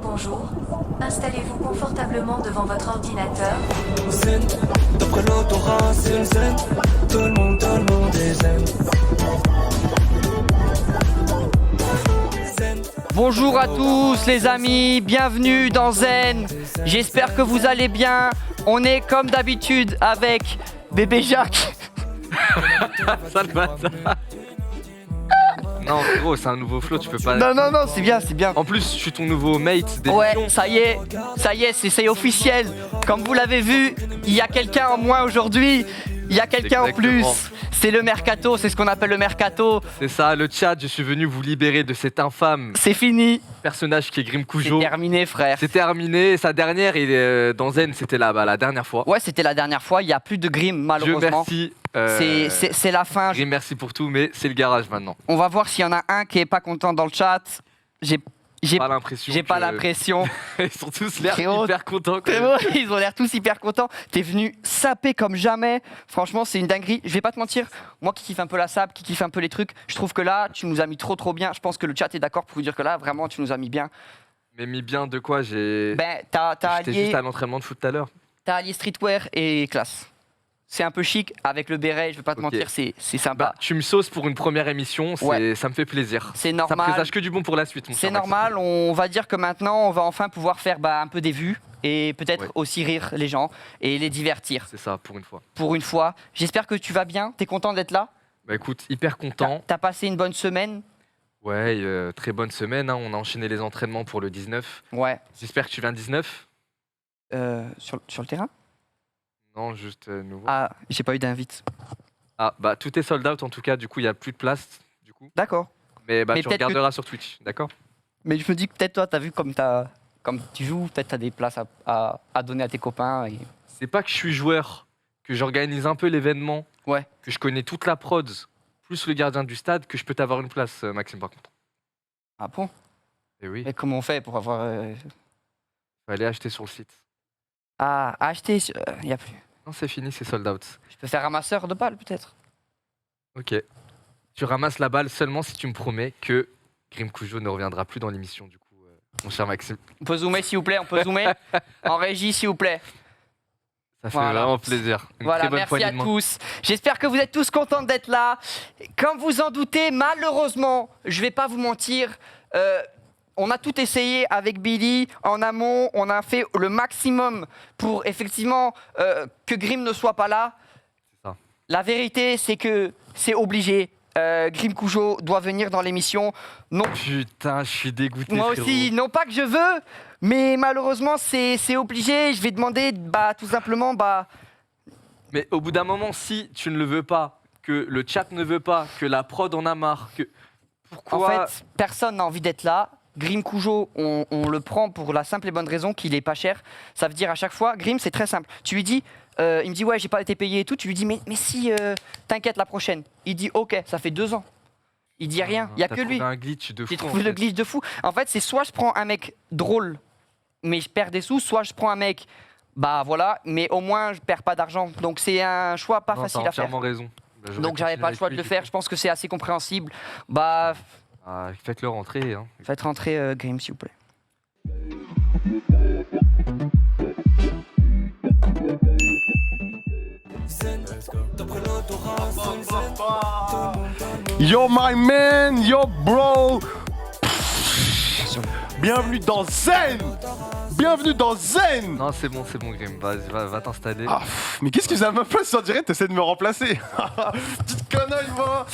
Bonjour. Installez-vous confortablement devant votre ordinateur. Zen, d'après l'odorat, c'est le zen. Tout le monde est zen. Zen. Bonjour à tous les amis, bienvenue dans Zen. J'espère que vous allez bien. On est comme d'habitude avec bébé Jacques. Sale bâtard. Non frérot, c'est un nouveau flow, tu peux pas... Non, c'est bien, c'est bien. En plus, je suis ton nouveau mate d'émission. Ouais, ça y est, c'est officiel. Comme vous l'avez vu, il y a quelqu'un en moins aujourd'hui. Il y a quelqu'un en plus. C'est le mercato, c'est ce qu'on appelle le mercato. C'est ça, le chat, je suis venu vous libérer de cet infâme C'est fini. personnage qui est Grim C'est Cujo. terminé, frère. C'est terminé, sa dernière, dans Zen, c'était la dernière fois. Ouais, c'était la dernière fois. Il n'y a plus de Grim, Dieu malheureusement. merci. C'est la fin. Grim, merci pour tout, mais c'est le garage maintenant. On va voir s'il y en a un qui est pas content dans le chat. J'ai Pas l'impression. pas que- l'impression. Ils sont tous l'air Frérot, hyper contents. quand C'est même. bon, ils ont l'air tous hyper contents. T'es venu saper comme jamais. Franchement, c'est une dinguerie. Je vais pas te mentir. Moi qui kiffe un peu la sap, qui kiffe un peu les trucs, je trouve que là, tu nous as mis trop bien. Je pense que le chat est d'accord pour vous dire que là, vraiment, tu nous as mis bien. Mais mis bien de quoi j'ai. Ben, t'as J'étais juste allié, à l'entraînement de foot tout à l'heure. t'as allié streetwear et classe. C'est un peu chic avec le béret. Je vais pas te Ok. mentir, c'est sympa. Bah, tu me sauces pour une première émission, Ouais. ça me fait plaisir. C'est Ça normal. présage que du bon pour la suite. mon C'est cher Maxime. normal, on va dire que maintenant, on va enfin pouvoir faire un peu des vues et peut-être Ouais. aussi rire les gens et les divertir. C'est ça, pour une fois. Pour une fois, j'espère que tu vas bien, t'es content d'être là. Bah écoute, hyper content. T'as passé une bonne semaine. Ouais, très bonne semaine. Hein. On a enchaîné les entraînements pour le 19. Ouais. J'espère que tu viens le 19. Sur le terrain. Non, juste nouveau. Ah, j'ai pas eu d'invite. Ah, bah tout est sold out en tout cas, du coup, il n'y a plus de place. Du coup. D'accord. Mais bah Mais tu peut-être que- regarderas sur Twitch, d'accord? Mais je me dis que peut-être toi, t'as vu comme tu joues, peut-être t'as des places à donner à tes copains. Et... C'est pas que je suis joueur, que j'organise un peu l'événement, Ouais. que je connais toute la prod, plus le gardien du stade, que je peux t'avoir une place, Maxime, par contre. Ah bon. Et oui, Mais comment on fait pour avoir faut aller acheter sur le site. à acheter y a plus. Non, c'est fini, c'est sold out. Je peux faire ramasseur de balles peut-être. Ok. Tu ramasses la balle seulement si tu me promets que Grim Cujo ne reviendra plus dans l'émission, du coup, mon cher Maxime. On peut zoomer s'il vous plaît, on peut zoomer en régie s'il vous plaît. Ça fait Voilà. vraiment plaisir. Une Voilà, très bonne merci poignée à de main. tous. J'espère que vous êtes tous contents d'être là. Comme vous en doutez, malheureusement, je vais pas vous mentir, on a tout essayé avec Billy en amont. On a fait le maximum pour effectivement que Grim ne soit pas là. C'est ça. La vérité, c'est que c'est obligé. Grim Cujo doit venir dans l'émission. Non, Putain, je suis dégoûté. moi frérot. aussi, non pas que je veux, mais malheureusement, c'est obligé. Je vais demander, tout simplement, Mais au bout d'un moment, si tu ne le veux pas, que le chat ne veut pas, que la prod en a marre, que. En Pourquoi fait, personne n'a envie d'être là. Grim Cujo, on le prend pour la simple et bonne raison qu'il est pas cher. Ça veut dire à chaque fois, Grim, c'est très simple. Tu lui dis, il me dit ouais, j'ai pas été payé et tout. Tu lui dis mais si, t'inquiète la prochaine. Il dit ok, ça fait 2 ans. Il dit rien, il y a T'as que lui. trouvé un glitch de J'ai fou. en trouvé le fait. glitch de fou. En fait, c'est soit je prends un mec drôle, mais je perds des sous, soit je prends un mec, voilà, mais au moins je perds pas d'argent. Donc c'est un choix pas Non, facile t'as à faire. entièrement raison. Bah, j'aurais Donc j'avais continué pas le avec choix de lui, le du faire. coup. Je pense que c'est assez compréhensible. Faites-le rentrer. Hein. Faites rentrer Grim, s'il vous plaît. Zen, d'après l'odorat, c'est le zen. Tout le monde Yo my man, yo bro. Bienvenue dans Zen. Bienvenue dans Zen. Non, c'est bon, Grim. Vas-y, va t'installer. Ah, mais qu'est-ce que ça me passe? On dirait t'essaies de me remplacer. Petite connerie, moi.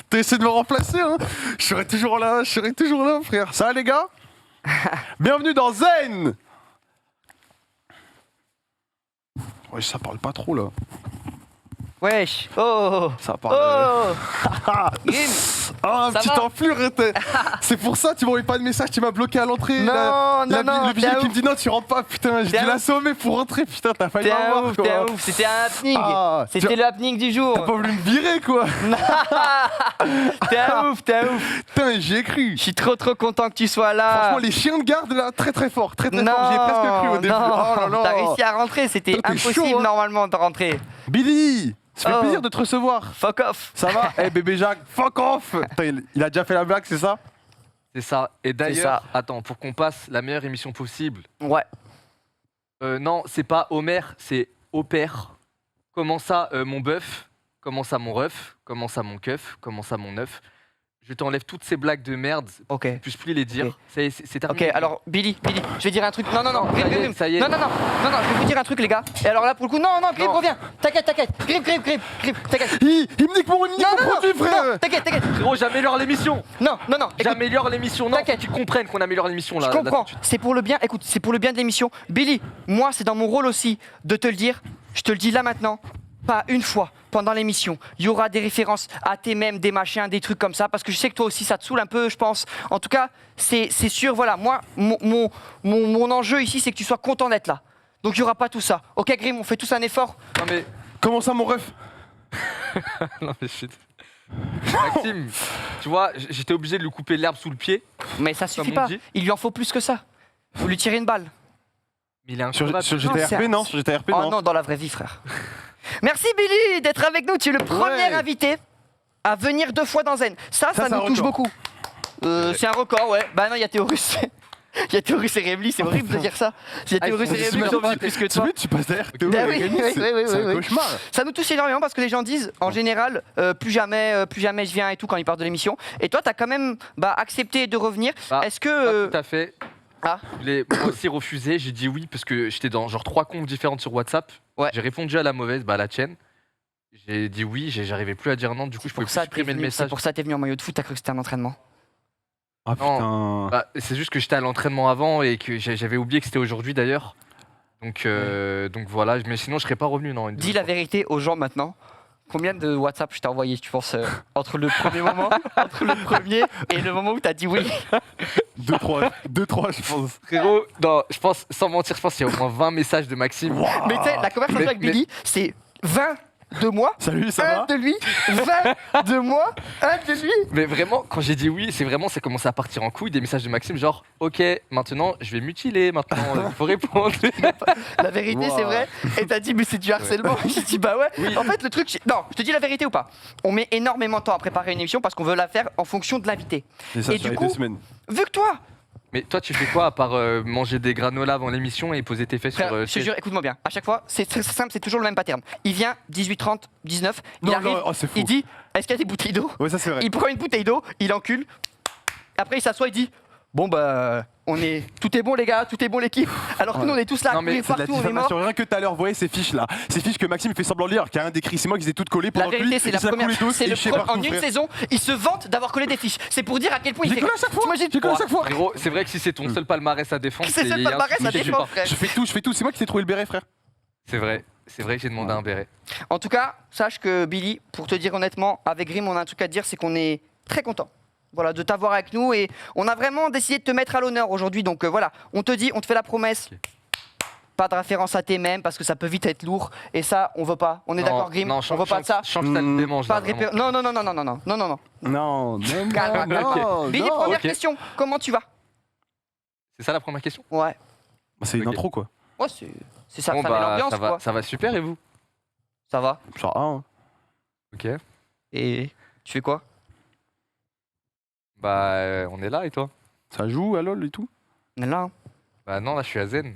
T'essaies de me remplacer, hein. Je serai toujours là, frère. Ça va, les gars? Bienvenue dans Zen. Ouais, ça parle pas trop, là. Wesh, oh, Ça parle... oh, Grim. Ah, Ça petit va enflure, c'est pour ça, tu m'envoies pas de message, tu m'as bloqué à l'entrée. Non, Le t'es billet un qui me ouf. dit non, tu rentres pas, putain, j'ai T'es dû un l'assommer pour rentrer, putain, t'as failli T'es un m'avoir, ouf, t'es un quoi. ouf, c'était un happening. Ah, C'était le happening du jour. T'as pas voulu me virer, quoi. T'es un ouf, t'es un ouf. Putain, j'y ai cru. Je suis trop content que tu sois là. Franchement, les chiens de garde, là, très fort, très fort, j'y ai presque cru au début. Non, Oh là là. t'as réussi à rentrer, c'était Putain, t'es impossible chaud, hein. normalement de rentrer. Billy, ça fait Oh. plaisir de te recevoir. Fuck off. Ça va? Eh, bébé Jacques, fuck off. Putain, il a déjà fait la blague, c'est ça? C'est ça. Et ça. d'ailleurs, attends, pour qu'on passe la meilleure émission possible, Ouais. non, c'est pas Homer, c'est Opère. Comment ça, mon bœuf? Comment ça, mon ref? Comment ça, mon keuf? Comment ça, mon œuf? Je t'enlève toutes ces blagues de merde, Ok. je puisse plus les dire. Ok. Ça y est, c'est Ok, terminé. alors Billy, je vais dire un truc. Non, ça y est, Grim. ça y est. Non, je vais vous dire un truc, les gars. Et alors là, pour le coup, non, Grim, Non. reviens. T'inquiète. Grim, t'inquiète. Il me nique mon produit, frère. Non, t'inquiète. Frérot, j'améliore l'émission. Non. Écoute, J'améliore l'émission. Non, T'inquiète. tu comprennes qu'on améliore l'émission là. je comprends. C'est pour le bien. Écoute, c'est pour le bien de l'émission. Billy, moi, c'est dans mon rôle aussi de te le dire. Je te le dis là maintenant. Pas une fois pendant l'émission, il y aura des références à tes mèmes, des machins, des trucs comme ça, parce que je sais que toi aussi ça te saoule un peu, je pense. En tout cas, c'est sûr, voilà, moi, mon enjeu ici, c'est que tu sois content d'être là. Donc il n'y aura pas tout ça. Ok, Grim, on fait tous un effort. Non mais, Comment ça, mon ref? non mais shit. Maxime, tu vois, j'étais obligé de lui couper l'herbe sous le pied. Mais ça suffit Comme on pas. dit. Il lui en faut plus que ça. Faut lui tirer une balle. Mais il est Sur incroyable. GTRP, non? Sur GTRP, Oh non? non, dans la vraie vie, frère. Merci Billy d'être avec nous. Tu es le premier invité à venir 2 fois dans Zen. Ça c'est nous un touche record. beaucoup. C'est un record, ouais. Bah non, il y a Théorus. Il y a Théorus et Rémi, c'est horrible de dire ça. Il y a Ah, Théorus et ils sont Rémi qui super sont plus que Tu toi. veux, tu passes derrière Théo Bah et oui, Rémi, oui, c'est oui, un oui. cauchemar. Ça nous touche énormément parce que les gens disent en général plus jamais je viens et tout quand ils partent de l'émission. Et toi, t'as quand même accepté de revenir. Bah, Est-ce que Pas tout à fait. Ah. Je voulais moi aussi refusé, j'ai dit oui parce que j'étais dans genre 3 comptes différentes sur WhatsApp. Ouais. J'ai répondu à la mauvaise, à la tienne. J'ai dit oui, j'arrivais plus à dire non, du coup je pouvais pour plus ça, supprimer le c'est message. pour ça t'es venu en maillot de foot, t'as cru que c'était un entraînement. Ah putain. Bah, c'est juste que j'étais à l'entraînement avant et que j'avais oublié que c'était aujourd'hui d'ailleurs. Donc voilà, mais sinon je serais pas revenu non. Dis la vérité aux gens maintenant. Combien de WhatsApp je t'ai envoyé, tu penses, entre le premier moment, entre le premier et le moment où t'as dit oui? 2-3, je pense. Frérot, non, je pense, sans mentir, je pense qu'il y a au moins 20 messages de Maxime. Mais tu sais, la conversation Mais- avec Billy, c'est 20 de moi, Salut, ça 1 va? de lui, 20 de moi, 1 de lui. Mais vraiment, quand j'ai dit oui, c'est commencé à partir en couille des messages de Maxime, genre, ok, maintenant je vais mutiler, maintenant il faut répondre. La vérité, Wow. c'est vrai. Et t'as dit, mais c'est du harcèlement. J'ai dit, bah ouais. Oui. En fait, le truc, non, je te dis la vérité ou pas. On met énormément de temps à préparer une émission parce qu'on veut la faire en fonction de l'invité. Et ça, Et ça du fait coup- 2 semaines. Vu que toi, Mais toi, tu fais quoi à part manger des granolas avant l'émission et poser tes fesses frère, sur. je te jure, écoute-moi bien. À chaque fois, c'est très simple, c'est toujours le même pattern. Il vient 18h30, 19, il Non, arrive, non, oh, c'est faux. il dit, est-ce qu'il y a des bouteilles d'eau? Ouais, ça c'est vrai. Il prend une bouteille d'eau, il encule. Après, il s'assoit, il dit, bon bah, tout est bon les gars, tout est bon l'équipe. Alors que nous, on est tous là, Non, mais coulés C'est de la partout, on est morts. diffamation. Rien que tout à l'heure, vous voyez ces fiches là. Ces fiches que Maxime fait semblant de lire, qu'il y a un décrit, c'est moi qui les ai toutes collées La pendant que lui, vérité, c'est il la se la première. coulait tous C'est et le je sais premier. pas En tout, une frère. saison, il se vante d'avoir collé des fiches. C'est pour dire à quel point il J'ai fait. collé à chaque fois. T'imagines J'ai collé à chaque fois. Frérot, c'est vrai que si c'est ton seul palmarès à défendre, C'est le il y a un palmarès truc à qui défendre, va. frère. Je fais tout. C'est moi qui t'ai trouvé le béret, frère. C'est vrai que j'ai demandé un béret. En tout cas, sache que Billy, pour te dire honnêtement, avec Grim, on a un truc à te dire, c'est qu'on est très content. Voilà, de t'avoir avec nous et on a vraiment décidé de te mettre à l'honneur aujourd'hui. Donc voilà, on te dit, on te fait la promesse. Ok. Pas de référence à tes mêmes parce que ça peut vite être lourd et ça, on veut pas. On est d'accord, Grim? Non, On veut pas de ça. Change ta démange. Pas là, de vraiment. référence. Non. Non, Calme. Billy, première ok. question. Comment tu vas? C'est ça la première question. Ouais. C'est une Ok. intro quoi. Ouais, c'est ça, Bon, ça met l'ambiance ça va, quoi. ça va super et vous? Ça va. Genre, hein. Ok. Et tu fais quoi? Bah, on est là et toi? Ça joue à LoL et tout. On est là. Hein. Bah non, là je suis à Zen.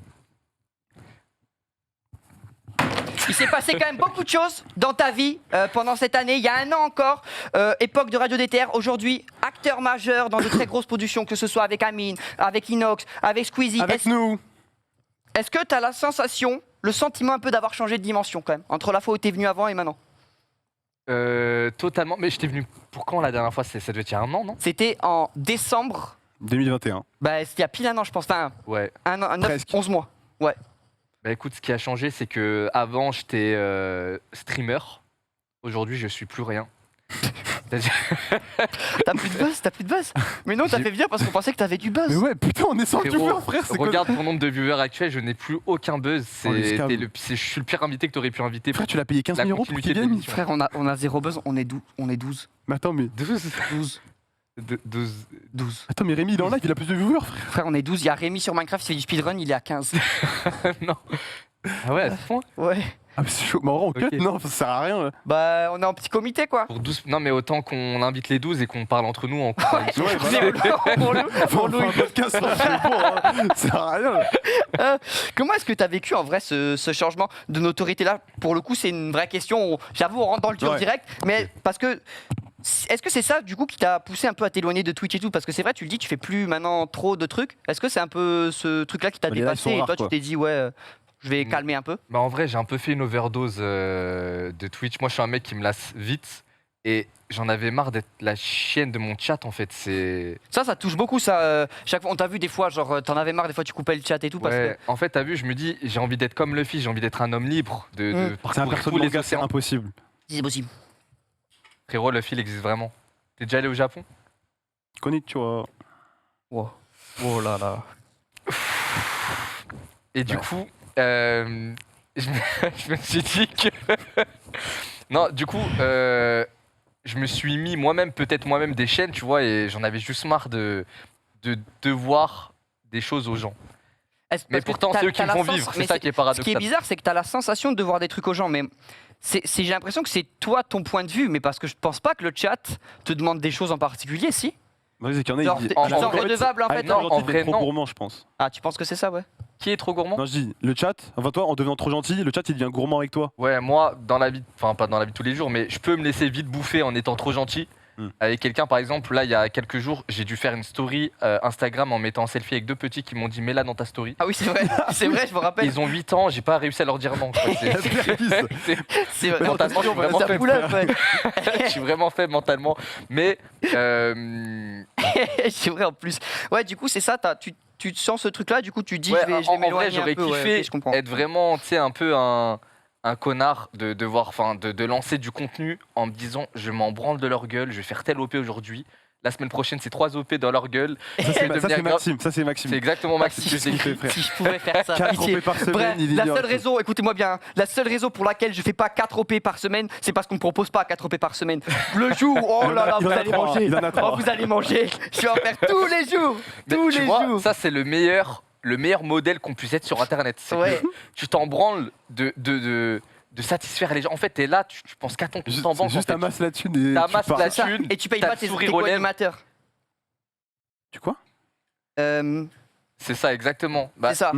Il s'est passé quand même beaucoup de choses dans ta vie pendant cette année. Il y a 1 an encore, époque de Radio DTR. Aujourd'hui, acteur majeur dans de très grosses productions, que ce soit avec Amine, avec Inox, avec Squeezie. Avec nous. Est-ce que tu as la sensation, le sentiment un peu d'avoir changé de dimension quand même, entre la fois où tu es venu avant et maintenant? Totalement. Mais j'étais venu pour quand la dernière fois? Ça devait être il y a un an, non? C'était en décembre, 2021. bah, il y a pile 1 an je pense, enfin Ouais. 1 an, 9, Presque. 11 mois. Bah écoute, ce qui a changé, c'est que avant j'étais streamer. Aujourd'hui, je suis plus rien. C'est-à-dire- T'as plus de buzz? Mais non, t'as J'ai- fait bien parce qu'on pensait que t'avais du buzz. Mais ouais, putain, on est sans Frérot, youtubeur, frère. C'est quoi? Regarde mon nombre de viewers actuels, je n'ai plus aucun buzz. Oh, le scam. Je suis le pire invité que tu aurais pu inviter. Frère, tu l'as payé 15 La 000 euros pour continuité qu'il de vienne. l'émission. Frère, on a 0 buzz, on est 12. Mais attends, mais. 12. Attends, mais Rémi, il est en live, il a plus de viewers, frère. Frère, on est 12. Il y a Rémi sur Minecraft, il fait du speedrun, il est à 15. Non. Ah ouais, à ce point. Ouais. Ah, mais c'est chaud. Mais en vrai, on cut, Ok. non, ça sert à rien. Là. Bah, on est en petit comité, quoi. Pour 12... Non, mais autant qu'on invite les 12 et qu'on parle entre nous en Ouais, voilà. Pour nous, un podcast, là, c'est bon, hein. Ça sert à rien. Là. comment est-ce que tu as vécu en vrai ce changement de notoriété là? Pour le coup, c'est une vraie question. J'avoue, on rentre dans le dur Ouais. direct, mais parce que est-ce que c'est ça du coup qui t'a poussé un peu à t'éloigner de Twitch et tout? Parce que c'est vrai, tu le dis, tu fais plus maintenant trop de trucs. Est-ce que c'est un peu ce truc là qui t'a Les lives dépassé sont et rares, toi quoi. tu t'es dit ouais, je vais Mm. calmer un peu? Bah en vrai, j'ai un peu fait une overdose de Twitch. Moi, je suis un mec qui me lasse vite et j'en avais marre d'être la chienne de mon chat en fait. C'est Ça touche beaucoup ça. Chaque fois, on t'a vu des fois, genre t'en avais marre, des fois tu coupais le chat et tout parce ouais. En fait, t'as vu, je me dis, j'ai envie d'être comme Luffy, j'ai envie d'être un homme libre, de Mm. C'est un parcourir perso tous de les manga, c'est océans. impossible. que c'est possible. Frérot, Luffy, il existe vraiment. T'es déjà allé au Japon? Konnichiwa. Wow. Oh là là. Et du Ouais. coup, je me suis dit que. Non, du coup, je me suis mis moi-même, peut-être moi-même, des chaînes, tu vois, et j'en avais juste marre de devoir des choses aux gens. Mais pourtant, c'est eux qui me font vivre, c'est ça qui est Ce qui est paradoxal. bizarre, c'est que tu as la sensation de devoir des trucs aux gens, mais j'ai l'impression que c'est toi ton point de vue, mais parce que je pense pas que le chat te demande des choses en particulier, si? Ouais, c'est qu'il y en a, Genre, ils- t'es- en- tu te en sens fait, redevable en Ah, fait? non, trop en gentil, vrai, trop non. gourmand, je pense. Ah, tu penses que c'est ça, ouais? Qui est trop gourmand? Non, je dis, le chat, enfin toi, en devenant trop gentil, le chat il devient gourmand avec toi. Ouais, moi, dans la vie, enfin pas dans la vie de tous les jours, mais je peux me laisser vite bouffer en étant trop gentil. Avec quelqu'un, par exemple, là, il y a quelques jours, j'ai dû faire une story Instagram en mettant un selfie avec deux petits qui m'ont dit mets-la dans ta story. Ah oui, c'est vrai, c'est vrai, je me rappelle. Ils ont 8 ans, j'ai pas réussi à leur dire non. quoi. C'est- C'est vrai. Mentalement, je suis vraiment Ça faible. pull-up, ouais. Je suis vraiment faible mentalement. Mais C'est vrai en plus. Ouais, du coup, c'est ça, tu te sens ce truc-là, du coup, tu dis ouais, je vais en vrai, m'éloigner un j'aurais peu. Ouais, kiffé ok, je comprends. être vraiment, tu sais, un peu un connard de devoir, enfin, de lancer du contenu en me disant je m'en branle de leur gueule, je vais faire tel OP aujourd'hui. La semaine prochaine, c'est 3 OP dans leur gueule. Ça, c'est devenir grave- Maxime, ça c'est Maxime. C'est exactement Maxime si, que je décris. frère. Si je pouvais faire ça, 4 pitié. OP par semaine, Bref, il la ignore. seule raison, écoutez-moi bien, la seule raison pour laquelle je fais pas 4 OP par semaine, c'est parce qu'on me propose pas 4 OP par semaine. Le jour, oh là là, Il vous en a allez trois, manger. il en a trois. Oh, vous allez manger. Je vais en faire tous les jours. Mais Tous tu les vois, jours. ça c'est le meilleur modèle qu'on puisse être sur Internet. C'est que Ouais. tu t'en branles de satisfaire les gens. En fait, t'es là, tu penses qu'à ton compte en banque. Juste en fait. amasse la thune et tu T'amasses pars. la C'est ça. thune, Et tu payes t'as pas le tes sourire aux lèvres. co-animateurs. Tu quoi C'est ça, exactement. Bah, C'est ça.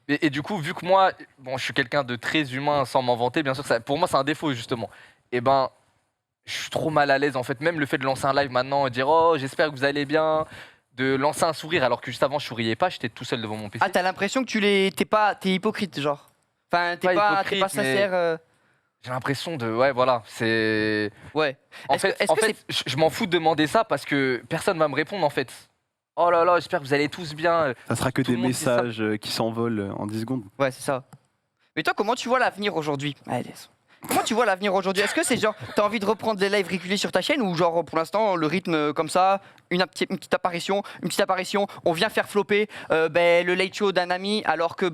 et du coup, vu que moi, bon, je suis quelqu'un de très humain sans m'en vanter, bien sûr, ça, pour moi, c'est un défaut, justement. Et ben, je suis trop mal à l'aise, en fait. Même le fait de lancer un live maintenant et dire « Oh, j'espère que vous allez bien », de lancer un sourire alors que juste avant, je souriais pas, j'étais tout seul devant mon PC. Ah, t'as l'impression que t'es hypocrite, genre. Enfin, t'es Pas pas hypocrite, sincère. J'ai l'impression de... Ouais, voilà, c'est... Ouais. En Est-ce que- fait, est-ce que je m'en fous de demander ça parce que personne va me répondre, en fait. Oh là là, j'espère que vous allez tous bien. Ça sera que Tout des le monde dit ça. messages qui s'envolent en 10 secondes. Ouais, c'est ça. Mais toi, comment tu vois l'avenir aujourd'hui? Allez, laisse. Comment tu vois l'avenir aujourd'hui? Est-ce que c'est genre, t'as envie de reprendre les lives réguliers sur ta chaîne ou genre pour l'instant le rythme comme ça, une petite apparition, on vient faire flopper le late show d'un ami alors que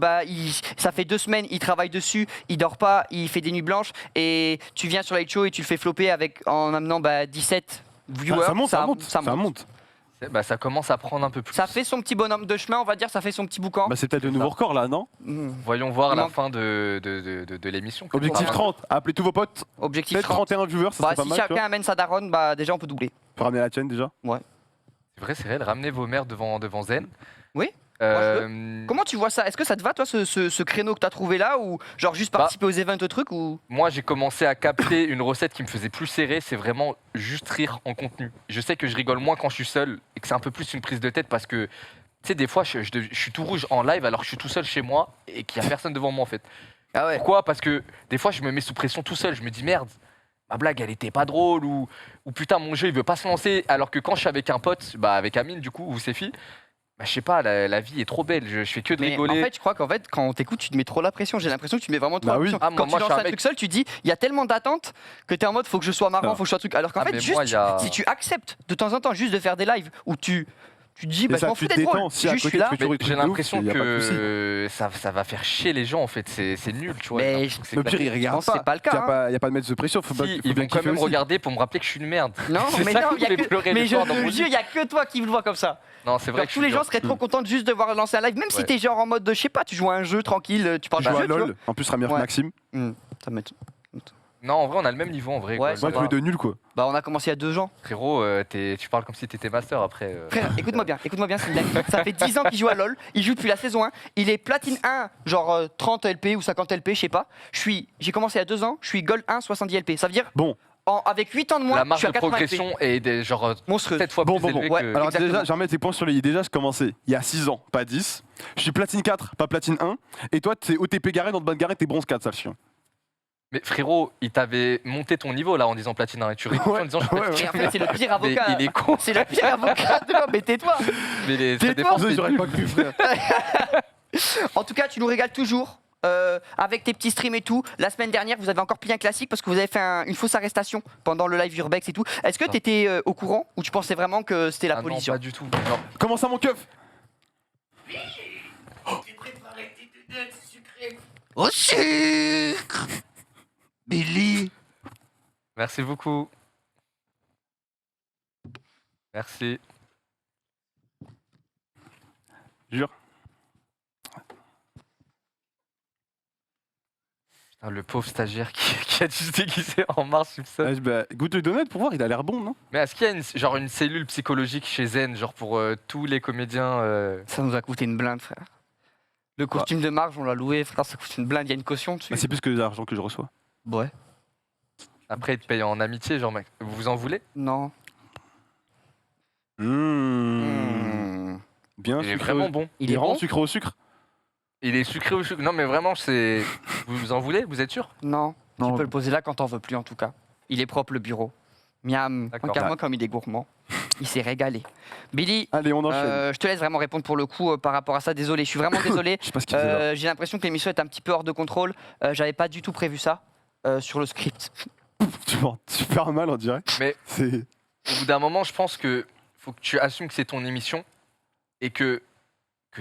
ça fait 2 semaines, il travaille dessus, il dort pas, il fait des nuits blanches et tu viens sur le late show et tu le fais flopper en amenant 17 viewers. Ça monte, ça monte. Bah, ça commence à prendre un peu plus. Ça fait son petit bonhomme de chemin, on va dire, ça fait son petit boucan. Bah, c'est peut-être le nouveau record là, non Voyons voir Il la manque- fin de l'émission. Objectif Enfin, 30, appelez tous vos potes. Objectif Peut-être 30. 31 viewers, ça Bah, serait pas si mal. Tu chacun vois. amène sa daronne, déjà on peut doubler. Pour ramener la chaîne déjà. C'est vrai, c'est réel. Ramenez vos mères devant Zen. Oui, Comment tu vois ça? Est-ce que ça te va, toi, ce créneau que tu as trouvé là? Ou genre juste participer aux events, trucs ou... Moi, j'ai commencé à capter une recette qui me faisait plus serrer, c'est vraiment juste rire en contenu. Je sais que je rigole moins quand je suis seul et que c'est un peu plus une prise de tête parce que, tu sais, des fois, je suis tout rouge en live alors que je suis tout seul chez moi et qu'il n'y a personne devant moi en fait. Ah ouais. Pourquoi? Parce que des fois, je me mets sous pression tout seul. Je me dis merde, ma blague elle était pas drôle ou putain, mon jeu il veut pas se lancer. Alors que quand je suis avec un pote, avec Amine du coup, ou Séfi, je sais pas, la vie est trop belle. Je fais que de Mais rigoler. en fait, je crois qu'en fait, quand on t'écoute, tu te mets trop la pression. J'ai l'impression que tu te mets vraiment trop Bah la oui. pression. Ah, moi, quand tu je suis lances un un mec- truc seul, tu dis, il y a tellement d'attentes que tu es en mode, faut que je sois marrant, Ah. faut que je sois un truc. Alors qu'en Ah, fait, mais juste, moi, il y a- si tu acceptes de temps en temps juste de faire des lives où tu te dis, Et je ça, m'en tu fous te d'être drôle, détends. Si à juste je côté, suis là. tu fais toujours Mais des j'ai trucs de ouf, l'impression y a pas de souci. que ça va faire chier les gens en fait, c'est nul, tu vois. Mais j'ai l'impression que c'est Le pire, éclaté. ils Je regardent pense que c'est pas le cas, Il n'y a pas de mettre de pression. Faut Si, pas, ils faut bien vont quand kiffer même aussi. regarder pour me rappeler que je suis une merde. Non, C'est mais ça non, qui il y a me fait que... pleurer mais le je soir dans te mon jure, lit. il y a que toi qui me le vois comme ça. Non, c'est vrai Genre, que tous les gens seraient trop contents juste de voir lancer un live, même si Ouais. t'es genre en mode de, je sais pas, tu joues à un jeu tranquille, tu parles Tu d'un joues à jeu, tu vois. LoL. En plus, ce sera meilleur Ouais. que Maxime. Ça m'étonne. Non, en vrai, on a le même niveau en vrai. Ouais, quoi. ça Ouais, va. tous les deux nuls quoi. Bah, on a commencé il y a 2 ans. Frérot, tu parles comme si t'étais master après. Frère, écoute-moi bien, c'est une blague. Ça fait 10 ans qu'il joue à LoL, il joue depuis la saison 1, il est platine 1, genre 30 LP ou 50 LP, je sais pas. J'ai commencé il y a 2 ans, je suis gold 1, 70 LP. Ça veut dire, Bon, avec 8 ans de moins, La je marge suis à de 80 progression LP. est des, genre Monstrueuse. 7 fois Bon, plus bon, bon. élevée Ouais, que... alors exactement. déjà, je remets tes points sur les i. Déjà, je commençais il y a 6 ans, pas 10. Je suis platine 4, pas platine 1. Et toi, t'es OTP Garret, dans de bonne Garret, t'es bronze 4, ça le chien. Mais frérot, il t'avait monté ton niveau là en disant platine 1 et tu rigoles en disant je suis Ouais, platine Et en fait, c'est le pire 1. Mais avocat. il est con. C'est le pire avocat de l'homme, mais tais-toi. Mais ça Tais-toi. dépend. Désolé, j'aurais pas cru, frère. En tout cas, tu nous régales toujours. Avec tes petits streams et tout. La semaine dernière, vous avez encore plié un classique parce que vous avez fait une fausse arrestation pendant le live Urbex et tout. Est-ce que tu étais au courant ou tu pensais vraiment que c'était la Ah police non, genre pas du tout. Non. Comment ça, mon keuf? Au sucre Billy. Merci beaucoup. Merci. Jure. Putain, le pauvre stagiaire qui a dû se déguiser en Mars Simpson. Ouais, bah, goûte le donut pour voir, il a l'air bon, non? Mais est-ce qu'il y a genre une cellule psychologique chez Zen, genre pour tous les comédiens Ça nous a coûté une blinde, frère. Le costume de Marge, on l'a loué, frère, ça coûte une blinde, il y a une caution dessus. Bah, c'est plus que l'argent que je reçois. Ouais. Après, ils te payent en amitié, genre, mec. Vous en voulez? Non. Bien Il est sucré. vraiment bon. Il est vraiment bon sucré au sucre. Il est sucré au sucre. Non, mais vraiment, c'est. Vous en voulez? Vous êtes sûr? Non. Non. Tu peux le poser là quand t'en veux plus, en tout cas. Il est propre, le bureau. Miam. D'accord. Regarde-moi comme il est gourmand. Il s'est régalé. Billy, Allez, on enchaîne. je te laisse vraiment répondre pour le coup par rapport à ça. Désolé, je suis vraiment désolé. Je sais pas ce qu'il faisait là. J'ai l'impression que l'émission est un petit peu hors de contrôle. J'avais pas du tout prévu ça sur le script. Tu m'en super mal, on dirait. Mais- C'est. Au bout d'un moment, je pense que faut que tu assumes que c'est ton émission et que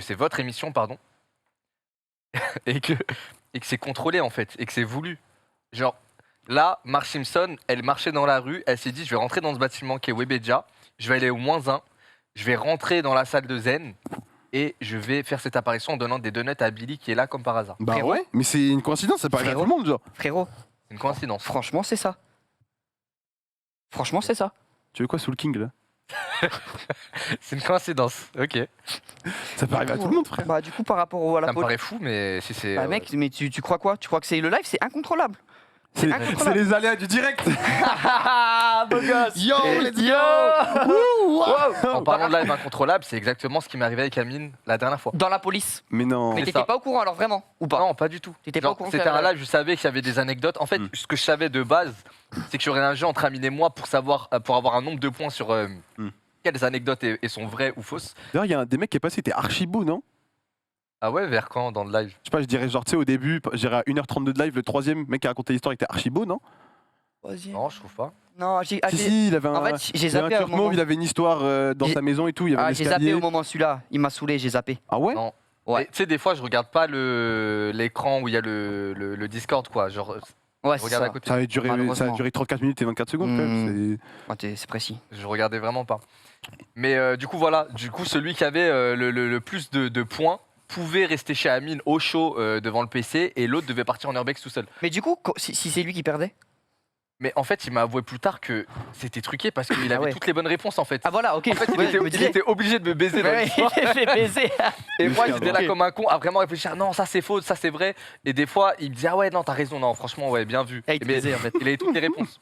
c'est votre émission, pardon, et que c'est contrôlé en fait et que c'est voulu. Genre là, Marge Simpson, elle marchait dans la rue, elle s'est dit je vais rentrer dans ce bâtiment qui est Webedia, je vais aller au -1, je vais rentrer dans la salle de Zen et je vais faire cette apparition en donnant des donuts à Billy qui est là comme par hasard. Bah Frérot. ouais, mais c'est une coïncidence, ça paraît à tout Frérot. le monde, genre. Frérot, C'est une coïncidence. franchement, c'est ça. Franchement, c'est ça. Tu veux quoi, Soul King, là? C'est une coïncidence. Ok. Ça peut arriver à tout le monde, frère. Bah, du coup, par rapport à la Ça me police. paraît fou, mais si c'est. Bah, mec, mais tu crois quoi? Tu crois que c'est le live? C'est incontrôlable. C'est incontrôlable. les aléas du direct. Ah, beau gosse! Yo, let's Yo! En parlant de live incontrôlable, c'est exactement ce qui m'est arrivé avec Amine la dernière fois. Dans la police. Mais non. Mais C'est t'étais ça. pas au courant alors vraiment? Ou pas? Non, pas du tout. T'étais pas Genre, au courant C'était qu'il y avait- un live, je savais qu'il y avait des anecdotes. En fait, ce que je savais de base, c'est que j'aurais un jeu entre Amine et moi pour savoir, pour avoir un nombre de points sur quelles anecdotes sont vraies ou fausses. D'ailleurs, il y a un des mecs qui est passé, il était archi beau, non? Ah ouais, vers quand dans le live? Je sais pas, je dirais genre, tu sais, au début, je dirais à 1h32 de live, le troisième mec qui a raconté l'histoire, il était archi beau, non? Vas-y. Non, je trouve pas. Non, j'ai. Si, si, il avait un. En fait, j'ai il avait zappé un à un curve moment. mauve, il avait une histoire dans J'ai- sa maison et tout, il y avait un J'ai zappé escalier. au moment celui-là. Il m'a saoulé, j'ai zappé. Ah ouais? Non. Ouais. Et Tu sais, des fois, je regarde pas l'écran où il y a le Discord, quoi. Genre, Ouais, je c'est regarde à ça. côté. Ça a Malheureusement. duré 34 minutes et 24 secondes, quand même. Ouais, c'est précis. Je regardais vraiment pas. Mais du coup, voilà. Du coup, celui qui avait le plus de points pouvait rester chez Amine au chaud devant le PC et l'autre devait partir en Urbex tout seul. Mais du coup, si c'est lui qui perdait. Mais en fait, il m'a avoué plus tard que c'était truqué parce qu'il Ah avait ouais. toutes les bonnes réponses en fait. Ah voilà, ok. En fait, Ouais, je me il disais. était obligé de me baiser dans Ouais, l'histoire. il s'est fait baiser. Et moi, Oui, j'étais là ok. comme un con à vraiment réfléchir. Non, ça c'est faux, ça c'est vrai. Et des fois, il me dit ah ouais, non, t'as raison, non, franchement, ouais, bien vu. Ah, il te Mais baisait, en fait. il avait toutes les réponses.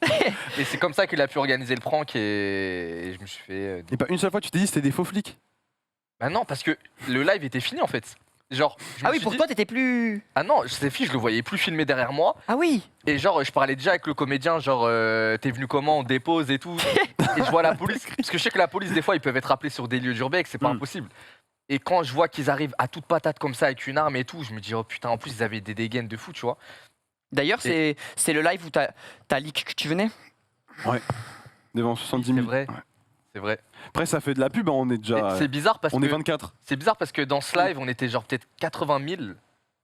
Et c'est comme ça qu'il a pu organiser le prank et je me suis fait. Et pas une seule fois, tu t'es dit c'était des faux flics. Bah non, parce que le live était fini en fait. Genre, je me Ah oui, suis pour dit- toi, t'étais plus. Ah non, Stéphie, je le voyais plus filmer derrière moi. Ah oui. Et genre, je parlais déjà avec le comédien, genre, t'es venu comment, on dépose et tout. Et je vois la police. Parce que je sais que la police, des fois, ils peuvent être appelés sur des lieux d'urbex, c'est pas impossible. Et quand je vois qu'ils arrivent à toute patate comme ça avec une arme et tout, je me dis, oh putain, en plus, ils avaient des dégaines de fou, tu vois. D'ailleurs, c'est le live où t'as leak que tu venais. Devant 70 C'est 000. vrai. Ouais. C'est vrai. Après, ça fait de la pub, hein, on est Et déjà. c'est bizarre parce On que. est 24. C'est bizarre parce que dans ce live, on était genre peut-être 80 000.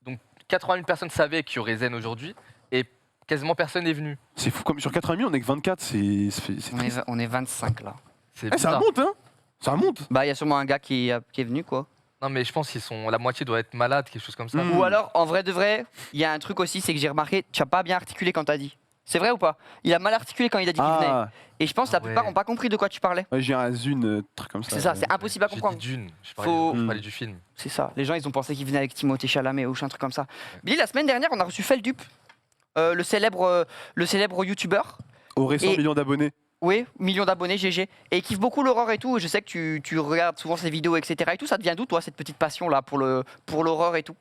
Donc 80 000 personnes savaient qu'il y aurait Zen aujourd'hui. Et quasiment personne n'est venu. C'est fou, comme sur 80 000, on est que 24, c'est triste. On est 25 là. C'est Eh, ça bizarre. monte, hein? Ça monte. Bah, il y a sûrement un gars qui est venu quoi. Non, mais je pense qu'ils sont. La moitié doit être malade, quelque chose comme ça. Ou alors, en vrai de vrai, il y a un truc aussi, c'est que j'ai remarqué, tu n'as pas bien articulé quand t'as dit. C'est vrai ou pas? Il a mal articulé quand il a dit qu'il venait. Ah, Et je pense que la plupart ouais. n'ont pas compris de quoi tu parlais. ouais, j'ai un zune, truc comme ça. C'est ça, c'est impossible à J'ai comprendre. dit Dune. Je Faut- parlais du film. C'est ça. Les gens, ils ont pensé qu'il venait avec Timothée Chalamet ou un truc comme ça. Billy, la semaine dernière, on a reçu Feldup, le célèbre youtubeur. Aurait 100 Et- millions d'abonnés. Oui, millions d'abonnés, GG. Et il kiffe beaucoup l'horreur et tout. Je sais que tu regardes souvent ses vidéos, etc. Et tout, ça devient d'où, toi, cette petite passion-là pour l'horreur et tout?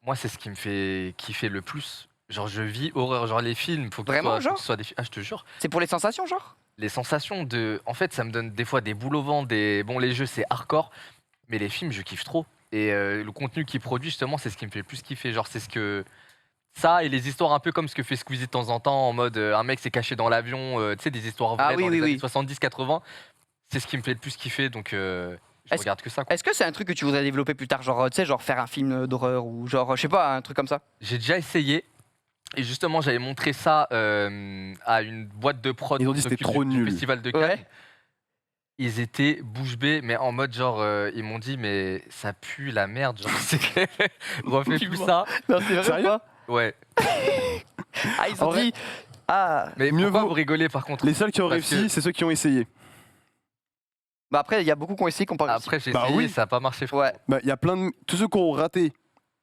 Moi, c'est ce qui me fait kiffer le plus. Genre, je vis horreur. Genre, les films, faut que ce Vraiment, soit- faut genre que ce soit des films. Ah, je te jure. C'est pour les sensations, genre? Les sensations de. En fait, ça me donne des fois des boules au ventre. Bon, les jeux, c'est hardcore. Mais les films, je kiffe trop. Et le contenu qu'ils produit, justement, c'est ce qui me fait le plus kiffer. Genre, c'est ce que. Ça et les histoires un peu comme ce que fait Squeezie de temps en temps, en mode un mec s'est caché dans l'avion, tu sais, des histoires vraies Ah oui, dans oui, les oui. années 70-80. C'est ce qui me fait le plus kiffer, donc je regarde que ça. Quoi. Est-ce que c'est un truc que tu voudrais développer plus tard? Genre, tu sais, genre faire un film d'horreur ou genre, je sais pas, un truc comme ça? J'ai déjà essayé. Et justement, j'avais montré ça à une boîte de prod Ils ont dit qui c'était s'occupe trop du nul. festival de Cannes. Ouais. Ils étaient bouche bée, mais en mode genre, ils m'ont dit, mais ça pue la merde. Genre, refais plus ça. Non, c'est vrai Sérieux ou pas? Ouais. Ah, ils En ont vrai- dit. Ah. Mais Mieux pourquoi vaut- vous rigolez par contre Les seuls qui ont Parce réussi, que- c'est ceux qui ont essayé. Bah après, il y a beaucoup qui ont essayé, qui n'ont pas réussi. Après, j'ai Bah essayé, oui. ça n'a pas marché. frérot. Ouais. Bah, il y a plein de. Tous ceux qui ont raté.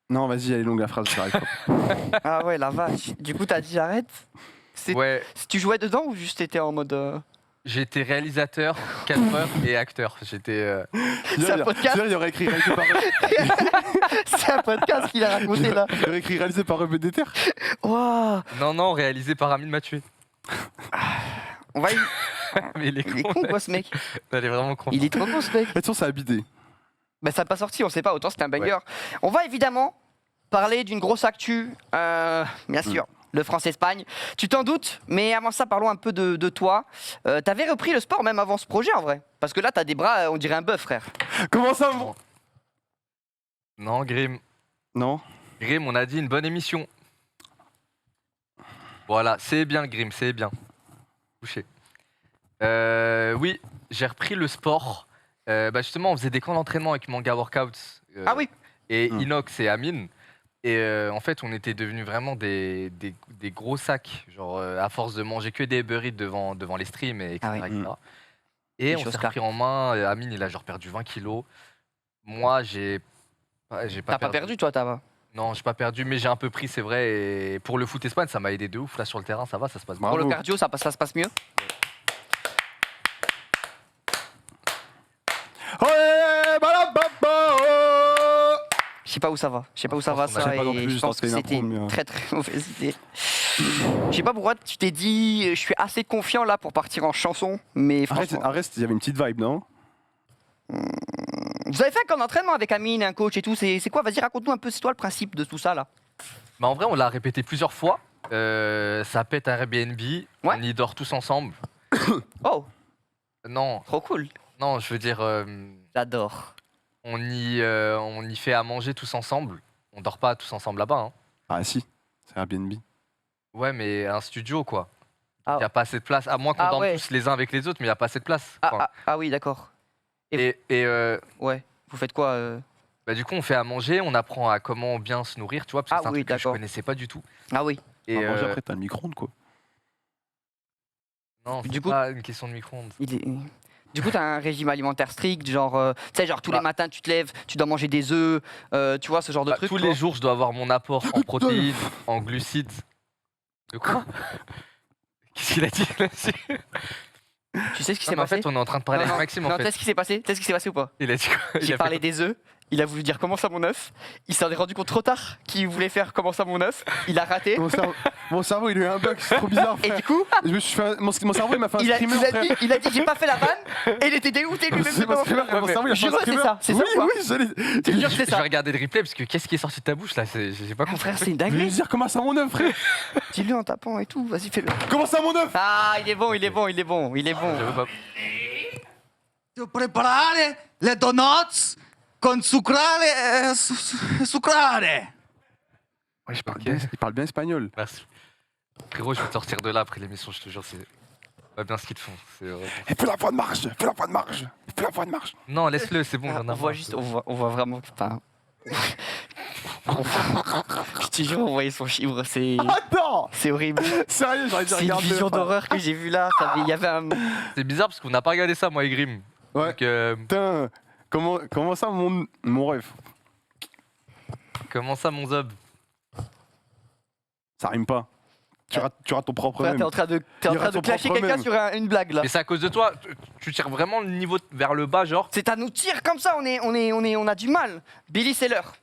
Non, vas-y, elle est longue la phrase, j'arrive pas. Ah ouais, la vache. Du coup, t'as dit j'arrête? C'est- Ouais, Si tu jouais dedans ou juste t'étais en mode. j'étais réalisateur, cadreur et acteur. J'étais. C'est un podcast. C'est-à-dire, il aurait écrit réalisé par, C'est un podcast qu'il a raconté là. il aurait écrit réalisé par Rebeu des Terres. Waouh. Non, réalisé par Amine Mathieu. On va y... Mais il est Il est con. con quoi ce mec. Elle est vraiment con. Il est trop con ce mec. De toute façon, ça a bidé. Bah ça n'a pas sorti, on sait pas, autant c'était un banger. On va évidemment parler d'une grosse actu, bien sûr, le France-Espagne. Tu t'en doutes, mais avant ça, parlons un peu de toi. T'avais repris le sport même avant ce projet en vrai. Parce que là, t'as des bras, on dirait un bœuf frère. Comment ça, mon. Non, Grim. Non. Grim, on a dit une bonne émission. Voilà, c'est bien, Grim, c'est bien. Couché. Oui, j'ai repris le sport. Bah justement, on faisait des camps d'entraînement avec Manga Workouts. Ah oui. Et Hmm. Inox et Amine. Et en fait, on était devenus vraiment des gros sacs. Genre, à force de manger que des burritos devant les streams, et etc. Ah oui. etc. Hmm. Et Des on choses s'est repris en main. Amine, il a genre perdu 20 kilos. Moi, j'ai pas T'as pas perdu toi, t'as. Non, j'ai pas perdu, mais j'ai un peu pris, c'est vrai. Et pour le foot Espagne, ça m'a aidé de ouf. Là, sur le terrain, ça va, ça se passe bien. Pour le Bravo. cardio, ça se passe mieux. Ouais, balababa. Je sais pas où ça va. Je sais pas où ça Je va pense qu'on ça. a- Je sais pas non Et plus, je je pense que tentais une c'était impro, mais, une très très mauvaise idée. Je sais pas pourquoi tu t'es dit, je suis assez confiant là pour partir en chanson, mais Arrête, franchement. arrête, il y avait une petite vibe, non? Vous avez fait un camp d'entraînement avec Amine, un coach et tout. C'est quoi? Vas-y, raconte-nous un peu. C'est toi le principe de tout ça là? Bah, en vrai, on l'a répété plusieurs fois. Ça pète un Airbnb. Ouais. On y dort tous ensemble. Oh, Non, trop cool. non, je veux dire, J'adore. on y fait à manger tous ensemble. On dort pas tous ensemble là-bas. Hein. Ah, si, c'est Airbnb. Ouais, mais un studio, quoi. Ah. Il y a pas assez de place. À moins qu'on Ah dorme ouais. tous les uns avec les autres, mais il y a pas assez de place. Enfin, Ah oui, d'accord. et Ouais. Vous faites quoi bah, du coup, on fait à manger, on apprend à comment bien se nourrir, tu vois, parce que Ah c'est un oui, truc que je d'accord. connaissais pas du tout. Ah oui. Et Ah, manger, après, t'as le micro-ondes, quoi. non, Du c'est coup- pas une question de micro-ondes. Du coup, t'as un régime alimentaire strict, genre, tu sais, genre tous les Bah. matins, tu te lèves, tu dois manger des œufs, tu vois, ce genre de Bah, truc. tous toi. les jours, je dois avoir mon apport en protéines, en glucides. De quoi Qu'est-ce qu'il a dit là-dessus Tu sais ce qui Non, s'est mais en passé? fait, on est en train de parler Non, avec Maxime, en Non, fait. tu sais ce qui s'est passé? Tu sais ce qui s'est passé ou pas? Il a dit quoi Il J'ai a fait parlé des œufs. Il a voulu dire comment ça mon œuf. Il s'en est rendu compte trop tard qu'il voulait faire comment ça mon œuf. Il a raté. Mon cerveau, il a eu un bug, c'est trop bizarre, Et frère. du coup, Je me suis fait mon cerveau, il m'a fait un il a, screamer, il a frère. dit, il a dit j'ai pas fait la vanne. Et il était dégoûté lui-même de C'est comment mon screamer, faire. mon cerveau, il a fait un Jure, c'est screamer. ça. C'est ça Oui, ou pas? oui, j'allais. Je te jure, Je c'est vais ça. regarder le replay parce que qu'est-ce qui est sorti de ta bouche là J'ai pas Ah, compris. frère, c'est une Je vais lui dinguerie. dire comment ça mon œuf, frère. Dis-le en tapant et tout. Vas-y, fais-le. Comment ça mon œuf? Ah, il est bon, il est bon, il est bon, il est bon. J'avais pas- Preparare le donuts con sucrare. Sucrare. Ouais, je parle Il parle bien espagnol. Merci. Frérot, je vais te sortir de là après l'émission, je te jure. pas bien ce qu'ils te font. C'est horrible. Et fais la voix de marche, fais la voix de marche, fais la voix de marche. Non, laisse-le, c'est bon. j'en ai On marre. voit juste, on voit vraiment. Enfin, je te jure, on voyait son chibre, Attends, c'est horrible. sérieux, j'aurais dû C'est une regarder. vision d'horreur que j'ai vue là. Il y avait un. C'est bizarre parce qu'on n'a pas regardé ça, moi et Grim. Ouais. Donc, Putain, comment ça, mon rêve? comment ça, mon zob? Ça rime pas. Tu rates ton propre Frère, même. t'es en train de Il rate son clasher propre quelqu'un même. sur une blague là. Mais c'est à cause de toi. Tu tires vraiment le niveau vers le bas, genre. C'est à nous tirer comme ça, on a du mal. Billy, c'est l'heure.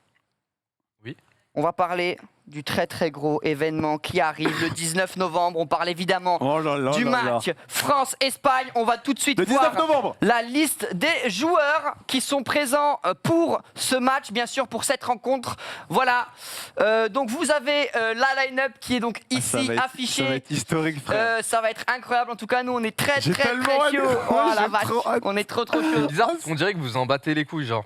Oui. On va parler du très très gros événement qui arrive le 19 novembre. On parle évidemment Oh là là du là là. match France-Espagne. On va tout de suite Le 19 voir novembre. la liste des joueurs qui sont présents pour ce match, bien sûr, pour cette rencontre. Voilà. Donc vous avez la line-up qui est donc ici Ça va être affichée. historique, frère. Ça va être incroyable. En tout cas, nous, on est très J'ai très tellement très hâte. chaud. Ouais, Oh la j'ai vache. trop hâte. On est trop trop C'est chaud. bizarre parce qu'on dirait que vous en battez les couilles, genre.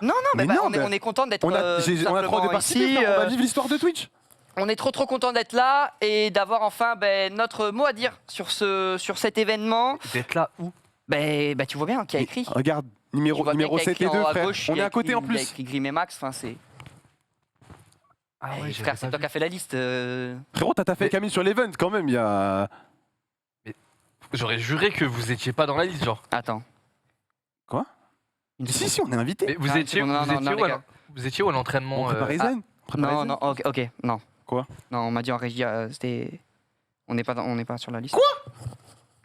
Non, Mais bah, non, on est content d'être On a trop de simplement parties, ici. on va vivre l'histoire de Twitch. On est trop content d'être là et d'avoir enfin notre mot à dire sur cet événement. D'être là où? Tu vois bien qui a écrit. Regarde, Tu numéro vois bien qu'il y a 7 écrit et en 2, haut à frère. gauche, On il y est a à côté en écrit- Il y a plus. écrit Grim et Max. Enfin, c'est. Ah Eh, ouais, frère, c'est toi qui as fait la liste. Frérot, t'as fait Mais- Camille sur l'event quand même, il y a. J'aurais juré que vous étiez pas dans la liste, genre. Attends. Quoi Une Si, seconde. si, on est invité. Mais vous Ah, étiez, c'est bon, non, vous non, étiez non, où, les gars. vous étiez où à l'entraînement On prépare Zen. Non, non, ok, non. Quoi? Non, on m'a dit en régie, c'était. On n'est pas sur la liste.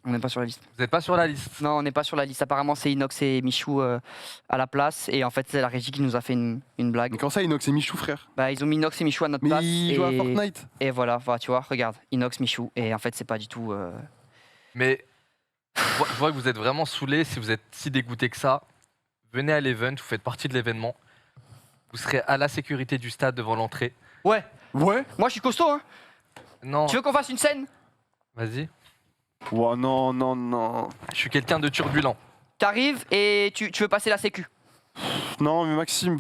On n'est pas sur la liste. Vous n'êtes pas sur la liste. Non, on n'est pas sur la liste. Apparemment, c'est Inox et Michou à la place. Et en fait, c'est la régie qui nous a fait une blague. Mais quand ça, Inox et Michou, frère? Bah, ils ont mis Inox et Michou à notre Mais place. ils jouent à Fortnite. Et voilà, tu vois, regarde, Inox, Michou. Et en fait, c'est pas du tout. Mais je vois que vous êtes vraiment saoulés. Si vous êtes si dégoûtés que ça, venez à l'event, vous faites partie de l'événement. Vous serez à la sécurité du stade devant l'entrée. Ouais, Ouais? moi je suis costaud, hein. Non, Tu veux qu'on fasse une scène? vas-y. Ouais, non, non, non. Je suis quelqu'un de turbulent. T'arrives et tu veux passer la sécu. Non, mais Maxime.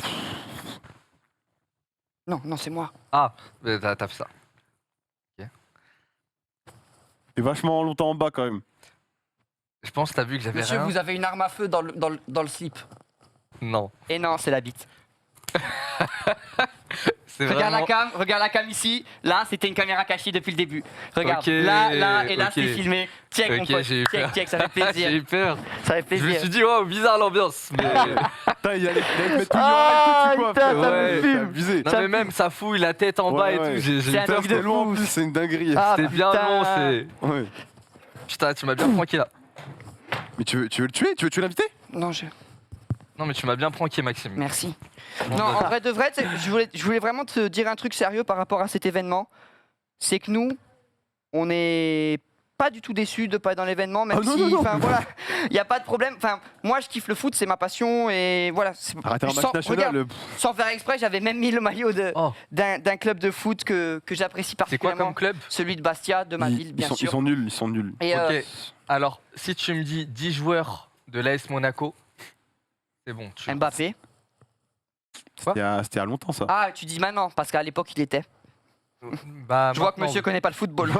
Non, c'est moi. Ah, t'as fait ça. T'es vachement longtemps en bas quand même. Je pense que t'as vu que j'avais Monsieur, rien. vous avez une arme à feu dans le slip. Non. Et non, c'est la bite. C'est Regarde vraiment... regarde la cam ici. Là, c'était une caméra cachée depuis le début. Regarde, Ok, là et là, ok. c'est filmé. Check, mon Ok, pote. j'ai eu peur. Check, ça fait J'ai plaisir. eu peur. Ça fait Je me plaisir. suis dit, oh, bizarre l'ambiance. Mais... Putain, il allait te mettre tout Ah, quoi, putain, frère. ça me Ouais, fume. c'est abusé. non, Ça mais même, ça fouille la tête en bas Ouais, et ouais. tout. J'ai C'est un peur. truc de Putain, loin en fou. plus, c'est une dinguerie. Ah, C'était bien putain. long, c'est... Ouais. Putain, tu m'as bien pranké là. Mais tu veux le tuer? Tu veux tuer l'invité? Non, Non, mais tu m'as bien pranké, Maxime. merci. Bon, Non, bah, en vrai de vrai, tu sais, je voulais vraiment te dire un truc sérieux par rapport à cet événement. C'est que nous, on n'est pas du tout déçus de pas être dans l'événement, même Ah, non, si, non, non. enfin voilà, il n'y a pas de problème. Enfin, moi, je kiffe le foot, c'est ma passion et voilà. Arrêtez un match Sans- national. regarde, sans faire exprès, j'avais même mis le maillot Oh, d'un club de foot que j'apprécie c'est quoi particulièrement. comme club? Celui de Bastia, de ma ville, bien ils sûr. sont nuls, ils sont nuls. Et, Ok. Alors, si tu me dis 10 joueurs de l'AS Monaco, c'est bon. Mbappé. C'était il y a longtemps ça. Ah, tu dis maintenant, parce qu'à l'époque, il était. Bah, Je vois que maintenant, monsieur connaît pas le football.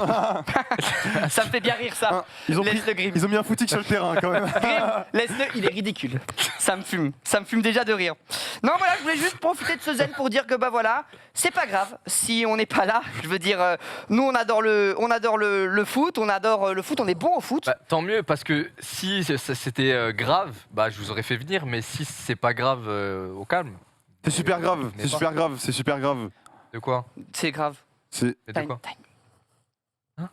Ça me fait bien rire, ça. Ah, ils ont Laisse le Grim. mis un footing sur le terrain quand même. Grim, laisse-le, il est ridicule. Ça me fume déjà de rire. Non, voilà, je voulais juste profiter de ce zen pour dire que bah voilà, c'est pas grave si on n'est pas là. Je veux dire, nous on adore le foot, on adore le foot, on est bon au foot. Bah, tant mieux, parce que si c'était grave, bah, je vous aurais fait venir, mais si c'est pas grave, au calme. C'est super grave, Mais c'est pas. super grave, c'est super grave. De quoi? C'est grave. C'est Mais T'as de une, quoi? Hein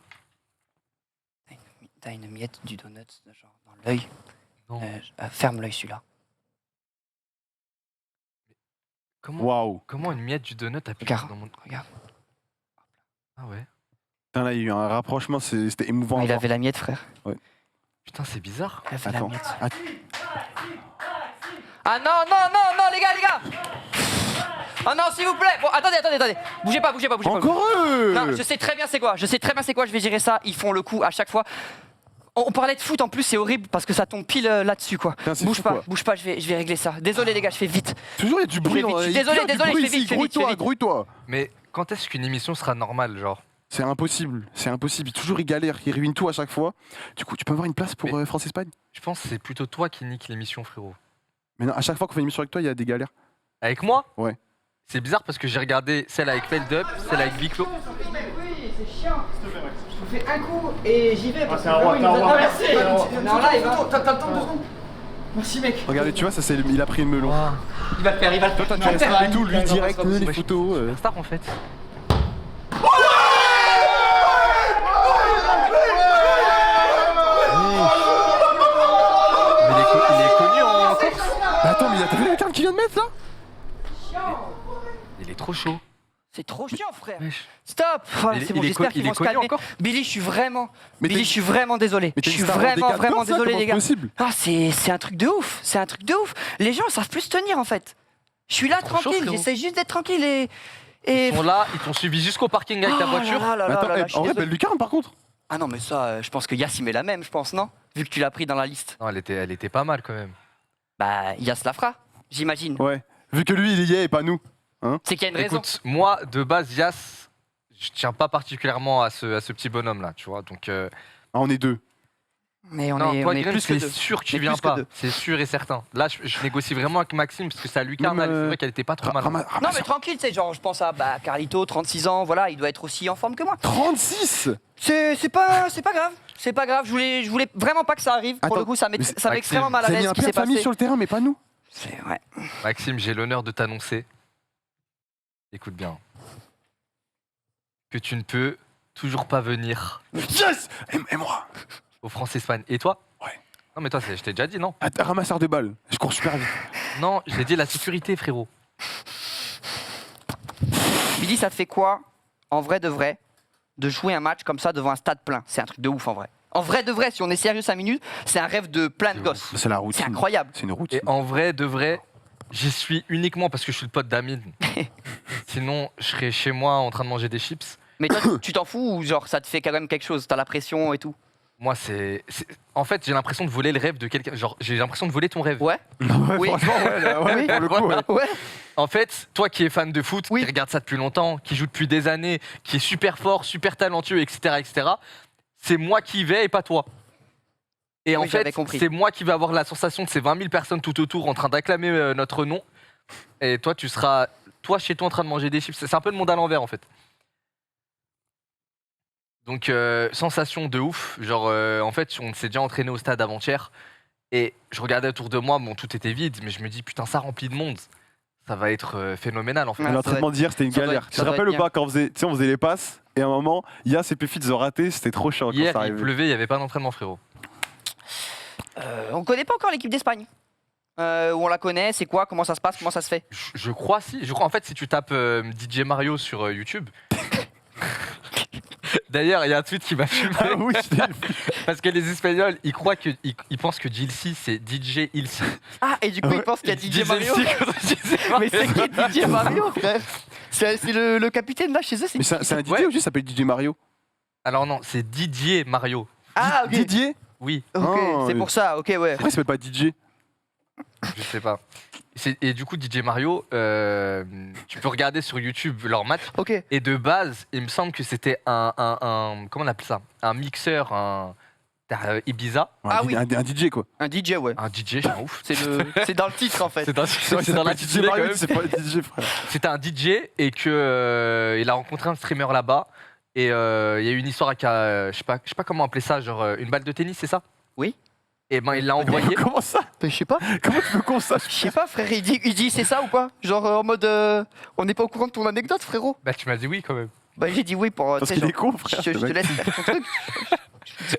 t'as une miette du donut genre dans l'œil. Non. Ferme l'œil celui-là. waouh. Comment une miette du donut a pu Regarde. dans mon... Regarde. Ah ouais. Putain là il y a eu un rapprochement, c'était émouvant. à Il voir. avait la miette, frère. Putain, c'est bizarre. Il avait la Attends. miette. Att- Ah non, les gars. Oh non, s'il vous plaît. Bon, attendez. Bougez pas. Encore eux. Non, je sais très bien c'est quoi. Je vais gérer ça. Ils font le coup à chaque fois. On parlait de foot en plus, c'est horrible parce que ça tombe pile là-dessus quoi. Putain, c'est Bouge fou, pas, quoi. je vais régler ça. Désolé les gars, je fais vite. Toujours il y a du bruit. vite. dans- il Désolé, y a du désolé, bruit je fais ici, vite, je fais grouille-toi, vite. grouille-toi. Mais quand est-ce qu'une émission sera normale, genre? C'est impossible. Toujours il galère, il ruine tout à chaque fois. Du coup, tu peux avoir une place pour France-Espagne? Je pense que c'est plutôt toi qui nique l'émission, frérot. Mais non, à chaque fois qu'on fait une émission avec toi, il y a des galères. Avec moi? Ouais. C'est bizarre parce que j'ai regardé celle avec Feldup, celle avec Biclo. Oui, c'est chiant. Je vous fais un coup et j'y vais. c'est un roi, t'es un roi. Merci. Non, là, t'as le temps de 2 secondes. Merci, mec. Regardez, tu vois, ça c'est il a pris le melon. Il va le faire, il va le faire. Toi, tu restes et tout, lui direct, les photos. Un star en fait. Mais il est connu en Corse. Mais attends, mais t'as vu la carte qu'il vient de mettre là? Il est trop chaud. C'est trop chiant, frère. Wesh. Stop. Voilà, Il est- c'est bon, il est j'espère co- qu'ils il vont est se connu calmer. encore Billy, je suis vraiment. Mais Billy, t'es- je suis vraiment désolé. Mais Je t'es suis une star vraiment, handicap, vraiment ça, désolé, comment les gars. possible? Ah, c'est un truc de ouf. C'est un truc de ouf. Les gens, ils savent plus se tenir, en fait. Je suis là Trop chaud, tranquille. frérot. J'essaie juste d'être tranquille et. Ils sont là, ils t'ont suivi jusqu'au parking avec ta Oh voiture. là là Mais là attends, là là, je suis en vrai, désolé. belle lucarne par contre. Ah non, mais ça, je pense que Yass, il met la même, je pense, non? Vu que tu l'as pris dans la liste. Non, elle était pas mal quand même. Bah, Yass la fera, j'imagine. Ouais. Vu que lui, il y est et pas nous. C'est qu'il y a une raison. Écoute, moi de base, Yass, je tiens pas particulièrement à ce petit bonhomme là, tu vois. Donc, Ah, on est deux. Mais on non, est, toi, on est Graham, plus que c'est deux. sûr que On tu est viens plus que pas. deux. C'est sûr et certain. Là, je négocie vraiment avec Maxime parce que sa lucarne, Même, c'est vrai qu'elle était pas trop mal. Non, mais tranquille, tu sais, genre, je pense à Carlito, 36 ans, voilà, il doit être aussi en forme que moi. 36. C'est pas grave. C'est pas grave, je voulais vraiment pas que ça arrive. Pour Attends, le coup, ça met Maxime, extrêmement mal à Vous avez mis l'aise un ce qui père s'est de famille passé. sur le terrain, mais pas nous. C'est ouais. Maxime, j'ai l'honneur de t'annoncer. Écoute bien. Que tu ne peux toujours pas venir Yes. Et moi? au France-Espagne. Et toi? Ouais. Non, mais toi, je t'ai déjà dit, non? Ah, ramasseur de balles. Je cours super vite. Non, j'ai dit la sécurité, frérot. Billy, ça te fait quoi, en vrai de vrai, de jouer un match comme ça devant un stade plein? C'est un truc de ouf en vrai. En vrai de vrai, si on est sérieux 5 minutes, c'est un rêve de plein de C'est gosses. C'est la C'est routine. incroyable. C'est une routine. Et en vrai, de vrai, j'y suis uniquement parce que je suis le pote d'Amine. Sinon, je serais chez moi en train de manger des chips. Mais toi, tu t'en fous ou genre ça te fait quand même quelque chose? T'as la pression et tout? Moi, en fait, j'ai l'impression de voler le rêve de quelqu'un. Genre, j'ai l'impression de voler ton rêve. Ouais. Ouais, Oui. franchement, ouais, là, ouais, Oui. pour le coup, ouais. Ouais. En fait, toi qui es fan de foot, Oui. qui regarde ça depuis longtemps, qui joue depuis des années, qui est super fort, super talentueux, etc., c'est moi qui y vais et pas toi. Et en Oui, j'avais fait, compris. c'est moi qui vais avoir la sensation de ces 20 000 personnes tout autour en train d'acclamer notre nom. Et toi, tu seras, toi, chez toi, en train de manger des chips. C'est un peu le monde à l'envers, en fait. Donc, sensation de ouf. Genre, en fait, on s'est déjà entraîné au stade avant-hier. Et je regardais autour de moi, bon, tout était vide, mais je me dis, putain, ça remplit de monde. Ça va être phénoménal, en fait. Ouais. Et l'entraînement d'hier, c'était une ça doit galère. être- Tu ça te doit rappelles être ou pas quand on faisait les passes et à un moment, Yass et Péfit ils ont raté, c'était trop chiant quand Hier, ça il arrivait. pleuvait, il n'y avait pas d'entraînement, frérot. On connaît pas encore l'équipe d'Espagne. Où on la connaît, c'est quoi? Comment ça se passe? Comment ça se fait? Je crois, si. Je crois, en fait, si tu tapes DJ Mario sur YouTube. D'ailleurs, il y a un tweet qui m'a filmé. Ah oui, Parce que les Espagnols, ils croient que. Ils pensent que Jilcy, c'est DJ Ilcy. Ah, et du coup, Ouais. il pense qu'il y a DJ Mario. Ilcy contre DJ Mario. Mais c'est qui DJ Mario, frère? C'est le capitaine là chez eux, c'est Mais qui? c'est un DJ Ouais. ou juste ça s'appelle DJ Mario? Alors non, c'est Didier Mario. Ah, ok. Didier? Oui, Ok, Oh, c'est oui. pour ça, ok, ouais. Pourquoi il s'appelle pas DJ? je sais pas. Et du coup, DJ Mario, tu peux regarder sur YouTube leur match. Ok. Et de base, il me semble que c'était un comment on appelle ça? Un mixeur, un Ibiza. Ah oui. Un DJ quoi. Un DJ, ouais. Un DJ, je suis un ouf. C'est dans le titre en fait. C'est dans, c'est dans DJ l'intitulé, quand Mario, même. c'est pas DJ frère. C'était un DJ et que il a rencontré un streamer là-bas et il y a eu une histoire avec je sais pas comment appeler ça, genre une balle de tennis, c'est ça? Oui. Et ben il l'a envoyé. Comment ça? Je sais pas. Comment tu veux qu'on sache? Je sais pas, frère. Il dit c'est ça ou pas? Genre en mode on n'est pas au courant de ton anecdote, frérot. Bah tu m'as dit oui quand même. Bah j'ai dit oui pour. Parce tu sais, qu'il est genre, con frère. je ce te mec. laisse faire ton truc.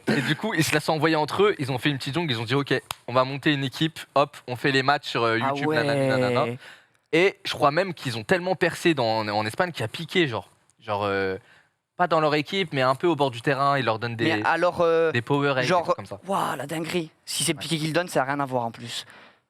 Et du coup ils se la sont envoyés entre eux. Ils ont fait une petite jongle. Ils ont dit ok, on va monter une équipe. Hop, on fait les matchs sur Ah YouTube. Nanana, nanana. ouais. Et je crois même qu'ils ont tellement percé en Espagne qu'il a piqué genre pas dans leur équipe mais un peu au bord du terrain. Ils leur donnent Mais des alors Powerade genre comme ça. waouh la dinguerie. Si c'est piqué qu'il donne, ça a rien à voir en plus.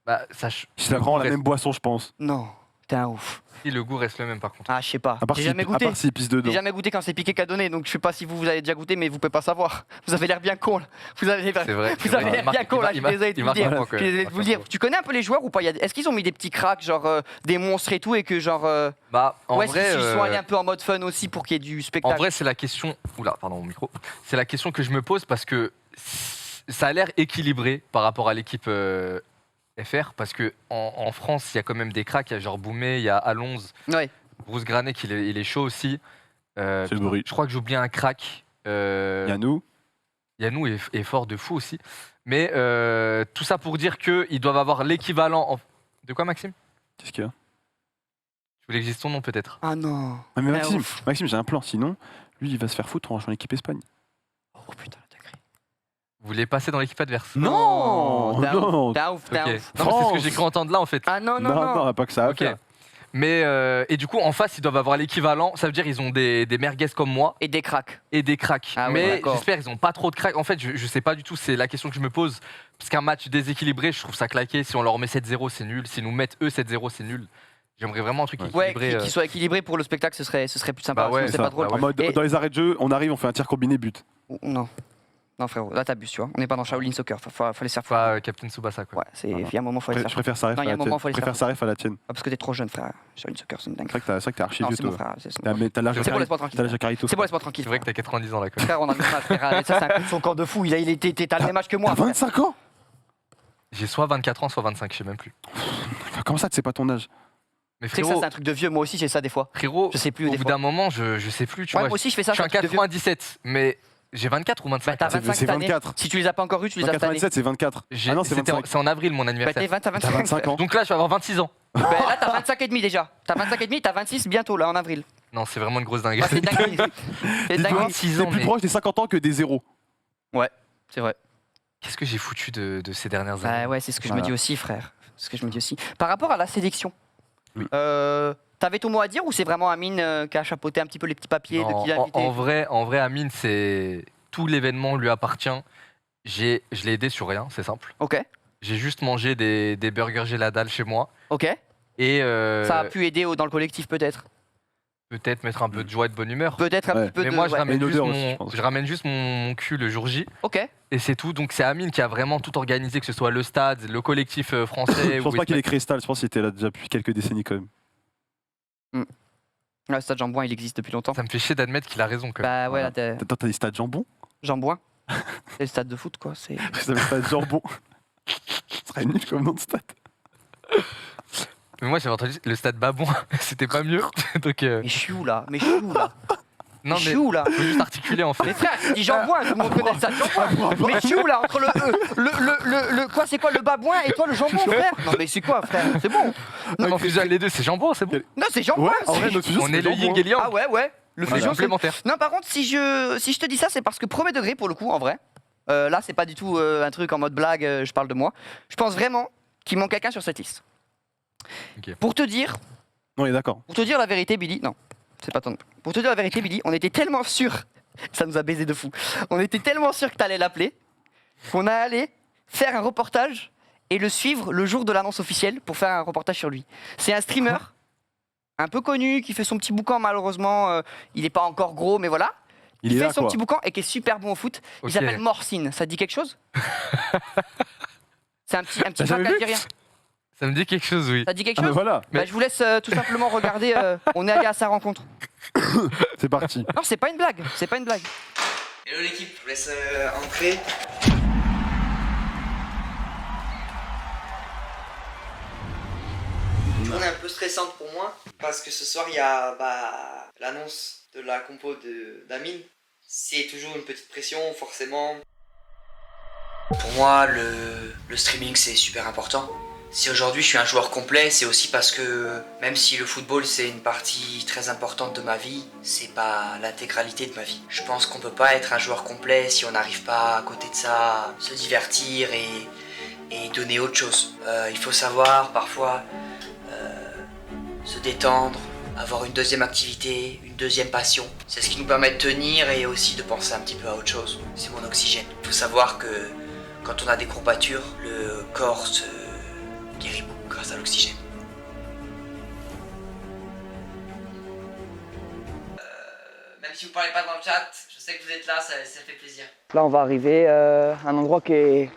Bah ça. C'est vraiment la même boisson je pense. Non. T'es un ouf. Si le goût reste le même par contre. Ah, je sais pas. À part J'ai s'il- jamais à goûté. part s'il pisse dedans. J'ai jamais goûté quand c'est piqué cadonné, donc je sais pas si vous avez déjà goûté, mais vous pouvez pas savoir. Vous avez l'air bien con là. Vous avez l'air C'est vrai. Vous avez l'air bien con là, je suis désolé de vous le dire. Marque Je suis désolé de vous le dire. Tu connais un peu les joueurs ou pas? Est-ce qu'ils ont mis des petits cracks, genre des monstres et tout, et que genre. Bah, en Ouais, vrai, ils sont allés un peu en mode fun aussi pour qu'il y ait du en spectacle. vrai, c'est la question. Oula, pardon, mon micro. C'est la question que je me pose parce que ça a l'air équilibré par rapport à l'équipe FR. Parce que en France, il y a quand même des cracks. Il y a genre Boumé, il y a Alonso, Ouais. Bruce Granet, il est chaud aussi. C'est le bruit. Je crois que j'ai oublié un crack. Yanou. Yanou est fort de fou aussi. Mais tout ça pour dire qu'ils doivent avoir l'équivalent. De quoi, Maxime? Qu'est-ce qu'il y a? Tu voulais que je dise ton nom peut-être? Ah non. Ah, mais Ah, Maxime, ouf. Maxime, j'ai un plan. Sinon, lui, il va se faire foutre en rejoignant l'équipe Espagne. Oh putain, la dinguerie. Vous voulez passer dans l'équipe adverse? Non, T'es un non. ouf, t'es un ouf, t'es Ok. un Non, ouf. mais c'est ce que France. j'ai cru entendre là en fait. Ah non, non, non. Non, pas que ça à Ok. faire. Mais et du coup en face ils doivent avoir l'équivalent, ça veut dire ils ont des merguez comme moi Et des cracks. et des cracks. Ah ouais, mais d'accord. j'espère qu'ils ont pas trop de cracks. En fait je sais pas du tout, c'est la question que je me pose. Parce qu'un match déséquilibré je trouve ça claqué, si on leur met 7-0 c'est nul, s'ils nous mettent eux 7-0 c'est nul. J'aimerais vraiment un truc Ouais, équilibré. qui soit équilibré pour le spectacle, ce serait plus sympa. Bah ouais, sinon c'est Ça, pas drôle. bah ouais. En mode, Et- dans les arrêts de jeu, on arrive, on fait un tir combiné but. Non. Non, frérot, là t'abuses, tu vois. On n'est pas dans Shaolin Soccer, faut les faire foutre. Pas Captain Tsubasa quoi. Ouais, il y a un moment, faut les Je faire foutre. préfère ça ref Non, à il y a la un moment, tienne. faut les Je préfère faire ça ref à la tienne. Ah, parce que t'es trop jeune, frère. Shaolin Soccer, c'est une dingue. C'est vrai que t'es archi Non, vieux, c'est mon toi. frère. C'est T'as l'âge de bon, laisse-moi T'as tranquille. l'âge de Carito. C'est bon, laisse-moi tranquille. C'est vrai que t'as 90 ans là quoi. Frère, on a le même âge, frère. Ça, c'est un coup de son corps de fou. T'as le même âge que moi. T'as frère. 25 ans? J'ai soit 24 ans soit 25, je sais même plus. Comment ça, tu sais pas ton âge? Mais Tu sais que ça, frérot, c'est un truc de vieux. Moi aussi, j'ai ça des fois. frérot, Je sais plus au des bout fois. d'un moment je sais plus, tu Ouais, vois. moi aussi, je fais ça. Je suis c'est un un truc de vieux. 97, mais j'ai 24 ou 25. Bah, t'as C'est 25 cette année. 24. Si tu les as pas encore eu, tu les as cette année. 97, c'est 24. Ah non, c'est 25. C'est en avril mon Bah, anniversaire. t'as 25. T'as 25 ans. Donc là, je vais avoir 26 ans. Bah, là, t'as 25 et demi déjà. T'as 25 et demi, t'as 26 bientôt, là, en avril. Non, c'est vraiment une grosse dinguerie. Ouais, c'est dingue. C'est Dis-toi, dingue. 26 T'es ans, plus mais proche des 50 ans que des zéros. C'est vrai. qu'est-ce que j'ai foutu de ces dernières années? Bah ouais, c'est ce que je me Voilà. dis aussi, frère. C'est ce que je me dis aussi. Par rapport à la sélection, Oui. t'avais ton mot à dire ou c'est vraiment Amine qui a chapeauté un petit peu les petits papiers Non, de qui l'a invité en vrai, Amine, c'est tout l'événement lui appartient. Je l'ai aidé sur rien, c'est simple. Ok, J'ai juste mangé des burgers Géladal chez moi ok. et Ça a pu aider dans le collectif peut-être. peut-être mettre un peu de joie et de bonne humeur. Peut-être un Ouais. petit peu Mais de... moi, je ouais. ramène, Une juste odeur mon, aussi, je pense. je ramène juste mon cul le jour J Ok. et c'est tout. Donc c'est Amine qui a vraiment tout organisé, que ce soit le stade, le collectif français. Je pense ou pas qu'il ait espagnol. créé Stal, je pense qu'il était là déjà depuis quelques décennies quand même. Le stade Jean-Bouin, il existe depuis longtemps. Ça me fait chier d'admettre qu'il a raison. Quand même. Bah ouais, là, t'as T'as des stades jambon? Jean-Bouin. C'est le stade de foot, quoi. C'est... Ça le stade jambon. Ce serait nul comme nom de stade. Mais moi j'avais entendu le stade Babouin, c'était pas mieux. Donc Mais je suis où là Mais je suis où là non Je mais suis où là faut juste articuler en Mais fait. frère, tu dis Jean-Bouin, tout le monde connaît le stade Jean-Bouin. Mais je suis où là entre le quoi, c'est quoi le babouin et toi le jambon, frère? Non mais c'est quoi, frère? C'est bon. Non, mais on fusionne les deux, c'est jambon, c'est bon. Non, c'est Jean-Bouin. Ouais, en vrai, c'est- notre fusion, On c'est est le jambon, yin et le yang. Ah ouais. Le On est fusion, c'est... complémentaire. Non, par contre, si je te dis ça, c'est parce que premier degré pour le coup, en vrai. Là, c'est pas du tout un truc en mode blague. Je parle de moi. Je pense vraiment qu'il manque quelqu'un sur cette liste. Ok. Pour te dire On est d'accord. la vérité, Billy. Non, c'est pas ton. Pour te dire la vérité, Billy, on était tellement sûr. Ça nous a baisé de fou. On était tellement sûr que t'allais l'appeler qu'on a allé faire un reportage et le suivre le jour de l'annonce officielle pour faire un reportage sur lui. C'est un streamer un peu connu qui fait son petit boucan. Malheureusement, il est pas encore gros, mais voilà. Il est fait là, son quoi. petit boucan et qui est super bon au foot. Ok. Il s'appelle Morcine. Ça te dit quelque chose? C'est un petit T'as crack jamais vu algérien. Ça me dit quelque chose, oui. Ça te dit quelque Ah, mais chose? voilà, Bah, je vous laisse tout simplement regarder. On est allé à sa rencontre. c'est parti. Non, c'est pas une blague. C'est pas une blague. Hello l'équipe, je vous laisse entrer. Une journée un peu stressante pour moi parce que ce soir il y a l'annonce de la compo d'Amine. C'est toujours une petite pression forcément. Pour moi le streaming c'est super important. Si aujourd'hui je suis un joueur complet, c'est aussi parce que même si le football c'est une partie très importante de ma vie, c'est pas l'intégralité de ma vie. Je pense qu'on peut pas être un joueur complet si on n'arrive pas à côté de ça se divertir et donner autre chose. Il faut savoir parfois se détendre, avoir une deuxième activité, une deuxième passion. C'est ce qui nous permet de tenir et aussi de penser un petit peu à autre chose. C'est mon oxygène. Il faut savoir que quand on a des courbatures, le corps se guérit beaucoup grâce à l'oxygène. si vous parlez pas dans le chat, je sais que vous êtes là, ça fait plaisir. Là, on va arriver à un endroit qui est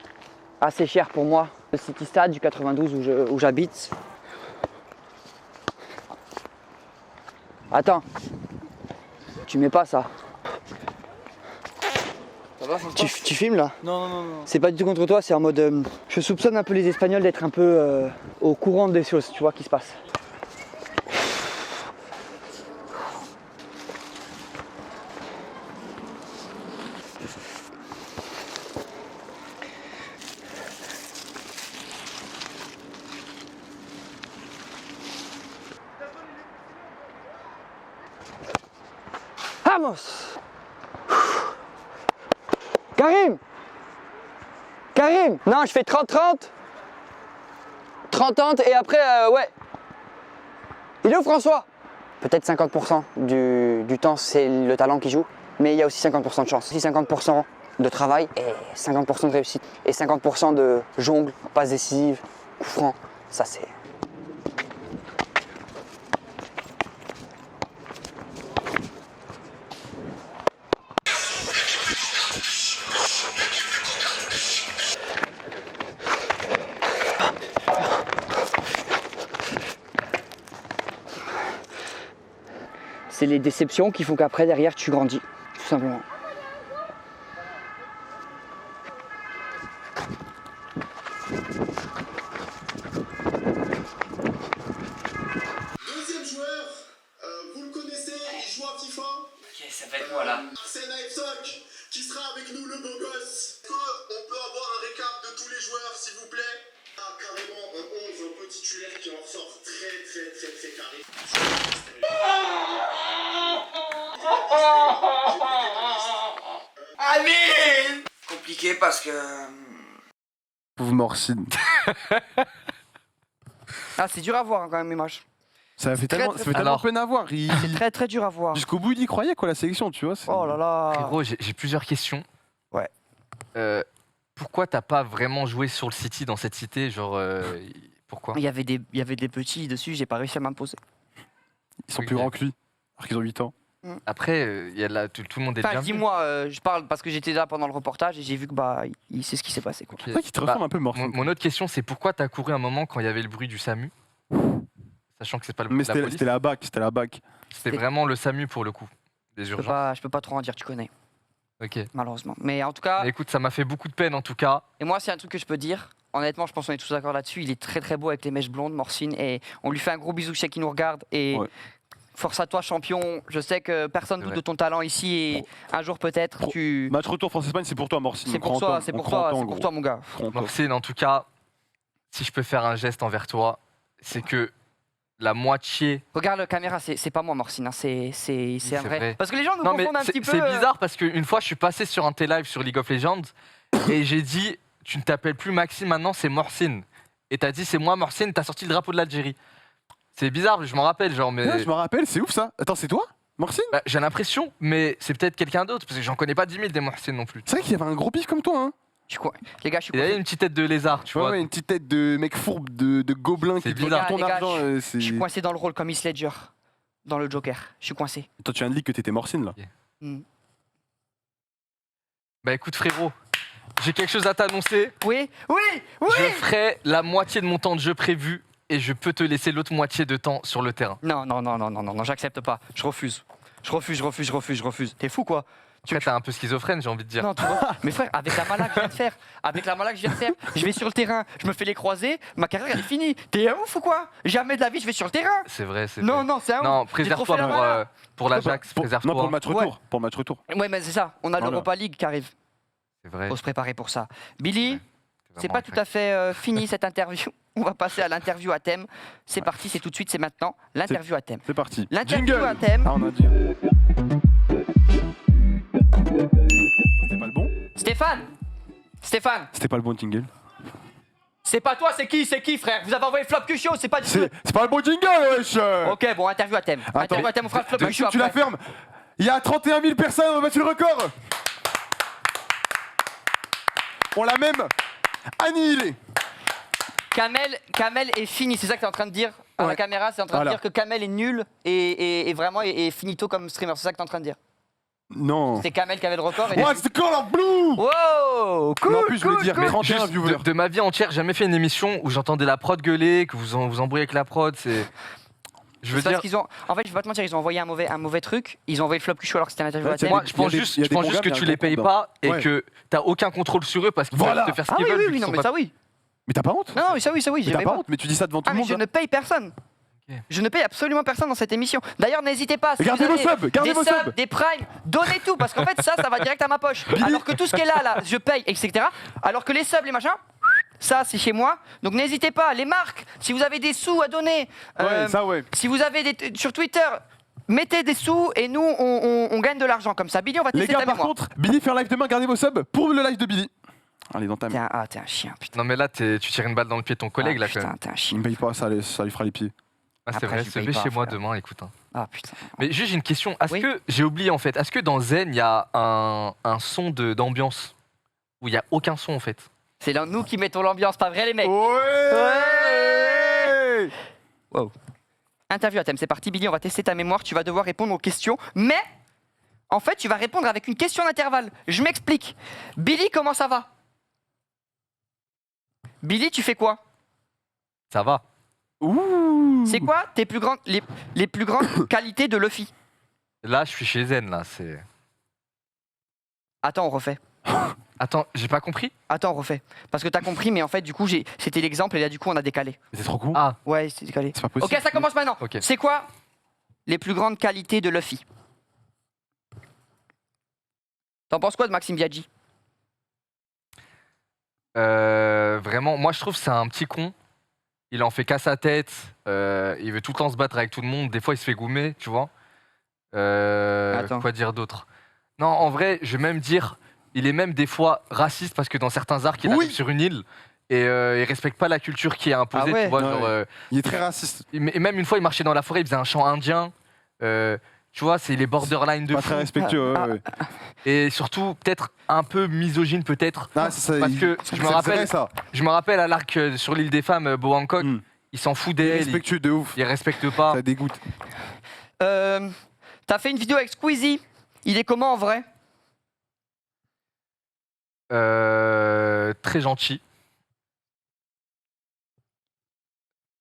assez cher pour moi, le City Stade du 92 où j'habite. Attends, tu mets pas ça. Ça va, Tu filmes là? Non. C'est pas du tout contre toi, c'est en mode. Je soupçonne un peu les Espagnols d'être un peu au courant des choses, tu vois, qui se passent. Vamos! Karim! Non, je fais 30-30. 30-30 et après, ouais. Il est où François? Peut-être 50% du temps, c'est le talent qui joue, mais il y a aussi 50% de chance. Aussi 50% de travail et 50% de réussite. Et 50% de jongle, passe décisive, coup franc. Ça, c'est... C'est les déceptions qui font qu'après, derrière, tu grandis, tout simplement. Deuxième joueur, vous le connaissez, il joue à FIFA. Ok, ça va être moi là. C'est Knifesock qui sera avec nous, le beau gosse. Est-ce qu'on peut avoir un récap de tous les joueurs, s'il vous plaît? Ah, carrément un 11, un peu titulaire qui en ressort très carré. Amine! Compliqué parce que... Pauvre Morcine. Ah, c'est dur à voir hein, quand même, Image. Ça fait Très, tellement, très ça fait tellement Alors. peine à voir. C'est très très dur à voir. Jusqu'au bout, il y croyait, quoi, la sélection, tu vois. Oh là là. Frérot, j'ai plusieurs questions. Ouais. Pourquoi t'as pas vraiment joué sur le City dans cette cité? Genre, pourquoi? Il y avait des petits dessus, j'ai pas réussi à m'imposer. Ils sont Oui, plus mais- grands que lui, alors qu'ils ont 8 ans. Après, il y a là, tout le monde est Enfin, bien. dis-moi, je parle parce que j'étais là pendant le reportage et j'ai vu que bah, il sait ce qui s'est passé. Quoi. C'est vrai qu'il te Bah, ressemble un peu, Morcine. Mon autre question, c'est pourquoi t'as couru un moment quand il y avait le bruit du SAMU? Sachant que c'est pas le Mais bruit de la police. c'était la BAC, c'était la BAC. C'était vraiment le SAMU pour le coup. Des urgences. Je peux pas trop en dire, tu connais, Ok. malheureusement. Mais en tout cas, Mais écoute, ça m'a fait beaucoup de peine en tout cas. et moi, c'est un truc que je peux dire. Honnêtement, je pense qu'on est tous d'accord là-dessus. Il est très très beau avec les mèches blondes, Morcine. Et on lui fait un gros bisou, je sais qu'il nous regarde. Et Ouais. force à toi, champion. Je sais que personne C'est doute vrai. de ton talent ici. Et un jour, peut-être, tu. Match retour France-Espagne, c'est pour toi, Morcine. C'est On pour croit en toi, toi, c'est on pour croit en toi, toi, c'est en pour gros. toi, mon gars. On croit en toi. Morcine, en tout cas, si je peux faire un geste envers toi, c'est que la moitié. Regarde la caméra, c'est pas moi, Morcine. hein, c'est un c'est vrai. vrai. Parce que les gens nous Non mais confondent un petit peu. c'est bizarre parce qu'une fois je suis passé sur un T-Live sur League of Legends et j'ai dit tu ne t'appelles plus Maxime maintenant c'est Morcine. Et t'as dit c'est moi Morcine, t'as sorti le drapeau de l'Algérie. C'est bizarre, je m'en rappelle genre mais... Ouais, je me rappelle, c'est ouf ça. Attends, c'est toi, Morcine? Bah, j'ai l'impression, mais c'est peut-être quelqu'un d'autre parce que j'en connais pas 10 000 des Morcine non plus. C'est vrai qu'il y avait un gros pif comme toi, hein. Les gars, je suis Il avait une petite tête de lézard, tu Ouais, vois. ouais, une petite tête de mec fourbe, de gobelin C'est qui te bizarre. vole ton Les gars, argent. je c'est- suis coincé dans le rôle comme Heath Ledger dans le Joker. Je suis coincé. Toi, tu viens de dire que t'étais Morcine là. Bah écoute frérot, j'ai quelque chose à t'annoncer. Oui. Je ferai la moitié de mon temps de jeu prévu et je peux te laisser l'autre moitié de temps sur le terrain. Non, j'accepte pas. Je refuse. Je refuse. T'es fou quoi? Après t'es un peu schizophrène j'ai envie de dire. Non, tu vois. Mais frère, avec la mala que je viens de faire, je vais sur le terrain, je me fais les croisés, ma carrière elle est finie. T'es un ouf ou quoi? Jamais de la vie je vais sur le terrain. C'est vrai, c'est Non, vrai. non, c'est un Non, ouf. J'ai trop préserve-toi fait la pour, mala. pour l'Ajax, Non, préserve-toi. pour le match Ouais. retour. Pour le match retour. Ouais, mais c'est ça. On a Voilà. l'Europa League qui arrive. C'est vrai. Faut se préparer pour ça. Billy, Ouais, c'est vraiment pas un tout crack. à fait fini cette interview. On va passer à l'interview à thème. C'est parti, c'est tout de suite, c'est maintenant. L'interview à thème. C'est parti. L'interview Jingle. à thème. Ah, on a dit. C'était pas le bon? Stéphane, C'était pas le bon jingle. c'est pas toi, c'est qui frère? Vous avez envoyé Flop Cuchio, c'est pas du tout. C'est pas le bon jingle, wesh! Ok, bon, interview à thème. Attends. Interview à thème, on fera le Flop Cuchio Tu la après. fermes. Il y a 31 000 personnes, on a battu le record. On l'a même annihilé. Kamel est fini, c'est ça que tu es en train de dire à la Ouais. caméra, c'est en train Voilà. de dire que Kamel est nul et vraiment est finito comme streamer, c'est ça que tu es en train de dire. Non. C'est Kamel qui avait le record. Et What's the color blue? Wow, cool. Non, en plus, je voulais dire Mais 31 juste viewers. de ma vie entière, j'ai jamais fait une émission où j'entendais la prod gueuler, que vous embrouillez avec la prod. C'est. Je veux C'est parce dire. qu'ils ont. En fait, je vais pas te mentir, ils ont envoyé un mauvais truc. Ils ont envoyé le flop cuchou alors que c'était un interview à la Ouais, télé. Moi, je pense il y a juste, des je pense bons juste gars, que mais tu il y a les des payes cons pas et Ouais. que t'as aucun contrôle sur eux parce qu'ils Voilà. peuvent te faire ce Ah qu'ils oui, veulent. oui, vu oui, qu'ils non, sont mais pas- ça oui. Mais t'as pas honte? Non, mais ça oui, Mais j'y t'as vais pas pas. honte? Mais tu dis ça devant tout Ah, le mais monde. je là. ne paye personne. Ok. Je ne paye absolument personne dans cette émission. D'ailleurs, n'hésitez pas. Si Gardez vous vos avez subs, gardez des vos subs. des primes, donnez tout parce qu'en fait, ça va direct à ma poche. Alors que tout ce qui est là, je paye, etc. Alors que les subs, les machins, ça, c'est chez moi. Donc n'hésitez pas. Les marques, si vous avez des sous à donner, Ouais, ça ouais. si vous avez sur Twitter, mettez des sous et nous, on gagne de l'argent comme ça. Billy, on va Les tester gars, ta par mémoire. contre, Billy fait un live demain, gardez vos subs pour le live de Billy. Allez, dans ta main. T'es un chien, putain. Non, mais là, tu tires une balle dans le pied de ton collègue, Ah, là, quand putain, même. t'es un Il chien. me paye pas, ça lui fera les pieds. Ah, c'est Après, vrai, j'y se paye lever pas, chez moi frère. demain, écoute. Hein. Ah, putain. Mais juste, j'ai une question. Est-ce Oui. que, j'ai oublié en fait, est-ce que dans Zen, il y a un son d'ambiance où il n'y a aucun son en fait? C'est là nous qui mettons l'ambiance, pas vrai, les mecs. Ouais. Interview à thème, c'est parti Billy, on va tester ta mémoire, tu vas devoir répondre aux questions, mais en fait tu vas répondre avec une question d'intervalle. Je m'explique. Billy, comment ça va? Billy, tu fais quoi? Ça va. Ouh. C'est quoi tes plus grandes, les plus grandes qualités de Luffy? Là, je suis chez Zen, là. C'est. Attends, on refait. Attends, j'ai pas compris? Attends, on refait. Parce que t'as compris, mais en fait du coup c'était l'exemple et là du coup on a décalé. C'est trop con. Ah, Ouais, c'est décalé. C'est pas possible. Ok, ça commence maintenant. Ok. C'est quoi les plus grandes qualités de Luffy? T'en penses quoi de Maxime Biaggi? vraiment, moi je trouve que c'est un petit con. Il en fait qu'à sa tête. Il veut tout le temps se battre avec tout le monde. Des fois, il se fait goumer, tu vois. Attends. Quoi dire d'autre? Non, en vrai, je vais même dire, il est même des fois raciste parce que dans certains arcs, il Oui. arrive sur une île et il respecte pas la culture qui est imposée. Ah ouais. Tu vois, Ouais. genre, Il est très raciste. et même une fois, il marchait dans la forêt, il faisait un chant indien. Tu vois, c'est les borderline de Pas fou. très respectueux. Ah, ouais, ouais. Et surtout, peut-être un peu misogyne, peut-être. Ah, c'est ça. Parce que c'est je me vrai, rappelle, ça. je me rappelle à l'arc sur l'île des femmes, Bo Hancock, Mm. il s'en fout Il est d'elle, respectueux de ouf. il respecte pas. Ça dégoûte. T'as fait une vidéo avec Squeezie. Il est comment en vrai? Très gentil.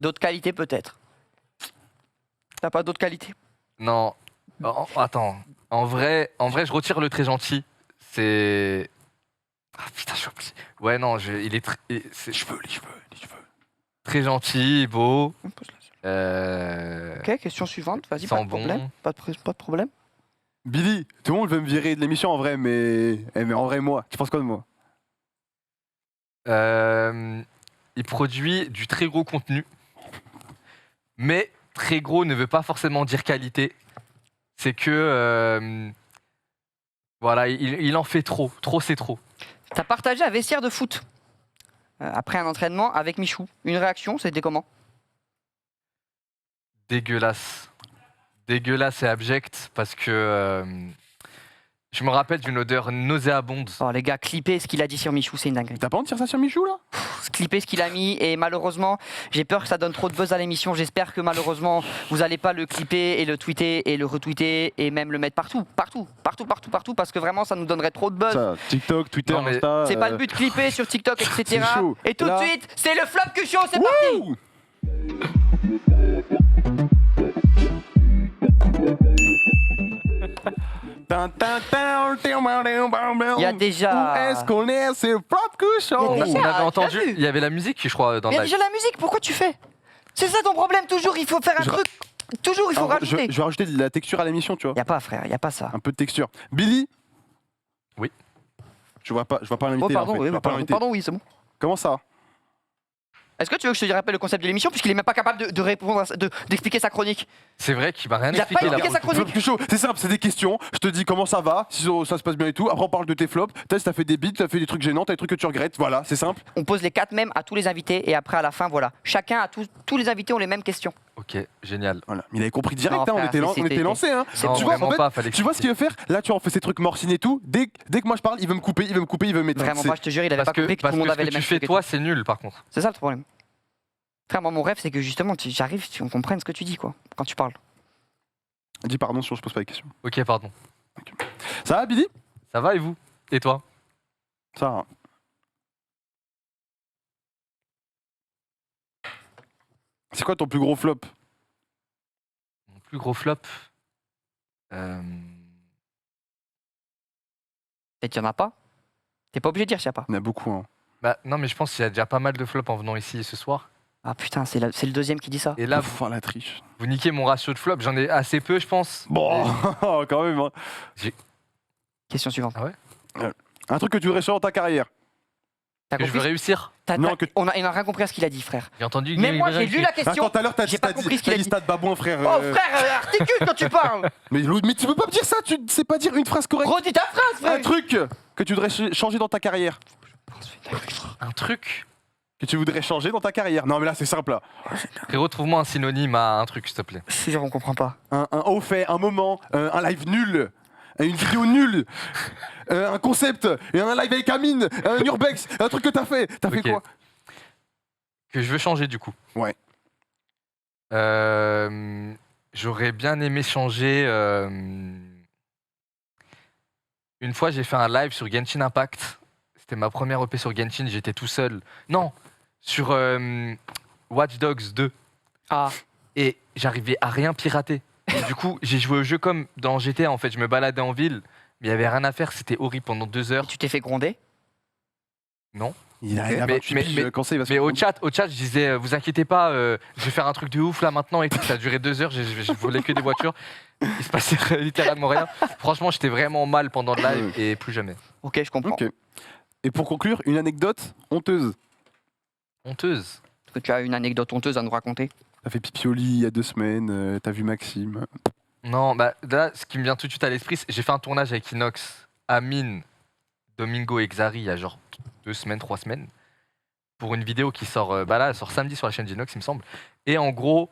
D'autres qualités peut-être. T'as pas d'autres qualités? Non. Attends. En vrai, je retire le très gentil. C'est. Ah putain, je suis obligé. Ouais, non, il est très. Les cheveux. Très gentil, beau. Ok, question suivante. Vas-y, pas Sent de bon. problème. Pas de problème. Billy, tout le monde veut me virer de l'émission en vrai, mais en vrai, moi, tu penses quoi de moi? Il produit du très gros contenu. Mais très gros ne veut pas forcément dire qualité. C'est que. Voilà, il en fait trop. Trop, c'est trop. T'as partagé un vestiaire de foot après un entraînement avec Michou. Une réaction, c'était comment? Dégueulasse. Dégueulasse et abject parce que. Je me rappelle d'une odeur nauséabonde. Oh les gars, clipper ce qu'il a dit sur Michou, c'est une dinguerie. T'as pas honte de dire ça sur Michou là? Clipper ce qu'il a mis et malheureusement, j'ai peur que ça donne trop de buzz à l'émission. J'espère que malheureusement, vous allez pas le clipper et le tweeter et le retweeter et même le mettre partout, parce que vraiment, ça nous donnerait trop de buzz. Ça, TikTok, Twitter, Non, mais Insta. C'est pas le but de clipper sur TikTok, etc. c'est chaud. Et tout Là- de suite, c'est le flop que show, c'est parti. Wouh. Il y a déjà- Où est-ce qu'on est? C'est le flop que show. Il y a On déjà- avait t'as entendu, vu il y avait la musique, je crois, dans Il y le a live. déjà la musique, pourquoi tu fais? C'est ça ton problème, toujours, il faut faire un Je ra- truc. Toujours, il faut Alors, rajouter. je vais rajouter de la texture à l'émission, tu vois. Y a pas, frère, y a pas ça. Un peu de texture. Billy? Oui. Je vois pas l'inviter. Oh, là, pardon, en fait. oui, Je vois pas l'inviter. pardon, oui, c'est bon. Comment ça? Est-ce que tu veux que je te rappelle le concept de l'émission, puisqu'il est même pas capable de répondre, d'expliquer sa chronique? C'est vrai qu'il m'a rien Il a expliqué pas là. expliqué sa chronique. Flop que show, c'est simple, c'est des questions. Je te dis comment ça va, si ça se passe bien et tout. Après, on parle de tes flops. T'as fait des beats, t'as fait des trucs gênants, t'as des trucs que tu regrettes. Voilà, c'est simple. On pose les 4 mêmes à tous les invités et après à la fin, voilà. Chacun, tous les invités ont les mêmes questions. Ok, génial. Voilà. Mais il avait compris direct, Non, hein, on frère, était c'était- lancé. Hein. C'est Non, tu vois, vraiment en fait, pas, fallait tu vois ce qu'il veut faire? Là, tu vois, on fait ces trucs morcines et tout. Dès que moi je parle, il veut me couper, il veut me mettre. Vraiment C'est- pas, je te jure, il avait pas Parce que, compris que tout parce le monde que ce avait que les mêmes tu fais trucs et toi, tout. c'est nul par contre. C'est ça le problème. Frère, moi, mon rêve, c'est que justement, j'arrive, on comprenne ce que tu dis, quoi, quand tu parles. Dis pardon si je pose pas de questions. Ok, pardon. Ça va, Billy? Ça va et vous? Et toi? Ça va. C'est quoi ton plus gros flop? Mon plus gros flop? Et qu'il y en a pas? T'es pas obligé de dire s'il y a pas. Il y en a beaucoup, hein. Bah non, mais je pense qu'il y a déjà pas mal de flops en venant ici ce soir. Ah putain, c'est le deuxième qui dit ça. Et là, Faut faire la triche. vous niquez mon ratio de flop. J'en ai assez peu, je pense. Bon, quand même, hein. Question suivante. Un truc que tu voudrais changer dans ta carrière. T'as Que je veux compris réussir. Non, que- On a rien compris à ce qu'il a dit, frère. J'ai entendu. Même moi, j'ai lu la question. Attends, tout à l'heure, t'as J'ai dit, pas compris ce qu'il a dit. stade babouin, frère. Oh frère, articule quand tu parles. Mais tu peux pas me dire ça, tu sais pas dire une phrase correcte. Redis ta phrase, frère. Un truc que tu voudrais changer dans ta carrière. Un truc. Que tu voudrais changer dans ta carrière. Non, mais là, c'est simple, là. Frérot, trouve-moi un synonyme à un truc, s'il te plaît. Je suis sûr, on comprend pas. Un haut fait, un moment, un live nul, une vidéo nulle, un concept, et un live avec Amine, un urbex, un truc que t'as fait. T'as fait Ok. quoi? Que je veux changer du coup. Ouais. J'aurais bien aimé changer. Une fois, j'ai fait un live sur Genshin Impact. C'était ma première EP sur Genshin, j'étais tout seul. Non, sur Watch Dogs 2. Ah. Et j'arrivais à rien pirater. Et du coup, j'ai joué au jeu comme dans GTA en fait. Je me baladais en ville, mais il n'y avait rien à faire, c'était horrible pendant 2 heures. Tu t'es fait gronder? Non. Il a Mais- 28 mais- piges, mais- quand ça, il va se Mais faire au prendre. chat, je disais, vous inquiétez pas, je vais faire un truc de ouf là maintenant et tout. Ça a duré 2 heures, je volais que des voitures. Il se passait littéralement rien. Franchement, j'étais vraiment mal pendant le live et plus jamais. Ok, je comprends. Ok. Et pour conclure, une anecdote honteuse. Honteuse. Est-ce que tu as une anecdote honteuse à nous raconter? T'as fait pipi au lit il y a 2 semaines, t'as vu Maxime. Non, bah là, ce qui me vient tout de suite à l'esprit, j'ai fait un tournage avec Inox, Amine, Domingo et Xari il y a genre 2 semaines, 3 semaines, pour une vidéo qui sort, bah là, elle sort samedi sur la chaîne d'Inox, il me semble. Et en gros,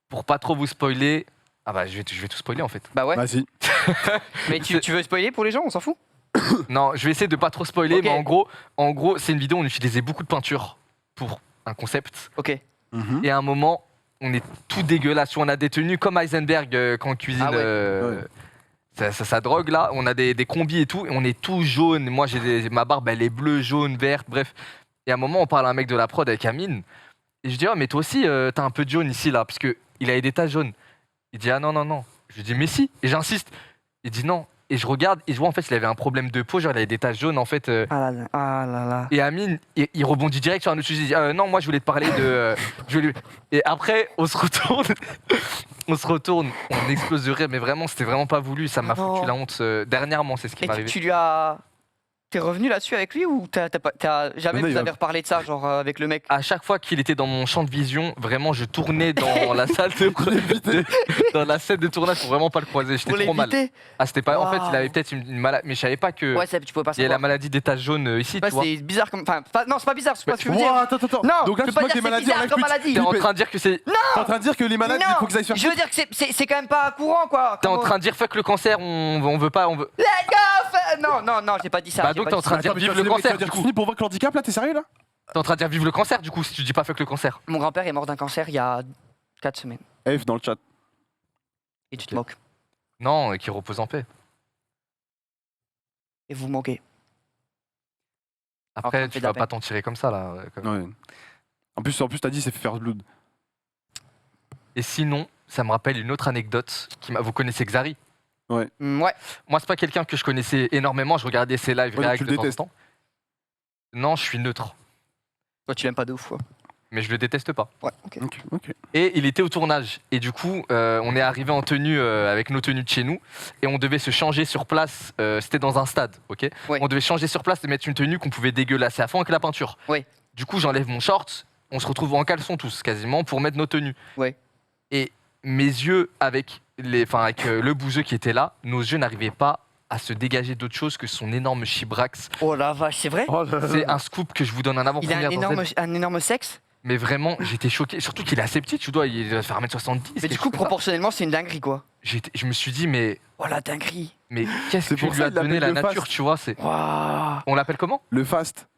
pour pas trop vous spoiler, ah bah je vais tout spoiler en fait. Bah ouais. Vas-y. Mais tu veux spoiler pour les gens? On s'en fout. Non, je vais essayer de pas trop spoiler, Ok. mais en gros, c'est une vidéo où on utilisait beaucoup de peinture pour un concept. Ok. Mhm. Et à un moment, on est tout dégueulasse. On a des tenues comme Heisenberg quand on cuisine Ah ouais. sa drogue là. On a des combis et tout. Et on est tout jaune. Moi, ma barbe, elle est bleue, jaune, verte, bref. Et à un moment, on parle à un mec de la prod avec Amine. Et je dis, oh, mais toi aussi, t'as un peu de jaune ici là. Parce qu'il avait des taches jaunes. Il dit, ah non, non, non. Je lui dis, mais si. Et j'insiste. Il dit, non. Et je regarde, et je vois en fait il avait un problème de peau, genre il avait des taches jaunes en fait. Ah là là. Ah là là. Et Amine, il rebondit direct sur un autre sujet. Il dit non, moi je voulais te parler de. Et après, on se retourne, on explose de rire, mais vraiment, c'était vraiment pas voulu. Ça m'a Non. foutu la honte. Dernièrement, c'est ce qui Et m'est arrivé. tu lui as. T'es revenu là-dessus avec lui ou jamais Non, vous il a- avez reparlé de ça, genre avec le mec? À chaque fois qu'il était dans mon champ de vision, vraiment, je tournais dans la salle dans la scène de tournage pour vraiment pas le croiser. J'étais Pour trop mal. l'éviter? Ah, c'était pas. En fait, il Waouh. avait peut-être une maladie, mais je savais pas que. Ouais, tu pouvais pas Il y a la savoir. maladie des taches jaunes ici, Ouais, tu vois. c'est bizarre comme. Enfin, non, c'est pas bizarre, c'est pas ce que je veux Wow, dire. attends. Non, Donc là, je tu veux pas vois que dire les c'est maladies bizarre enlèvent comme plus. maladie. T'es en train de dire que c'est. T'es en train de dire que les malades, il faut qu'ils aillent faire. Je veux dire que c'est quand même pas courant, quoi. T'es en train de dire fuck le cancer, on veut pas, on veut. Let's go! Non, j'ai pas dit ça. Bah j'ai donc pas t'es en dit train de ça. dire vive le cancer, du Tu coup. finis pour voir que l'handicap là, t'es sérieux là? T'es en train de dire vive le cancer, du coup, si tu dis pas fuck le cancer. Mon grand-père est mort d'un cancer il y a 4 semaines. F dans le chat. Et tu te Ok. moques. Non, qui repose en paix. Et vous moquez. Après, ça me tu fait de la vas pas t'en tirer comme ça, là. Ouais. En plus, t'as dit c'est First Blood. Et sinon, ça me rappelle une autre anecdote. Vous connaissez Xari? Ouais. Moi, c'est pas quelqu'un que je connaissais énormément. Je regardais ses lives Ouais, réact tu le de temps en détestes. temps. Non, je suis neutre. Toi, tu l'aimes pas de ouf, quoi. Mais je le déteste pas. Ouais, ok. Ok. Et il était au tournage. Et du coup, on est arrivé en tenue avec nos tenues de chez nous. Et on devait se changer sur place. C'était dans un stade, ok? Ouais. On devait changer sur place et mettre une tenue qu'on pouvait dégueulasser à fond avec la peinture. Ouais. Du coup, j'enlève mon short. On se retrouve en caleçon tous, quasiment, pour mettre nos tenues. Ouais. Et mes yeux, avec le bouseux qui était là, nos yeux n'arrivaient pas à se dégager d'autre chose que son énorme chibrax. Oh la vache, c'est vrai? C'est un scoop que je vous donne en Il a avant-première. un énorme sexe? Mais vraiment, j'étais choqué. Surtout qu'il est assez petit, il doit faire 1m70. Mais quelque du coup, chose comme ça. proportionnellement, c'est une dinguerie, quoi. Je me suis dit, mais Oh la dinguerie. qu'est-ce C'est que pour lui ça a qu'il l'appelle donné la le nature, fast. tu vois Waouh. On l'appelle comment? Le fast.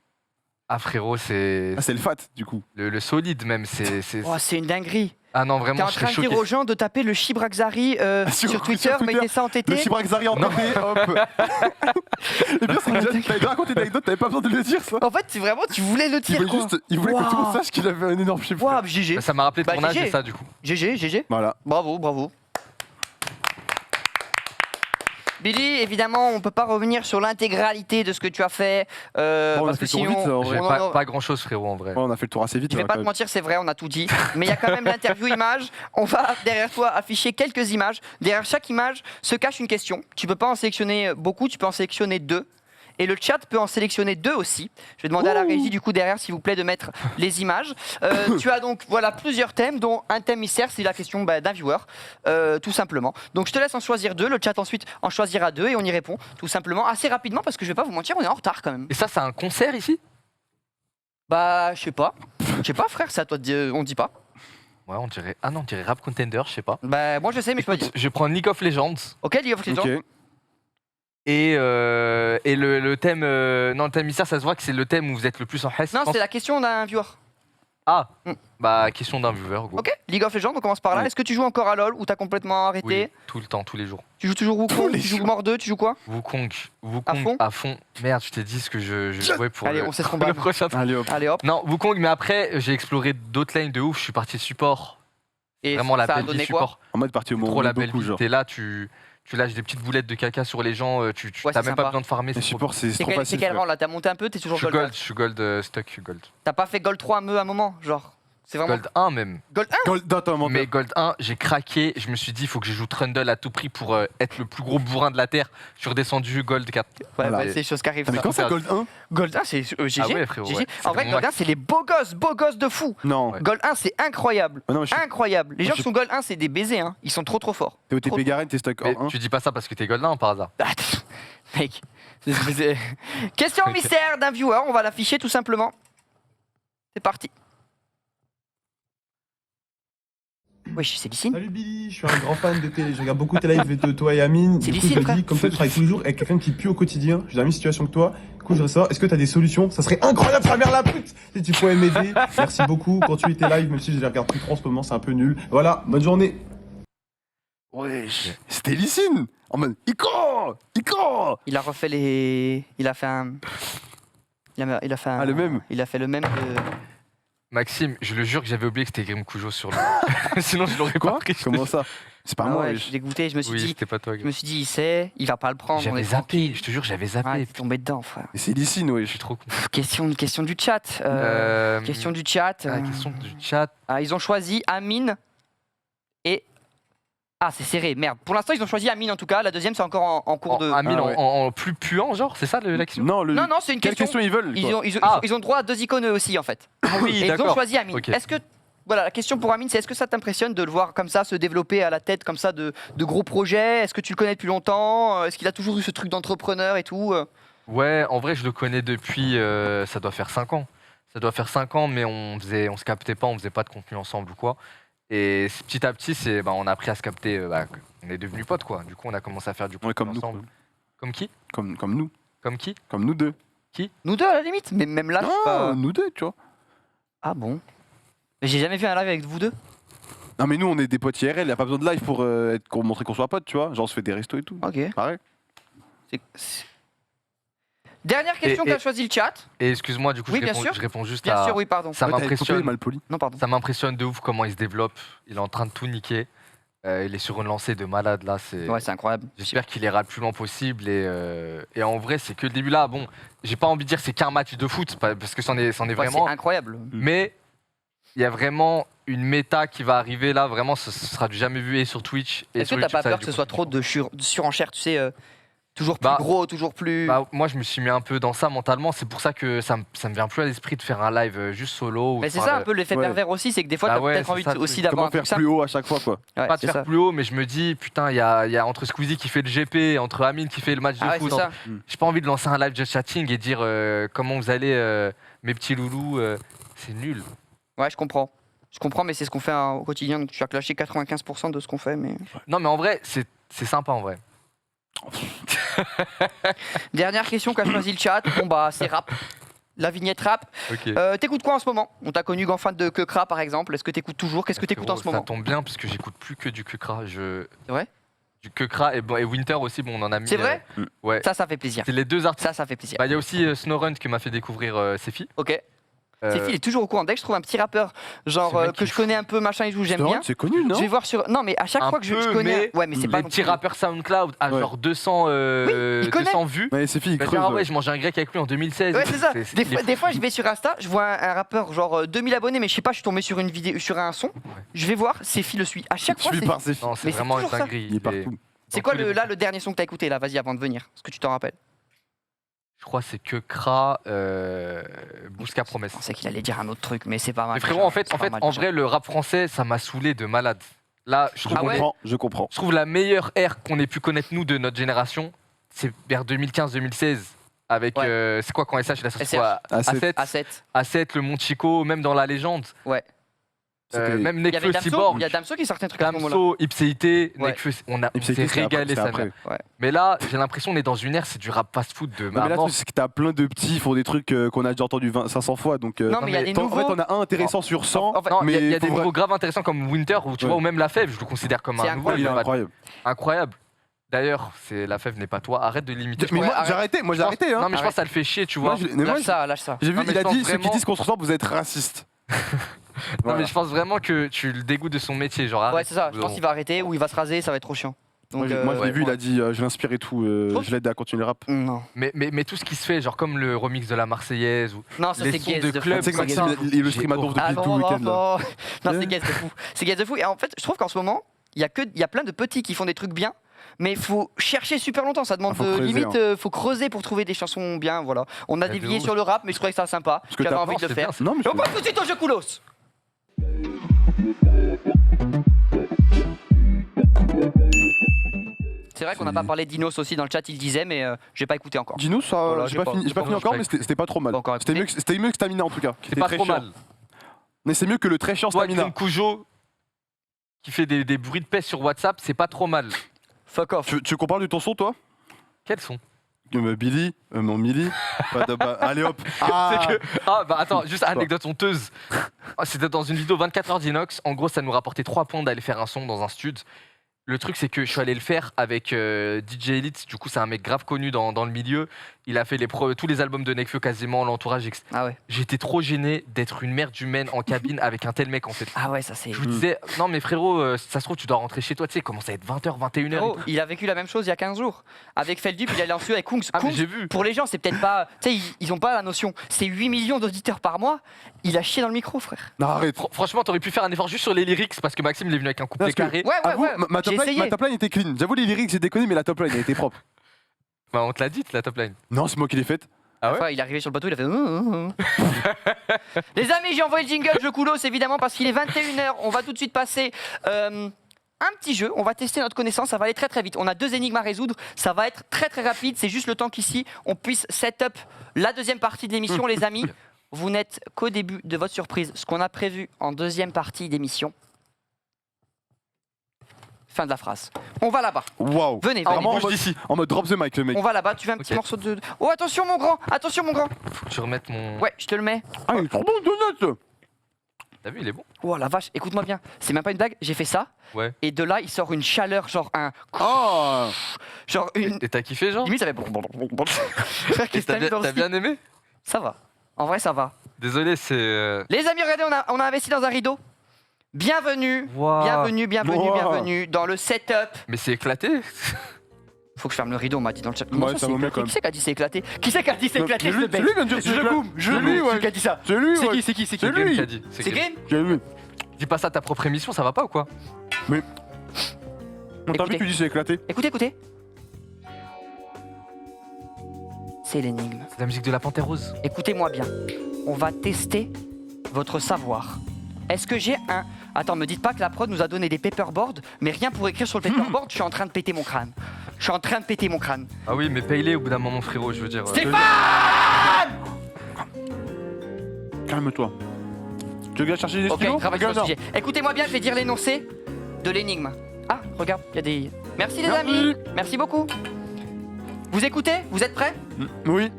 Ah frérot, c'est Ah, c'est le fat du coup. le solide même. C'est Oh, c'est une dinguerie. Ah non, T'es vraiment, en je train serais de dire choqué. aux gens de taper le Chibraxari sur Twitter, mettez ça en Le TT. Chibraxari en TT, hop. Le pire, c'est que déjà, t'avais déjà raconté l'anecdote, t'avais pas besoin de le dire, ça. En fait, c'est vraiment, tu voulais le Il dire, voulait quoi. juste, il voulait que tout le monde sache qu'il avait un énorme chiffre. Waouh, GG. Bah, ça m'a rappelé Bah, ton âge GG. et ça, du coup. GG. Voilà. Bravo, bravo. Billy, évidemment, on peut pas revenir sur l'intégralité de ce que tu as fait. Bon, on a parce fait que le tour sinon, vite, en vrai. J'ai on en pas, a- pas grand chose, frérot, en vrai. Ouais, on a fait le tour assez vite. Je vais là, pas quand te même. mentir, c'est vrai, on a tout dit. Mais il y a quand même l'interview image. On va derrière toi afficher quelques images. Derrière chaque image se cache une question. Tu peux pas en sélectionner beaucoup, tu peux en sélectionner 2. Et le chat peut en sélectionner 2 aussi. Je vais demander à la régie du coup derrière, s'il vous plaît, de mettre les images. Tu as donc voilà plusieurs thèmes, dont un thème mystère, c'est la question d'un viewer, tout simplement. Donc je te laisse en choisir 2. Le chat ensuite en choisira 2 et on y répond tout simplement assez rapidement parce que je vais pas vous mentir, on est en retard quand même. Et ça, c'est un concert ici? Bah je sais pas. Je sais pas frère, c'est à toi de dire, on dit pas. Ouais, on dirait. Ah non, on dirait Rap Contender, je sais pas. Bah moi je sais mais je peux pas dire. Je prends League of Legends. Ok, League of Legends. Ok. Et le thème. Non, le thème mystère, ça se voit que c'est le thème où vous êtes le plus en hess. Non, c'est la question d'un viewer. Ah Mm. Bah, question d'un viewer, go. Ok, League of Legends, on commence par là. Ouais. Est-ce que tu joues encore à LoL ou t'as complètement arrêté? Oui, tout le temps, tous les jours. Tu joues toujours Wukong? Tu joues Mort 2? Tu joues quoi? Wukong À fond à fond. Merde, je t'ai dit ce que je jouais pour Allez, le, on sait ce qu'on le bat. prochain. Allez hop. Allez hop. Non, Wukong, mais après, j'ai exploré d'autres lanes de ouf. Je suis parti support. Et Vraiment la ça a belle vie donné quoi? support. En mode partie au moment Trop la beaucoup, belle vie. genre. T'es là, tu lâches des petites boulettes de caca sur les gens. Tu Ouais, t'as c'est même pas sympa. besoin de farmer. Les c'est trop supports, c'est C'est trop quel, facile. c'est quel frère. rang là? T'as monté un peu? T'es toujours Je suis gold? gold, je suis gold, stuck, je suis gold. T'as pas fait gold 3 à un moment? Genre, c'est vraiment. Gold 1 même. Gold 1? Gold, attends, menteur. Mais Gold 1, j'ai craqué. Je me suis dit, il faut que je joue Trundle à tout prix pour être le plus gros bourrin de la Terre. Je suis redescendu Gold 4. Ouais, Voilà. ouais, c'est des choses qui arrivent. Ah, mais ça. quand ça, Gold 1? Gold 1, c'est GG. Ah ouais, frérot, GG. ouais. En vrai, C'est Gold mon 1, c'est les beaux gosses de fou. Non. Ouais. Gold 1, c'est incroyable. Ah non, je suis- Incroyable. Les Moi, gens je qui sont Gold 1, c'est des baisers. Hein. Ils sont trop forts. T'es au Trop- TP Garen, t'es stock Mais en 1. tu dis pas ça parce que t'es Gold 1 par hasard. Ah, mec. Question Ok. mystère d'un viewer. On va l'afficher tout simplement. C'est parti. Wesh, c'est Lysine. Salut Billy, je suis un grand fan de télé, je regarde beaucoup tes lives de toi et Amine. C'est Du coup, Lysine, je me frère. dis, comme toi, tu travailles tous les jours avec quelqu'un qui pue au quotidien. J'ai la même situation que toi. Du coup, je voudrais savoir, est-ce que tu as des solutions? Ça serait incroyable, sa mère la pute! Si tu pouvais m'aider, merci beaucoup. Continue tes lives, même si je les regarde plus trop en ce moment, c'est un peu nul. Voilà, bonne journée. Wesh. C'était Lysine. En mode, Ico. Il a refait les. Il a fait un. Il a fait un. Ah, le même. Il a fait le même. Maxime, je le jure que j'avais oublié que c'était Grim Cujo sur le. Sinon, je l'aurais pas Quoi? pris. Comment ça? C'est pas Ah moi, ouais, je wesh. suis dégoûté. Je me suis Oui, dit. c'était pas toi. Je me suis dit, il sait, il va pas le prendre. on J'avais est zappé, tranquille. je te jure, j'avais Ah, zappé. t'es tombé dedans, frère. Mais c'est Lysine, Je wesh. suis trop con. Question du chat. Question du chat. Ah, question du chat. Ah, ils ont choisi Amine et. Ah, c'est serré, merde. Pour l'instant, ils ont choisi Amine en tout cas. La deuxième, c'est encore en cours de. Amine Ah ouais. en plus puant, genre, c'est ça la question? Non, Non, non, c'est une Quelle question. question ils veulent? Ils quoi ont, Ah. ils ont droit à 2 icônes eux aussi en fait. Ah oui, Et ils ont d'accord. choisi Amine. Ok. Est-ce que. Voilà, la question pour Amine, c'est est-ce que ça t'impressionne de le voir comme ça se développer à la tête comme ça de gros projets? Est-ce que tu le connais depuis longtemps? Est-ce qu'il a toujours eu ce truc d'entrepreneur et tout? Ouais, en vrai, je le connais depuis. Ça doit faire 5 ans. Ça doit faire 5 ans, mais on se captait pas, on faisait pas de contenu ensemble ou quoi. Et petit à petit, on a appris à se capter. On est devenus potes, quoi. Du coup, on a commencé à faire du Ouais, contenu comme nous. ensemble. Comme qui? Comme nous. Comme qui? Comme nous deux. Nous deux à la limite, mais même là, je suis Non, pas. nous deux, tu vois. Ah bon? Mais j'ai jamais vu un live avec vous deux. Non, mais nous, on est des potes IRL. Y a pas besoin de live pour montrer qu'on soit potes, tu vois. Genre, on se fait des restos et tout. Ok. Pareil. Dernière question Et- qu'a choisi le chat. Et excuse-moi, du coup, Oui, je, bien réponds, sûr. je réponds juste Bien à. sûr, oui, pardon. Ça Ouais, t'avais coupé, m'impressionne. mal poli. Non, pardon. Ça m'impressionne de ouf comment il se développe. Il est en train de tout niquer. Il est sur une lancée de malade là. Ouais, c'est incroyable. J'espère qu'il ira le plus loin possible et en vrai c'est que le début là. Bon, j'ai pas envie de dire c'est qu'un match de foot parce que c'en est Ouais, vraiment. c'est incroyable. Mais il y a vraiment une méta qui va arriver là. Vraiment, ce sera du jamais vu et sur Twitch. Et Est-ce sur que t'as YouTube, pas ça va peur être que du ce soit contenu trop de surenchère, tu sais, toujours plus Bah, gros, toujours plus. Bah, moi, je me suis mis un peu dans ça mentalement. C'est pour ça que ça me vient plus à l'esprit de faire un live juste solo. ou Mais de c'est faire ça un le- peu l'effet Ouais. pervers aussi, c'est que des fois Bah t'as ouais, peut-être c'est envie ça, le aussi truc. d'avoir Comment un truc faire simple. plus haut à chaque fois, quoi. Ouais, Pas de c'est faire ça. plus haut, mais je me dis, putain, il y a entre Squeezie qui fait le GP, entre Amine qui fait le match de Ah ouais, foot. c'est ça. J'ai pas envie de lancer un live just chatting et dire comment vous allez, mes petits loulous. C'est nul. Ouais, je comprends. Je comprends, mais c'est ce qu'on fait au quotidien, donc tu as clashé 95% de ce qu'on fait. Mais... Non, mais en vrai, c'est sympa en vrai. Dernière question qu'a choisi le chat. Bon bah c'est rap. la vignette rap. Ok. T'écoutes quoi en ce moment? On t'a connu grand fan de Kekra par exemple. Est-ce que t'écoutes toujours? Qu'est-ce que t'écoutes en ce Ça moment? tombe bien parce que j'écoute plus que du Kekra. C'est vrai? Du Kekra et Winter aussi, bon, on en a mis. C'est vrai? Ouais. Ça fait plaisir. C'est les deux artistes. Ça fait plaisir. Bah, il y a aussi Snowrun qui m'a fait découvrir Sefi. Ok. Sefi, il est toujours au courant. Dès que je trouve un petit rappeur, genre C'est vrai que qu'il je connais un peu, machin et tout, j'aime C'est vrai bien. que c'est connu, non? Je vais voir sur. Non, mais à chaque Un fois que je peu, connais. Ouais, mais c'est pas les non petits plus. rappeurs SoundCloud à Ouais. genre 200, il connaît. 200 vues. Ouais, c'est fille, il Bah, creuse. dire, ah ouais, je mangeais un grec avec lui en 2016. Ouais, c'est ça. il Des est fois, fou. je vais sur Insta, je vois un rappeur, genre 2000 abonnés, mais je sais pas, je suis tombé sur une vidéo, sur un son. Je vais voir, Sefi le suit. À chaque fois, Suivi c'est. par ses filles. Non, c'est Mais c'est vraiment une toujours ça. dinguerie. Il est partout. C'est quoi le dernier son que t'as écouté là? Vas-y, avant de venir. Est-ce que tu t'en rappelles? Je crois que c'est Kekra, Bouska Promesse. Je pensais qu'il allait dire un autre truc, mais c'est pas mal. Mais frérot, en fait, en vrai, le rap français, ça m'a saoulé de malade. Là, je trouve, Ah ouais Je comprends. je trouve la meilleure ère qu'on ait pu connaître, nous, de notre génération, c'est vers 2015-2016. Avec, Ouais. c'est quoi quand SH il a sorti SH. quoi A7. A7. A7, le Monchico, même dans la légende. Ouais. Même Il y avait Nekfeu, Damso. Cyborg, Il y a Damso qui sortait un truc à ce moment-là. Damso, Ipséité, Ouais. Nekfeu, on Et puis s'est régalé ça ça. après. Mais là, j'ai l'impression qu'on est dans une ère, c'est du rap fast-food de Non, mais là, mort. c'est que t'as plein de petits, ils font des trucs qu'on a déjà entendu 500 fois. Donc, Non, mais il y a des en nouveaux. fait, on a un intéressant sur 100. En fait, Non, il y a mais des faut nouveaux graves intéressants comme Winter, ou tu Ouais. vois, ou même La Fève, je le considère comme C'est un nouveau. il est il est incroyable. incroyable. D'ailleurs, c'est La Fève n'est pas toi, arrête de l'imiter. Mais Ouais, moi, arrête. j'ai arrêté. Moi, j'ai Je pense- arrêté. Hein. Non, mais je pense Arrête. que ça le fait chier, tu Moi, vois. mais moi, Lâche ça, lâche ça. j'ai vu, Non, mais il a je pense dit ceux qui vraiment- disent qu'on se ressemble, vous êtes racistes. Non, mais je pense vraiment que tu le dégoûtes de son métier, genre. Ouais, arrête. c'est ça. Je pense qu'il va arrêter ou il va se raser, ça va être trop chiant. Moi, Donc, je l'ai vu, il a dit je l'inspire et tout, Trouve- je l'aide à continuer le rap. Non. Mais tout ce qui se fait, genre comme le remix de la Marseillaise ou Non, ça les c'est sons gaze de de club, Tu sais que fou. Maxime, il le stream à donf Ah depuis tout non, le non, week-end. là. non. Non, c'est gaze de fou. C'est gaze de fou. Et en fait, je trouve qu'en ce moment, il y a plein de petits qui font des trucs bien. Mais il faut chercher super longtemps, ça demande Ah, faut creuser, limite, faut creuser pour trouver des chansons bien, voilà. On a de dévié ouf. sur le rap, mais je trouvais ça sympa. Parce que J'avais t'as envie de le c'est faire. bien, c'est- Non, mais Et on passe tout de suite au jeu Koulos. C'est vrai qu'on n'a pas parlé d'Inos aussi dans le chat, il disait, mais j'ai pas écouté encore. Dino, ça, Voilà, j'ai pas fini encore, mais c'était pas trop mal. Pas encore C'était mieux, c'était mieux que Stamina en tout cas. qui C'est était pas très trop chiant. mal. Mais c'est mieux que le très chiant Toi, Stamina. Grim Cujo, qui fait des bruits de paix sur WhatsApp, c'est pas trop mal. Fuck off. Tu veux qu'on parle de ton son, toi Quels sont Billy, mon Millie. Allez hop. Ah, C'est que. Ah, bah attends, juste anecdote honteuse. C'était dans une vidéo 24 heures d'Inox. En gros, ça nous rapportait 3 points d'aller faire un son dans un stud. Le truc, c'est que je suis allé le faire avec DJ Elite. Du coup, c'est un mec grave connu dans le milieu. Il a fait tous les albums de Nekfeu quasiment, l'entourage, etc. Ah ouais. J'étais trop gêné d'être une merde humaine en cabine avec un tel mec en fait. Ah ouais, ça c'est. Je vous disais, non mais frérot, ça se trouve, tu dois rentrer chez toi, tu sais, il commence à être 20h, 21h. Oh, il a vécu la même chose il y a 15 jours. Avec Feldup, il allait en studio avec Kungs. Ah, mais Kungs, j'ai vu. pour les gens, c'est peut-être pas. Tu sais, ils ont pas la notion. C'est 8 millions d'auditeurs par mois. Il a chié dans le micro, frère. non, arrête. Franchement, t'aurais pu faire un effort juste sur les lyrics parce que Maxime il est venu avec un couplet Parce que- carré. Ouais, ouais, Avoue, ouais. ma top J'ai line, essayé. ma top line était clean. J'avoue, les lyrics, j'ai déconné, mais la top line, elle était propre. Bah, on te l'a dit, la top line. Non, c'est moi qui l'ai faite. Ah ouais Enfin, il est arrivé sur le bateau, il a fait. Les amis, j'ai envoyé le jingle, jeu Koulos, évidemment, parce qu'il est 21h. On va tout de suite passer un petit jeu. On va tester notre connaissance. Ça va aller très très vite. On a 2 énigmes à résoudre. Ça va être très très rapide. C'est juste le temps qu'ici, on puisse set up la deuxième partie de l'émission, les amis. Vous n'êtes qu'au début de votre surprise. Ce qu'on a prévu en deuxième partie d'émission. Fin de la phrase. On va là-bas. Waouh. Venez, Ah, venez. on bouge d'ici. En mode drop the mic, le mec. On va là-bas. Tu veux un petit Ok. morceau de. Oh, attention, mon grand. Attention, mon grand. Faut que tu remettes mon. Ouais, je te le mets. Ah, il est trop bon, Donut. T'as vu, il est bon. Oh la vache, écoute-moi bien, c'est même pas une blague, j'ai fait ça, Ouais. et de là il sort une chaleur, genre un. Oh. Genre une. Et t'as kiffé, genre Limite ça fait. Frère, Et qu'est-ce que t'as mis dans le t'as slip bien aimé Ça va, en vrai ça va. Désolé, c'est. Les amis, regardez, on a investi dans un rideau. Bienvenue, Waouh. Wow. bienvenue dans le setup. Mais c'est éclaté. Faut que je ferme le rideau, on m'a dit dans le chat. Comment Ouais, ça, ça c'est va bien éclaté quand même. Qui c'est qui a dit c'est éclaté Qui c'est qui a dit c'est éclaté C'est je lui, le c'est baise. lui, bien sûr, Je c'est boum, lui. je C'est lui, boum. ouais. Qui a dit ça C'est lui, C'est ouais. qui, c'est qui, c'est qui C'est lui. Qui a dit. C'est Grim. Game J'ai vu. Dis pas ça à ta propre émission, ça va pas ou quoi On t'a vu, Écoutez. tu dis c'est éclaté. Écoutez, écoutez. C'est l'énigme. C'est la musique de la Panthère Rose. Écoutez-moi bien, on va tester votre savoir. Est-ce que j'ai un... Attends, me dites pas que la prod nous a donné des paperboards, mais rien pour écrire sur le paperboard, je suis en train de péter mon crâne. Je suis en train de péter mon crâne. Ah oui, mais paye-les au bout d'un moment, frérot, je veux dire. Stéphane Calme-toi. Tu veux bien chercher des Ok, stylos travaille sur le Regarde, sujet. Écoutez-moi bien, je vais dire l'énoncé de l'énigme. Ah, regarde, il y a des... Merci les Merci. amis, merci beaucoup. Vous écoutez? Vous êtes prêts? Oui.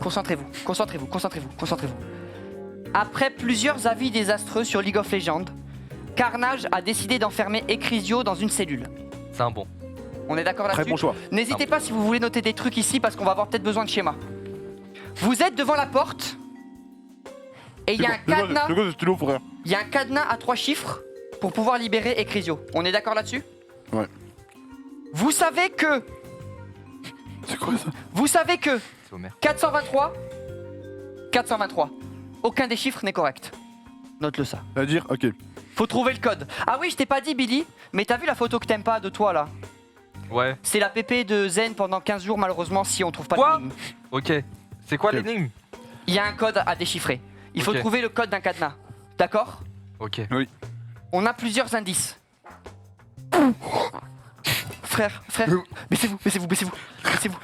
Concentrez-vous, concentrez-vous, concentrez-vous, concentrez-vous. Après plusieurs avis désastreux sur League of Legends, Carnage a décidé d'enfermer Ecrisio dans une cellule. C'est un bon. On est d'accord Très là-dessus? bon choix. N'hésitez pas si vous voulez noter des trucs ici parce qu'on va avoir peut-être besoin de schéma. Vous êtes devant la porte et il y a un cadenas. Il y a un cadenas à 3 chiffres pour pouvoir libérer Ecrisio. On est d'accord là-dessus? Ouais. Vous savez que C'est quoi ça? Vous savez que C'est Homer. 423, aucun des chiffres n'est correct. Note-le ça. C'est-à-dire, ok. Faut trouver le code. Ah oui, je t'ai pas dit Billy, mais t'as vu la photo que t'aimes pas de toi là? Ouais. C'est la PP de Zen pendant 15 jours malheureusement si on trouve pas Quoi? l'énigme. Ok. C'est quoi Ok. l'énigme? Il y a un code à déchiffrer. Il faut Ok. trouver le code d'un cadenas. D'accord? Ok. On a plusieurs indices. Frère, baissez-vous, baissez-vous, baissez-vous, baissez-vous.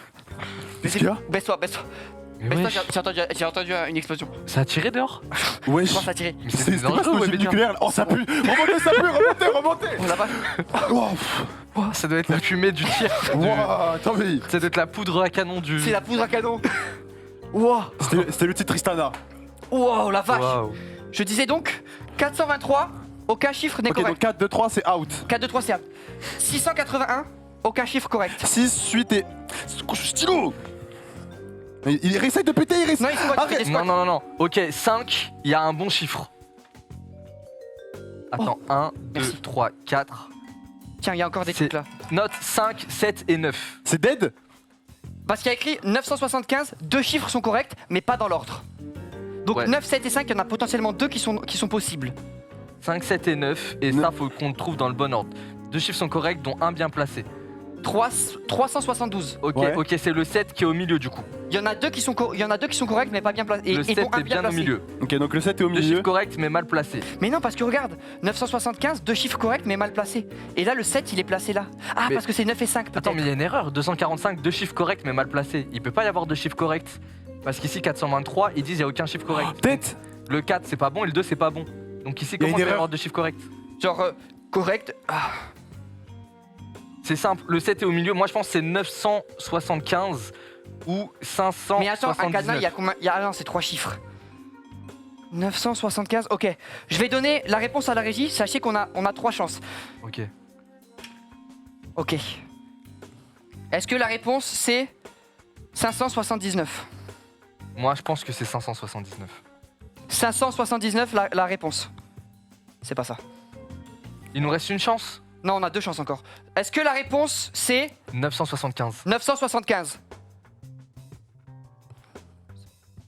Qu'est-ce qu'il y a? Baisse-toi, baisse-toi. Mais Baisse-toi, wesh, j'ai entendu une explosion. ça a tiré dehors? Wesh. Je pense à tirer. Mais C'était pas dangereux, ce ouais, Bédia. nucléaire. Oh, ça pue. Remontez, ça pue. Remontez. On l'a pas. Oh, Oh, ça doit être la fumée du tir. wow, attends, mais Ça doit être la poudre à canon du. C'est la poudre à canon. Wow, c'était le titre Tristana. wow, la vache. Waouh. Je disais donc 423, aucun chiffre n'est Ok, donc correct. 4, 2, 3, c'est out. 4, 2, 3, c'est out. 681, aucun chiffre correct. 6, 8 et. Stylo. Mais il réessaye de péter, il réessaye. Non, il squatte, il fait des Non, squats. non, non, non. Ok, 5, il y a un bon chiffre. Attends, 1, 2, Merci. 3, 4. Tiens, il y a encore des C'est- trucs là. Note 5, 7 et 9. C'est dead? Parce qu'il y a écrit 975, 2 chiffres sont corrects, mais pas dans l'ordre. Donc Ouais. 9, 7 et 5, il y en a potentiellement 2 qui sont possibles. 5, 7 et 9. Et ça, faut qu'on le trouve dans le bon ordre. 2 chiffres sont corrects, dont un bien placé. 372. Ok, Ouais. ok, c'est le 7 qui est au milieu du coup. Il y en a 2 qui sont corrects, mais pas bien placés. Le 7 dont un est bien au placé. milieu. Ok, donc le 7 est au 2 chiffres milieu. corrects, mais mal placés. Mais non, parce que regarde, 975, 2 chiffres corrects, mais mal placés. Et là, le 7, il est placé là. Ah, Mais- parce que c'est 9 et 5 peut-être. Attends, mais il y a une erreur. 245, 2 chiffres corrects, mais mal placés. Il peut pas y avoir 2 chiffres corrects. Parce qu'ici, 423, ils disent il n'y a aucun chiffre correct. Tête. Le 4, c'est pas bon et le 2, c'est pas bon. Donc ici, Il y a comment une il peut y erreur. avoir 2 chiffres corrects? Genre, correct. Ah. C'est simple, le 7 est au milieu. Moi, je pense que c'est 975 ou 579. Mais attends, un cadenas, il y a combien Ah non, c'est 3 chiffres. 975, ok. Je vais donner la réponse à la régie. Sachez qu'on a 3 chances. Ok. Ok. Est-ce que la réponse c'est 579? Moi, je pense que c'est 579. 579 la réponse. C'est pas ça. Il nous reste une chance. Non, on a 2 chances encore. Est-ce que la réponse c'est 975. 975?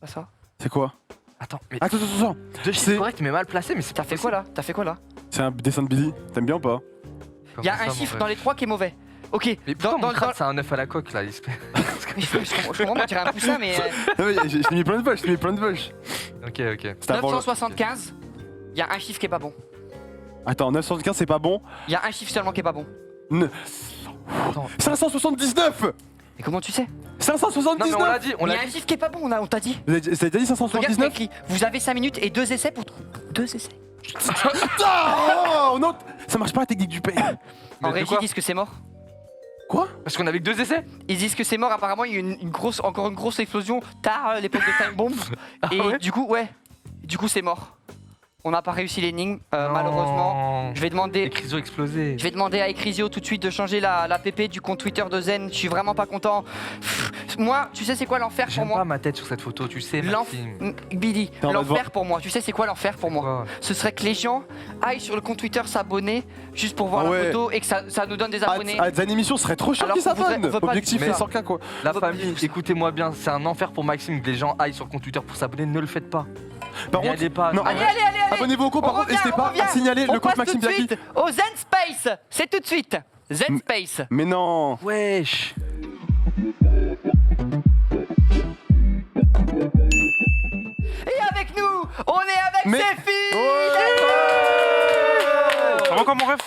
Pas ça. C'est quoi? Attends, mais Attends. 2 chiffres c'est- corrects, mais mal placés. Mais c'est T'as pas fait quoi là? T'as fait quoi là? C'est un dessin de Billy. T'aimes bien ou pas? possible. Il y a Comment un ça, chiffre mon dans rêve les 3 qui est mauvais. Ok. Mais pourquoi dans- mon crâne, c'est un 9 à la coque là? Je comprends, on dirait un poussin, mais Non, mais je t'ai mis plein de poches, Ok, ok. C'était avant le- 975, il y a un chiffre qui est pas bon. Attends, 975 c'est pas bon. Il y a un chiffre seulement qui est pas bon. Attends. 579. Mais comment tu sais? Non, mais on 579. l'a dit, on Mais il y l'a a un dit. chiffre qui est pas bon, on t'a dit. Vous avez déjà dit Regarde, c'est 579? écrit. Vous avez 5 minutes et 2 essais pour. 2 essais. Oh non. Ça marche pas la technique du pain. En de régie, quoi ils disent que c'est mort. Quoi? Parce qu'on avait que 2 essais. Ils disent que c'est mort, apparemment, il y a eu encore une grosse explosion tard l'époque de Time Bomb. Et ouais du coup, ouais. Du coup, c'est mort. On n'a pas réussi l'énigme, malheureusement. Je vais demander. Ecrisio explosé. Je vais demander à Ecrisio tout de suite de changer la PP du compte Twitter de Zen. Je suis vraiment pas content. Moi, tu sais c'est quoi l'enfer pour J'aime moi? pas ma tête sur cette photo, tu sais, Maxime. Billy, on va l'enfer devoir- pour moi. Tu sais c'est quoi l'enfer pour moi? Quoi Ce serait que les gens aillent sur le compte Twitter s'abonner juste pour voir Ah la ouais. photo et que ça nous donne des abonnés. Des émissions serait trop chiant Alors qui qu'on voudrait- s'abonne. on veut pas Objectif du tout les ça. 100K quoi. La Faut pas famille, du tout ça. écoutez-moi bien, c'est un enfer pour Maxime que les gens aillent sur le compte Twitter pour s'abonner, ne le faites pas. Par N'y contre, allez pas. non, Allez, ouais. allez, allez, allez. Abonnez-vous au compte, par On contre, revient, n'hésitez on pas revient. à signaler On le compte passe Maxime tout de Biagui. suite au Zen Space. C'est tout de suite. Zen Space. Mais non. Wesh. Et avec nous, on est avec Mais- Séphie. Ça va encore mon ref?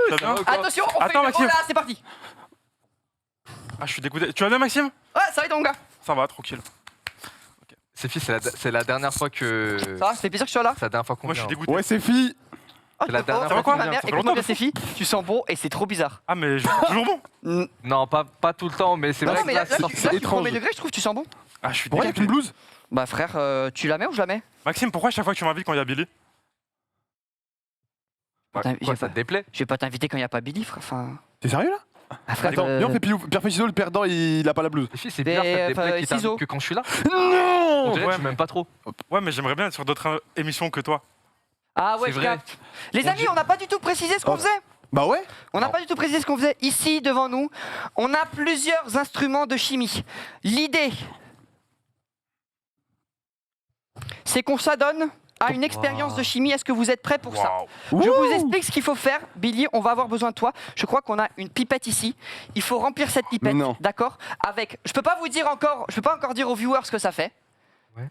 Ça va bien? Attention, on fait Attends, une... Maxime. Oh là, c'est parti. Ah, je suis dégoûté. Tu vas bien, Maxime? Ouais, ça va être mon gars. Ça va, tranquille. Sophie, c'est la dernière fois que. Ça va, ça fait plaisir que tu sois là. C'est la dernière fois qu'on Moi, je vient. suis dégoûté. Ouais, c'est fille. C'est la dernière Ça fois va qu'on ma vient. mère, ça fait écoute-moi longtemps, bien Séphie, tu sens bon et c'est trop bizarre. Ah, mais je suis toujours bon. Non, Non, pas tout le temps, mais c'est non, vrai mais que là, là, c'est là, sorti. du étrange. premier degré, je trouve que tu sens bon. Ah, je suis Pourquoi avec une dégoûté. blouse? Bah frère, tu la mets ou je la mets? Maxime, pourquoi à chaque fois que tu m'invites quand il y a Billy? Putain, Quoi, ça te déplaît? Je vais pas t'inviter quand il y a pas Billy, frère. Enfin, T'es sérieux là? ah, frère, Attends, viens on fait pierre feuille ciseaux, le perdant il a pas la blouse. Les filles, c'est Des- bizarre, ça te déplaît enfin, qu'il t'invite ciseaux. que quand je suis là. Non! On dirait que ouais, tu m'aimes pas trop. Ouais, mais j'aimerais bien être sur d'autres émissions que toi. Ah ouais, C'est je vrai. capte. Les Mon amis, Dieu. on n'a pas du tout précisé ce qu'on Oh. faisait. Bah ouais. On n'a Non. pas du tout précisé ce qu'on faisait. Ici, devant nous, on a plusieurs instruments de chimie. L'idée, c'est qu'on s'adonne à une expérience de chimie. Est-ce que vous êtes prêts pour ça? Waouh. Je vous explique ce qu'il faut faire. Billy, on va avoir besoin de toi. Je crois qu'on a une pipette ici. Il faut remplir cette pipette, Mais non. d'accord? Avec, je peux pas vous dire encore, je peux pas encore dire aux viewers ce que ça fait. Ouais.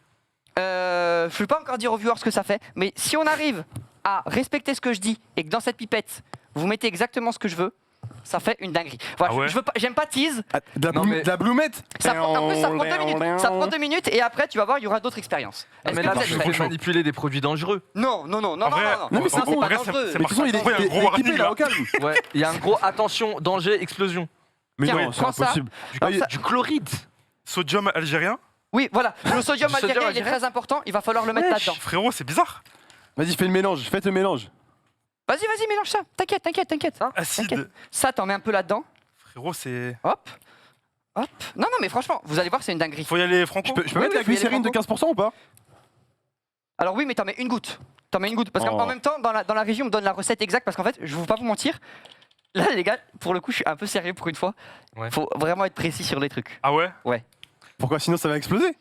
Je peux pas encore dire aux viewers ce que ça fait. Mais si on arrive à respecter ce que je dis et que dans cette pipette, vous mettez exactement ce que je veux, ça fait une dinguerie. Voilà, Ah ouais. je veux pas, j'aime pas tease. Ah, Non, mais- de la bloumette. En plus, ça prend 2 minutes. Ça prend 2 minutes et après, tu vas voir, il y aura d'autres expériences. Non, Est-ce mais que là, vous tu êtes me prêts? fais manipuler des produits dangereux. Non, non, non, non, En non, vrai- non, Non, mais c'est non, bon, pas en vrai, dangereux. c'est Mais de toute façon, il est Pourquoi il y a un gros équipé warning, là là au calme. Ouais, il y a un gros attention, danger, explosion. Mais Tiens, non, c'est prends ça. impossible. Alors, ça- Du chloride. Sodium Algérien. Oui, voilà. Le sodium Du sodium algérien, il est algérien. très important. Il va falloir le mettre Wesh. là-dedans. Frérot, c'est bizarre. Vas-y, fais le mélange, faites le mélange. Vas-y, vas-y, mélange ça. T'inquiète, t'inquiète, t'inquiète. Acide. T'inquiète. Ça, t'en mets un peu là-dedans. Frérot, c'est. Hop. Hop. Non, non, mais franchement, vous allez voir, c'est une dinguerie. Faut y aller franco. Je peux Oui, mettre oui, la faut y aller glycérine de franco. 15% ou pas? Alors oui, mais t'en mets une goutte. T'en mets une goutte. Parce qu'en Oh. en même temps, dans la régie, on me donne la recette exacte. Parce qu'en fait, je vais pas vous mentir. Là, les gars, pour le coup, je suis un peu sérieux pour une fois. Ouais. Faut vraiment être précis sur les trucs. Ah ouais? Pourquoi sinon ça va exploser?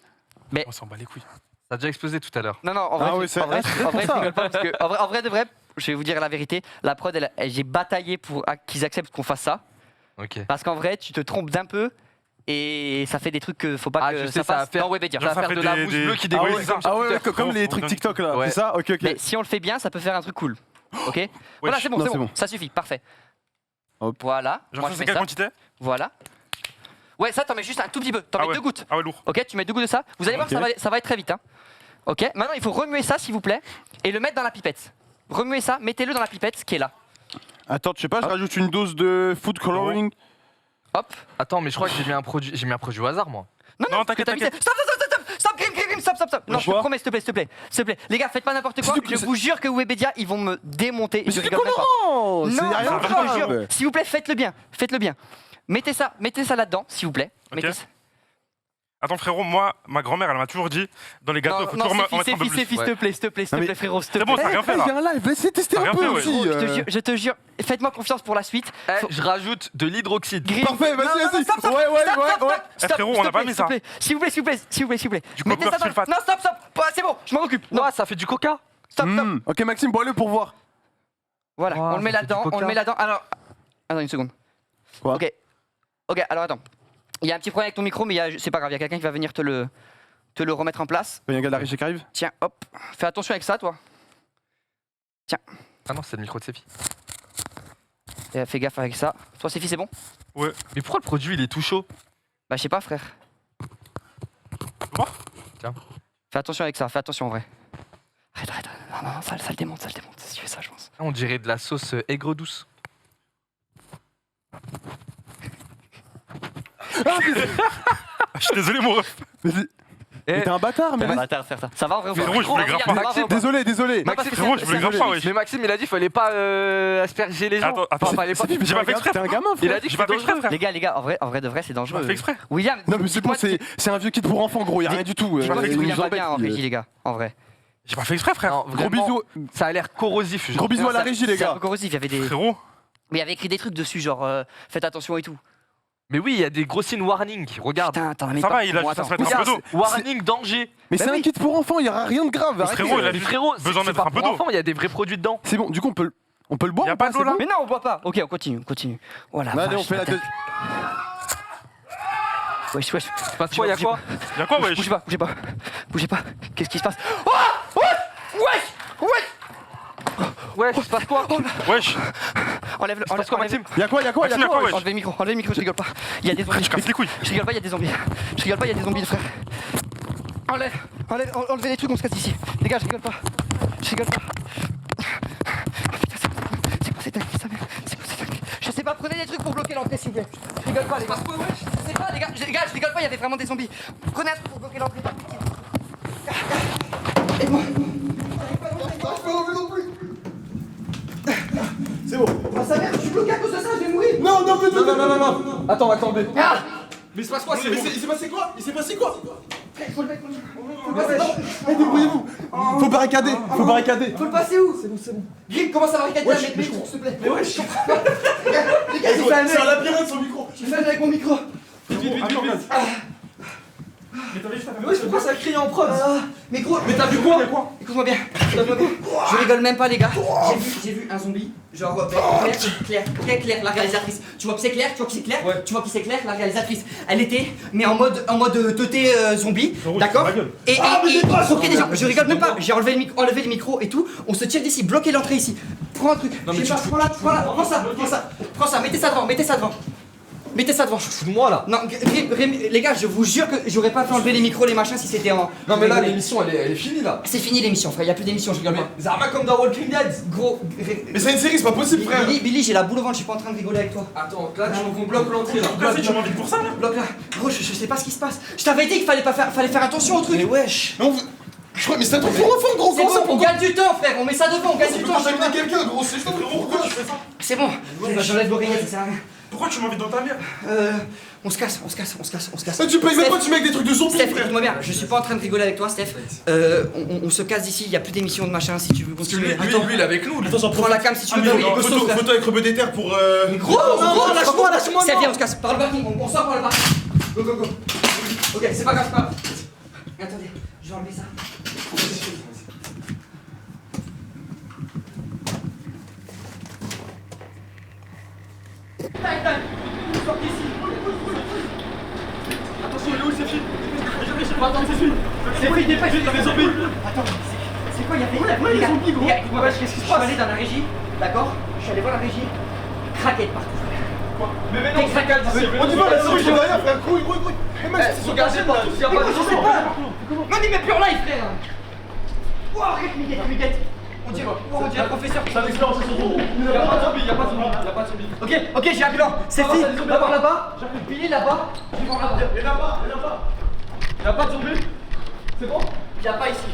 On s'en bat les couilles. Ça a déjà explosé tout à l'heure. Non, non, en vrai, Ah oui, c'est vrai, c'est en pour vrai, ça. je rigole pas parce que, en vrai de vrai, je vais vous dire la vérité. La prod, j'ai bataillé pour qu'ils acceptent qu'on fasse ça. Ok. Parce qu'en vrai, tu te trompes d'un peu et ça fait des trucs que faut pas Ah, que je ça sais, ça va passe faire- dans Webedia. Ça va ça faire fait de la des- mousse des- bleue qui Ah dégoûte ouais, comme sur ah ouais, Twitter. comme les trucs TikTok là, Ouais. c'est ça? Ok, ok. Mais si on le fait bien, ça peut faire un truc cool. Ok. Voilà, c'est bon, non, c'est c'est bon. bon. Ça suffit, parfait. Hop. Voilà. J'en Moi, fais je mets quelle ça. quantité? Voilà. Ouais, ça, t'en mets juste un tout petit peu. T'en Ah mets ouais. 2 gouttes. Ah ouais, lourd. Ok, tu mets 2 gouttes de ça. Vous allez voir, Ok. ça va être très vite. Hein. Ok. Maintenant, il faut remuer ça, s'il vous plaît, et le mettre dans la pipette. Remuez ça, mettez-le dans la pipette, qui est là. Attends, je sais pas, je rajoute une dose de food coloring. Hop. Attends, mais je crois que j'ai mis un produit au hasard, moi. Non, Non, non, t'inquiète, que t'as mis- t'inquiète. Stop, stop, stop, stop, stop, Grim, stop, stop, stop. Non, je te Pourquoi promets, s'il te plaît, s'il te plaît, s'il te plaît. Les gars, faites pas n'importe quoi. Surtout que Je vous jure que Webedia, ils vont me démonter. Mais Je c'est rigole même pas. comment? Non, C'est non, rien de je vous grave. jure. S'il vous plaît, faites-le bien. Faites-le bien. Mettez ça là-dedans, s'il vous plaît. Ok. Mettez ça. Attends, frérot, moi, ma grand-mère, elle m'a toujours dit dans les gâteaux, Non, faut non, toujours en c'est mettre un peu fils, plus. s'il te plaît, s'il te plaît, s'il te Non, mais- plaît, frérot, s'il te C'est bon, plaît. ça a rien fait Il y là. a un live, laissez tester T'as un rien peu fait, ouais. aussi. Je te jure, faites-moi confiance pour la suite. Eh, je rajoute de l'hydroxyde. Grim- Parfait, Non, vas-y, non, vas-y. stop, stop, Ouais, ouais, stop, ouais, stop, ouais. stop, Eh, stop, frérot, s'il on te a pas plaît, mis s'il te ça. plaît. S'il vous plaît, s'il vous plaît, s'il vous plaît, s'il vous plaît. Du Mettez chlore ça dans... sulfate. Non, stop, stop. Ouais, c'est bon, je m'en occupe. Non, Non, ça fait du coca. stop, stop. Ok, Maxime, bois-le pour voir. Voilà, Oh, on le met ça fait du là-dedans, on coca. le met là-dedans. Alors, attends une seconde. Quoi? Ok, alors attends. Il y a un petit problème avec ton micro, mais c'est pas grave, il y a quelqu'un qui va venir te le remettre en place. Il y a un gars de la régie qui arrive. Tiens, hop. Fais attention avec ça, toi. Ah non, c'est le micro de Sefi. Et fais gaffe avec ça. Toi, Sophie, c'est bon? Mais pourquoi le produit il est tout chaud? Bah, je sais pas, frère. Voir Tiens. Fais attention avec ça, fais attention en vrai. Arrête. Non, ça le démonte, si tu fais ça, je pense. On dirait de la sauce aigre douce. Je suis désolé, mon ref. Mais t'es un bâtard, mais. Bâtard, faire ça. Ça va en vrai ou pas? Frérot, je voulais grave pas. Maxime, Désolé. Non, parce que Frérot, c'est- je voulais c'est- grave pas, wesh. Mais Maxime, il a dit fallait pas asperger les gens. Attends, Enfin, fallait pas. J'ai pas fait exprès. T'es un gamin, Il a frère. dit que J'ai pas c'était fait exprès, dangereux. frère. Les gars, en vrai de vrai, c'est J'ai dangereux. pas fait exprès. William, Non, mais c'est bon, dites-moi c'est un vieux kit pour enfants, gros, y'a rien du tout. Dites-moi que Il William nous va bien en embête, régie, les gars, en vrai. J'ai pas fait exprès, frère. Non, Gros vraiment, bisous, ça a l'air corrosif. genre. gros bisous à la Ça- régie, les C'est un gars. peu corrosif, il y avait des. Frérot, Mais il y avait écrit des trucs dessus, genre faites attention et tout. Mais oui, il y a des gros signes warning. Regarde. Putain, t'en as mis ça pas. va, il a Bon, juste à se attends. mettre un peu d'eau. Warning danger. Mais Bah c'est un oui. kit pour enfants, y'aura rien de grave. arrêtez. frérot, il a Mais frérot, besoin c'est de pas mettre un peu pour d'eau. enfants, il y a des vrais produits dedans. C'est bon, du coup, on peut le boire Y a ou pas d'eau, c'est là bon Mais non, on boit pas. Ok, on continue. Voilà. Allez, on fait la deuxième. Wesh. Passe quoi, y a quoi? Y'a quoi, wesh? Bougez pas. Qu'est-ce qui se passe? Oh Wesh Ouais, il se passe quoi? Wesh, Enlève le. Il se passe quoi, Maxime? Y'a quoi, Maxime, y'a quoi, wesh? Enlevez le micro, je rigole pas. Il y a des zombies. tu casses les couilles. Je rigole pas, il y a des zombies. Frère. Enlevez les trucs, on se casse d'ici. Les gars, je rigole pas. Putain, c'est quoi cette dinguerie, ça, merde? C'est quoi cette dinguerie? Je sais pas, prenez des trucs pour bloquer l'entrée, s'il vous plaît. Je rigole pas, les gars. Je sais pas, les gars, je rigole pas, il y avait vraiment des zombies. Prenez un truc pour bloquer. bloquer l'entrée. Aide-moi. C'est bon. Ah, sa mère, je suis bloqué à cause de ça, je vais mourir. Non, non, mais Non. Attends, attendez. Ah, Mais il se passe quoi? il s'est passé quoi? Il s'est passé quoi? faut le mettre. Eh, débrouillez-vous. Faut barricader. Faut barricader. Faut le passer où? C'est bon. Grim, comment ça va barricader la mec, s'il te plaît? Mais ouais, je comprends pas. Les gars, C'est un labyrinthe son micro. Je fais avec mon micro. Mais ouais, pourquoi ça crie en prod? Mais gros, Mais t'as vu quoi? écoute-moi bien. Je rigole même pas, les gars. J'ai vu un zombie. Genre, Claire, la réalisatrice. Tu vois qui c'est Claire? Ouais. Tu vois qui c'est Claire, la réalisatrice? Elle était, mais en mode teuté zombie, d'accord? Et croquer des gens. Je rigole même pas. J'ai enlevé les micros et tout. On se tire d'ici, bloquez l'entrée ici. Prends un truc. Non, mais Je sais pas, prends ça. Mettez ça devant. Mettez ça devant. Fous de moi là. Non, les gars, je vous jure que j'aurais pas fait enlever les micros, les machins si c'était en. Non, mais là, l'émission elle est finie là. C'est fini l'émission, frère. Y'a plus d'émission, je rigole pas. Zarma comme dans Walking Dead. Gros. Mais c'est une série, c'est pas possible, frère. Billy, j'ai la boule au ventre, je suis pas en train de rigoler avec toi. Attends, là, on bloque l'entrée là. Tu m'invites pour ça là? Bloque là. Gros, je sais pas ce qui se passe. Je t'avais dit qu'il fallait faire attention au truc. Mais wesh. Non, je crois, mais c'est un truc pour enfants, gros. C'est bon, on gagne du temps, frère. On met ça devant, on gagne du temps. contaminer quelqu'un, gros. C'est juste pourquoi tu fais ça? C'est bon. J'enlève l'oreillette, ça sert à rien. Pourquoi tu m'invites dans ta merde? On se casse. Tu payes même pas, tu mets avec des trucs de zombies, Steph, frère. écoute-moi bien, je suis pas en train de rigoler avec toi, Steph. On se casse d'ici, y a plus d'émission de machin si tu veux continuer. Lui, il est avec nous. Attends, j'en Prends la cam si tu veux. Photo avec Rebeu des Terres pour. Gros, lâche-moi. Steph, viens, on se casse. Par le parking, on sort par le parking. Go. Ok, c'est pas grave. Attendez, je vais enlever ça. Tac. Sors d'ici. Attention, il est où c'est fini? Attends, c'est fini, dépêche. Il y a des zombies. Attends, c'est quoi? Il y a des zombies, gros. Écoute-moi, qu'est-ce qui se passe? Je suis allé dans la régie, d'accord? Je suis allé voir la régie. Craquette partout. Quoi? Mais non, c'est craquette. On dit pas la souris, j'ai rien, frère. Couille. Eh, mec, Ils sont gardés partout. S'il y a pas de Je sais pas. Non, mais plus en live, frère. Oh, arrête, Miguel. On dirait le professeur. C'est un expérience sur zombie. Il y a pas de zombie. Ok, j'ai un plan. C'est Ah, fait. ça, les zombies D'abord là-bas. Billy là-bas. Je vais voir là-bas. Et là-bas. Il y a pas de zombie. C'est bon? Il y a pas ici.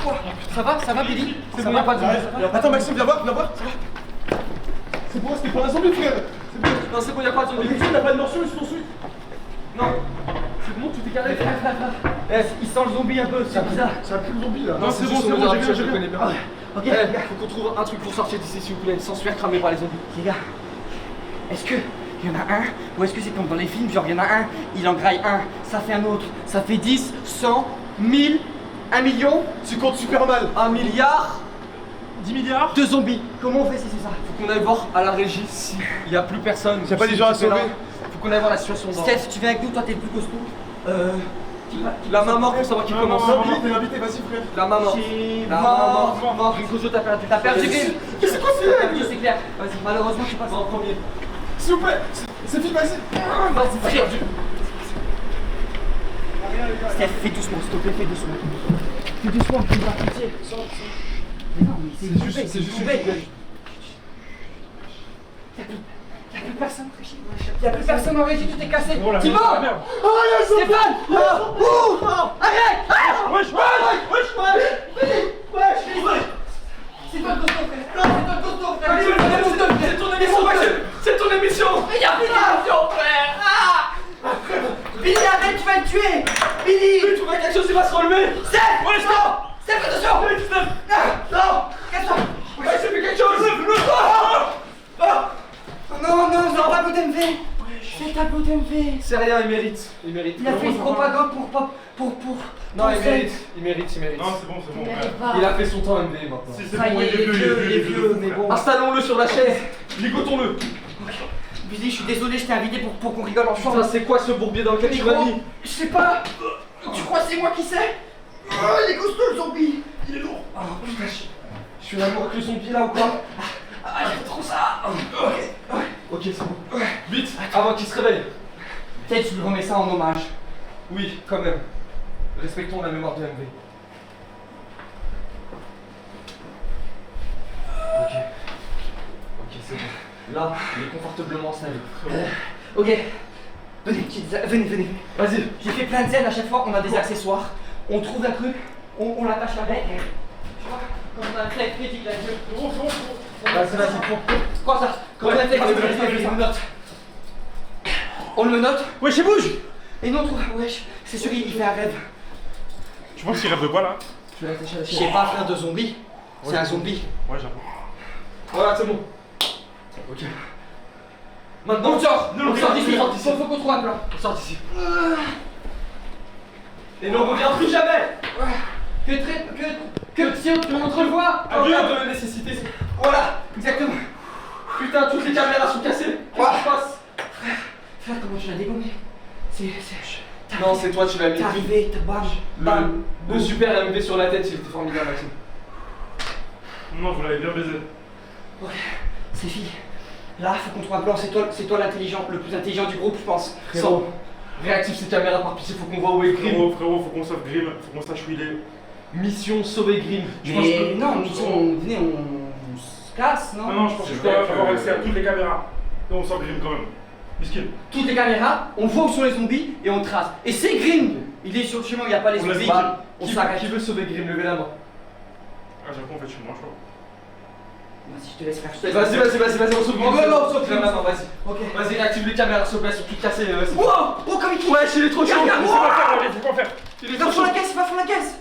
Quoi? Ça va, Billy? C'est bon, y a pas de zombie. Attends, Maxime, viens voir. C'est bon, c'était pour un zombie, frère. Non, c'est bon, y a pas de zombie. Il a pas de morceau, il se poursuit. Non. C'est bon, tout est carré. Il sent le zombie un peu, c'est bizarre. C'est un peu le zombie là. Non, c'est bon, je le connais bien. Ok, Faut qu'on trouve un truc pour sortir d'ici, s'il vous plaît, sans se faire cramer par les zombies. les gars, est-ce que il y en a un, ou est-ce que c'est comme dans les films, genre il y en a un, il en graille un, ça fait un autre, ça fait 10, 100, 1000, 1 million, Tu comptes super mal. 1 milliard 10 milliards? de zombies. Comment on fait si c'est ça? Faut qu'on aille voir à la régie s'il y a plus personne. S'il y a pas des gens à sauver. Faut qu'on aille voir la situation dans. Steph, tu viens avec nous, toi t'es le plus costaud. La main morte pour savoir qui commence. T'es l'invité, vas-y, frère. La main morte. La main morte. Ricoso, t'as perdu. T'as perdu. C'est quoi ce C'est clair. Vas-y, malheureusement tu passes En premier. S'il vous plaît. C'est fini, vas-y. Vas-y, frère. Steph, fais doucement, s'il te plaît, fais doucement. Fais doucement, tu vas pitié. Mais non, mais c'est juste une bête. Y'a plus personne, Régis. Y'a plus personne en régie, tout est cassé. Thibaut! Stéphane! Arrête! C'est toi le costaud, frère! Non, c'est toi le costaud, frère! C'est ton émission, Maxime. C'est ton émission. Mais y'a plus d'émission, frère! Billy, arrête, tu vas le tuer! Billy! Tu vois quelque chose, il va se relever. Steph! Non! Steph, attention! Non! Casse-toi! J'ai fait quelque chose. Non, pas Boutemve! C'est ta Boutemve! C'est rien, il mérite. Il Il a fait une propagande pour. Non, il mérite. Non, c'est bon, Il mérite pas. Il a fait son temps MV maintenant. Si, c'est Ça y bon, est, il est vieux, mais bon. Installons-le sur la chaise. Ligotons-le. Billy, je suis désolé, je t'ai invité pour qu'on rigole ensemble. Putain, c'est quoi ce bourbier dans lequel tu m'as mis? Je sais pas! Tu crois que c'est moi qui sais? Oh, il est costaud le zombie! Il est lourd! Oh putain, je suis l'amour que son pied là ou quoi? Ah, j'aime trop ça! Ok, c'est bon. Vite, avant qu'il se réveille. Peut-être tu lui remets ça en hommage. Oui, quand même. Respectons la mémoire de MV. Ok, c'est bon. Là, il est confortablement installé. Ok. Venez, venez. Vas-y. J'ai fait plein de zen à chaque fois, on a des accessoires. On trouve un truc, on l'attache avec. Tu vois, comme on a fait critique la gueule. Vas-y. Quoi ça? Comme on a fait critique la menotte. On le menotte. Wesh, il bouge. Et non, toi, wesh, c'est sûr, il fait un rêve. Tu penses qu'il rêve de quoi là? Je sais pas, frère de zombie. C'est un zombie. Ouais, j'avoue. Voilà, c'est bon. Ok. Maintenant, On sort. on sort d'ici. Faut qu'on trouve un plan. On sort d'ici. Et nous on revient plus jamais. Que si on entrevoit. En cas de nécessité. Voilà, exactement. Putain, toutes les caméras sont cassées. Qu'est-ce qui se passe? Frère, comment tu l'as dégommé? Non, c'est toi, tu l'as mis. T'es arrivé, t'as bam. Le super MV sur la tête, il était formidable, Maxime. Non, vous l'avez bien baisé. Ouais, c'est fini. Là, faut qu'on trouve un plan. C'est toi l'intelligent, le plus intelligent du groupe, je pense. Sans réactive ces caméras par pitié, faut qu'on voit où est Grim. Frérot, faut qu'on sauve Grim, faut qu'on sache où il est. Mission sauver Grim. Mais non, mission, venez, on se casse, non? Non, je pense que je dois avoir accès à toutes les caméras. Et on sort Grim quand même. Miskin. Toutes les caméras, on voit où sont les zombies et on trace. Et c'est Grim. Il est sur le chemin, il n'y a pas les On zombies. laisse On s'arrête. Qui veut sauver Grim? Levez la main. Ah, j'avoue, en fait, je suis moins chaud. Vas-y, je te laisse faire. Vas-y, on sauve Grim. On sauve Grim. Non, vas-y. Ok. Vas-y, réactive les caméras, s'il te plaît, elles sont toutes cassées. Vas-y. Wow! Oh, comme il Wesh, il est trop chaud. Regarde, Faut pas faire, allez, faut pas faire. Il est va trop fond chaud. la caisse, va fond la caisse.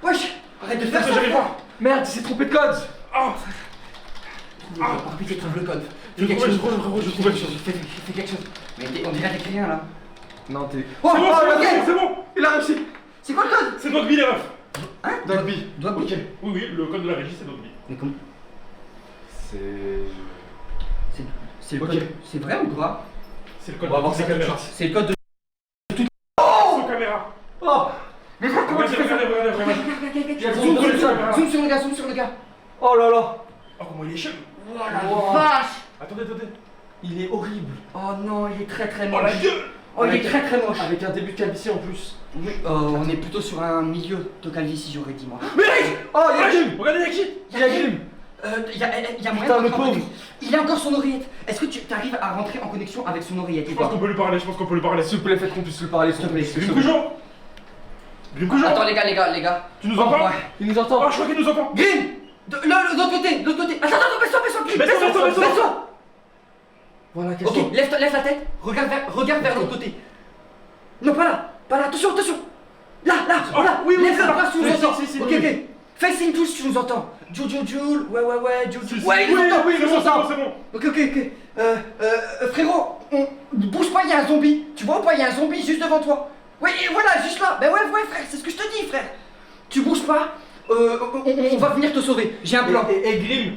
Wesh, arrête de faire ça. J'arrive pas. Merde, il s'est trompé de code. Ah, Oh putain, trouve le code. je trouvais, je trouvais. Fais quelque chose. Mais on dirait que t'écris rien là. Non, t'es. Oh, C'est bon, ok. c'est bon. Il a réussi. C'est quoi le code? C'est Dogby les refs. Dogby. Dogby. Ok. Oui, le code de la régie, c'est Dogby. Mais comment? C'est. C'est le Ok. code. C'est vrai ou pas? C'est le code On va de voir toutes ça les tout de caméras. suite. C'est le code de. Sans caméra. Oh. Mais frère, comment tu fais ça? Regardez. Zoom Zoom sur le zoom sur le gars, zoom sur le gars. Oh là là. Oh, comment il est chaud. Oh la Wow. vache! Attendez. Il est horrible. Oh non, il est très très Oh, la moche. gueule. Oh, il est très très moche. Avec un début de calvitie en plus. Oui, on est plutôt sur un milieu de calvitie, j'aurais dit moi. Mais oh, il y a Grim. Regardez, il y a qui? Il y a Grim. Il y a moyen Putain, de le rentrer en pauvre. connexion. Il a encore son oreillette. Est-ce que tu arrives à rentrer en connexion avec son oreillette? Je pense qu'on peut lui parler, S'il vous plaît, faites qu'on puisse lui parler. S'il te plaît. Grim Coujon. Grim Coujon. Attends les gars. Tu nous entends? Ouais. Il nous entend. Oh, je crois qu'il nous entend. Grim! De l'autre côté. Attends, baisse-toi, Grim. Baisse-toi. Baisse-toi. Voilà, qu'est-ce Ok, lève la tête. Regarde vers l'autre côté. Non, pas là. Attention. Là, voilà. oui, Lève ça la va. bras si tu nous Si, entends. si, Ok. Fais signe tous si tu nous entends. Joule. Ouais, Joule. Ouais, il nous entend. oui, il nous entend. c'est bon. Ok. Frérot, bouge pas, il y a un zombie. Tu vois ou pas, il y a un zombie juste devant toi. Ouais, et voilà, juste là. Ben ouais, frère, c'est ce que je te dis, frère. Tu bouges pas, on va venir te sauver. J'ai un plan. Et Grim,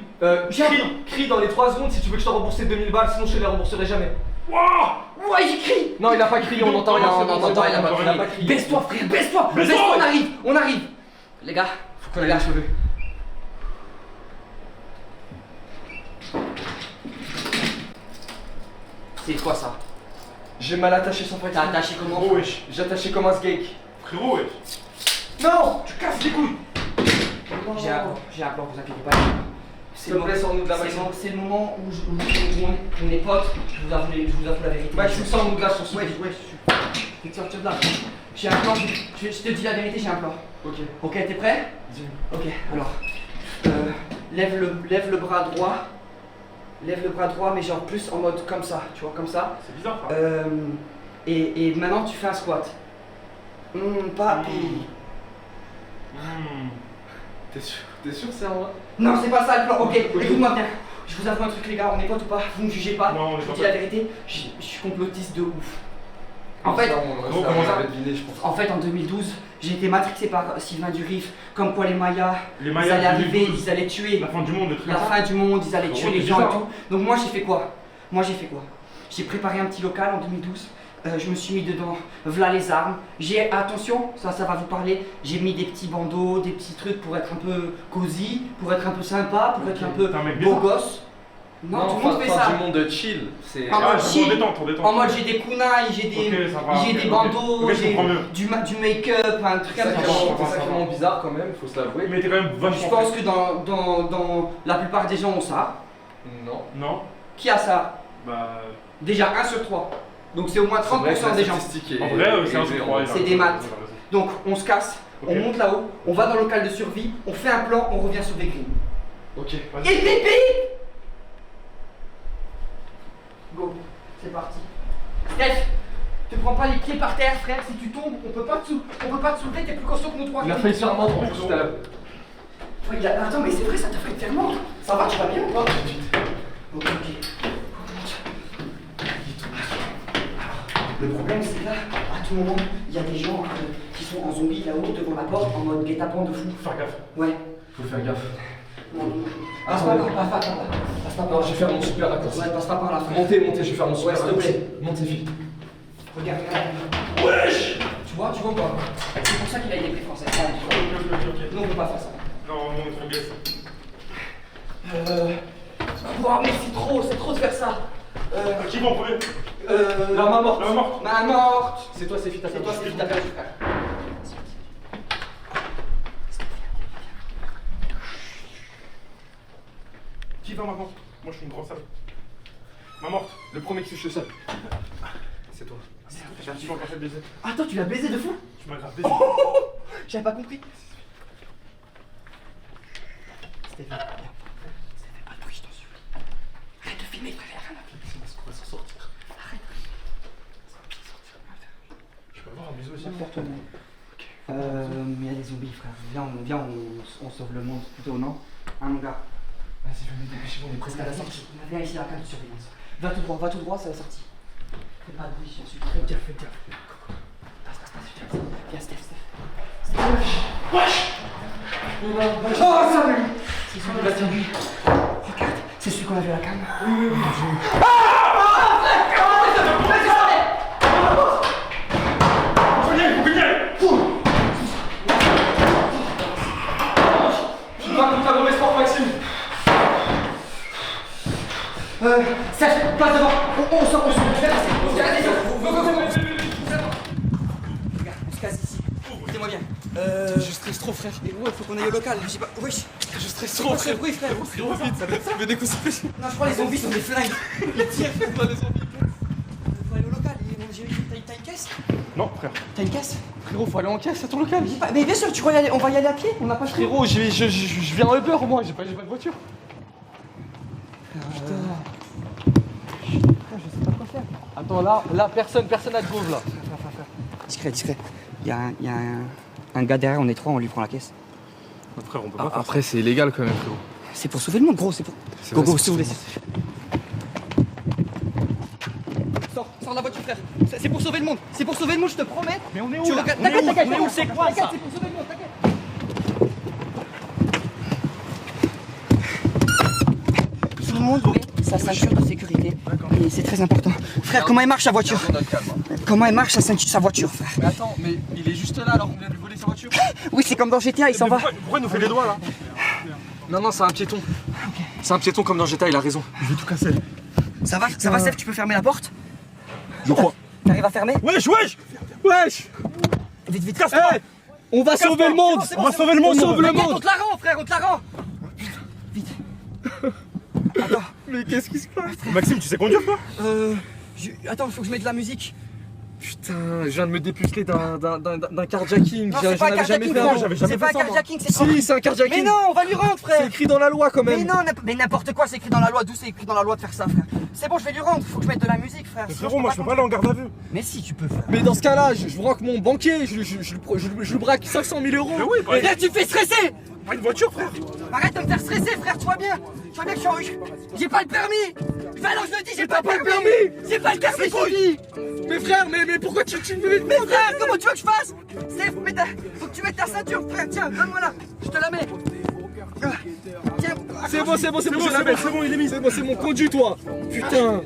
J'ai un plan. crie dans les 3 secondes si tu veux que je te rembourse 2000 balles, sinon je te les rembourserai jamais. Waouh. Ouais, il crie. Non, il a pas crié, on entend rien. Non, on entend, il a pas crié. Baisse-toi, frère, baisse-toi. On arrive. Les gars, Faut qu'on aille les sauver. c'est quoi ça? J'ai mal attaché son T'as paquet. attaché comment? Oh, wesh. J'ai attaché comme un skate. Frérot, wesh. Non. Tu casses les couilles. J'ai un plan, vous inquiétez pas. S'il te plaît, sors-nous de la Maxime. C'est le moment où on est potes. Je vous avoue la vérité. Maxime, sors-nous de là sur ce. Ouais, je vais te sortir de là. J'ai un plan, je te dis la vérité, j'ai un plan. Ok, t'es prêt? Ok, alors. Lève le bras droit. Lève le bras droit, mais genre plus en mode comme ça, tu vois, comme ça. C'est bizarre, ça. Et maintenant tu fais un squat. Papi. T'es sûr c'est un vrai? Non, c'est pas ça le plan. Ok, écoute-moi bien. Je vous avoue un truc, les gars, on est potes ou pas? Vous me jugez pas. Non, on est je pas vous dis la potes. vérité, je suis complotiste de ouf. En fait, comment ça deviné, je pense. en 2012, j'ai été matrixé par Sylvain Durif, comme quoi les Mayas, Les ils Mayas, allaient arriver, 2012. ils allaient tuer La fin du monde, le truc. la fin du monde, ils allaient Ah tuer ouais, les c'est gens et bizarre, tout. Donc moi j'ai fait quoi? J'ai préparé un petit local en 2012. Je me suis mis dedans, voilà les armes. Attention, ça va vous parler. J'ai mis des petits bandeaux, des petits trucs pour être un peu cosy, pour être un peu sympa, pour être un peu T'es un mec beau bizarre. gosse. Non, tout le monde fait ça. du monde chill. C'est. En mode Ah, chill. on détente. En mode j'ai des kunai, j'ai des, Ok, ça va, j'ai ok, des ok. bandeaux, Ok, je j'ai comprends mieux. du make-up, un truc comme ça. C'est sacrément bizarre quand même, faut se l'avouer. Mais t'es quand même vachement. Je pense que dans la plupart des gens ont ça. Non. Non. Qui a ça? Bah. Déjà 1 sur 3. Donc c'est au moins 30% des gens. En vrai, c'est un truc. C'est des maths. Donc on se casse, on monte là-haut, on va dans le local de survie, on fait un plan, on revient sur des grilles. Ok, Et vas-y. pipi. Go, c'est parti. Steph, te prends pas les pieds par terre, frère. Si tu tombes, on peut pas te soulever. T'es plus costaud que nous trois. Il a failli se faire mordre en plus tout à l'heure. Ouais, attends, mais c'est vrai, ça t'a failli te faire mordre. Ça va, tu vas bien ou pas? Ok. Le problème, c'est que là, à tout moment, il y a des gens qui sont en zombie là-haut devant la porte en mode guet-apens de fou. Faut faire gaffe. Ouais. Faut faire gaffe. Passe pas par là, passe pas par Non, là. je vais faire mon super raccourci. Ouais, passe pas par là, frère. Montez, je vais faire mon super Ouais, s'il te raccourci. plaît. Montez vite. Regarde. Wesh! Tu vois ou pas? C'est pour ça qu'il a été pris français. Ok. Nous, on peut pas faire ça. Non, on est trop gaze. Wow, mais c'est trop de faire ça. Qui va en premier? La main morte. La main morte. Main morte. C'est toi, c'est fit à C'est toi, c'est qui t'a perdu, frère. Qui va maintenant? Moi, je suis une grosse salle. Main morte. Le premier qui touche le sol. C'est toi. Tu m'as encore fait baiser. Attends, tu l'as baisé de fou? Tu m'as grave baisé. J'avais pas compris. Stéphane, viens. Stéphane, pas de bruit, je t'en supplie. Arrête de filmer, frère. On va s'en sortir. Arrête. Je peux avoir un bisou aussi. Il y a des zombies, frère. Viens, on sauve le monde plutôt, non? Hein, mon gars? Vas-y, venez, dépêchez-vous, on est presque à la sortie. Viens ici à la carte de surveillance. Va tout droit, c'est la sortie. Fais pas de bruit, j'en suis. Faites gaffe. Passe, viens, Steph. Wesh! Oh, salut! C'est celui qui l'a tenu. Regarde, c'est celui qu'on a vu à la cam. Oui. Tu vas contre la mauvaise porte, Maxime. Serge, passe devant. On sort. Je vais passer. Regarde, on se casse ici. Écoutez-moi bien. Je stresse trop, frère. Mais ouais, faut qu'on aille au local. Je sais pas. Wesh. Je stresse trop, frère. Oui, frère. Frérot, vite, ça me découpe. Non, je crois que les zombies sont des flingues. Ils tirent. Pas les zombies. Faut aller au local. T'as une caisse? Non, frère. T'as une caisse? Frérot, faut aller en caisse à ton local. Mais bien sûr, tu crois y aller, on va y aller à pied? On n'a pas le choix. Frérot, je viens en Uber, moi, j'ai pas de voiture. Putain. Je sais pas quoi faire. Attends, là, personne à te gauve, là. Discret. Il y a un gars derrière, on est trois, on lui prend la caisse. Frère, on peut pas faire Après, c'est illégal quand même, frérot. C'est pour sauver le monde, gros, c'est pour. Go, s'il vous plaît. Sors de la voiture, frère. C'est pour sauver le monde, je te promets. Mais on est où Tu là? regardes. On est où? T'inquiète, On est où? C'est quoi ça? c'est pour sauver le monde, t'inquiète. Tout le monde met sa ceinture de sécurité. Et c'est très important. Frère, comment elle marche sa voiture? Comment elle marche sa voiture, frère? Mais attends, mais il est juste là alors qu'on vient de lui voler sa voiture. Oui, c'est comme dans GTA, il s'en va. Pourquoi il nous fait les doigts là? Non, c'est un piéton. C'est un piéton comme dans GTA, il a raison. Je vais tout casser. Ça va, Steph, tu peux fermer la porte? Je crois. T'arrives à fermer? Wesh! Vite, Hey, on va sauver le monde! c'est bon, On va c'est sauver le monde! Sauve le T'inquiète, on monde! te la rend, frère, on te la rend. Vite. Attends. Mais qu'est-ce qui se passe? Maxime, tu sais conduire toi? Attends, faut que je mette de la musique. Putain, je viens de me dépuceler d'un carjacking. Non, c'est pas un carjacking, frère. C'est pas un carjacking, c'est Si, c'est un carjacking. Mais non, on va lui rendre, frère. C'est écrit dans la loi quand même. Mais non, mais n'importe quoi, c'est écrit dans la loi. D'où c'est écrit dans la loi de faire ça, frère? C'est bon, je vais lui rendre. Faut que je mette de la musique, frère. Mais Sinon, frérot, moi je peux pas aller en garde à vue. Mais si, tu peux, frère. Mais dans ce cas-là, je braque mon banquier, je le braque 500 000 euros. Mais oui, bah, Frère, tu me fais stresser. pas une voiture, frère. Arrête de me faire stresser, frère, tu vois bien que je suis en... J'ai pas le permis. Enfin, alors je le dis, j'ai pas le permis. J'ai pas le permis, je te dis. Mais frère, mais pourquoi tu me Mais frère, comment tu veux que je fasse? Steph, faut que tu mettes ta ceinture, frère. Tiens, donne-moi là. Je te la mets. Tiens. C'est bon, je la mets. C'est bon, il est mis. C'est bon, c'est mon conduit, toi. Putain.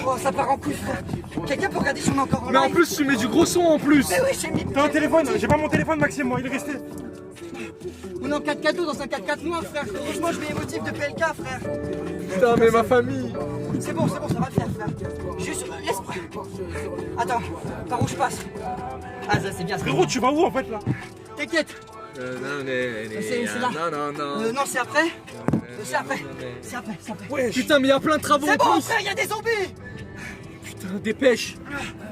Oh, ça part en couille, frère. Quelqu'un peut regarder si on est encore en Mais en live? plus, tu mets du gros son en plus. Mais oui, j'ai mis. T'as un téléphone? J'ai pas mon téléphone, Maxime, moi, il est resté. On est en 4x4 dans un 4x4 noir, frère. Heureusement, je mets les motifs de PLK, frère. Putain, mais ma famille. C'est bon, ça va le faire, frère. Juste, laisse-moi. Attends, par où je passe? Ah, ça, c'est bien. Frérot, tu vas où en fait là? T'inquiète. C'est là. Non, c'est après. C'est après. Ouais, putain, mais il y a plein de travaux C'est en bon, plus. frère, il y a des zombies. Putain, dépêche.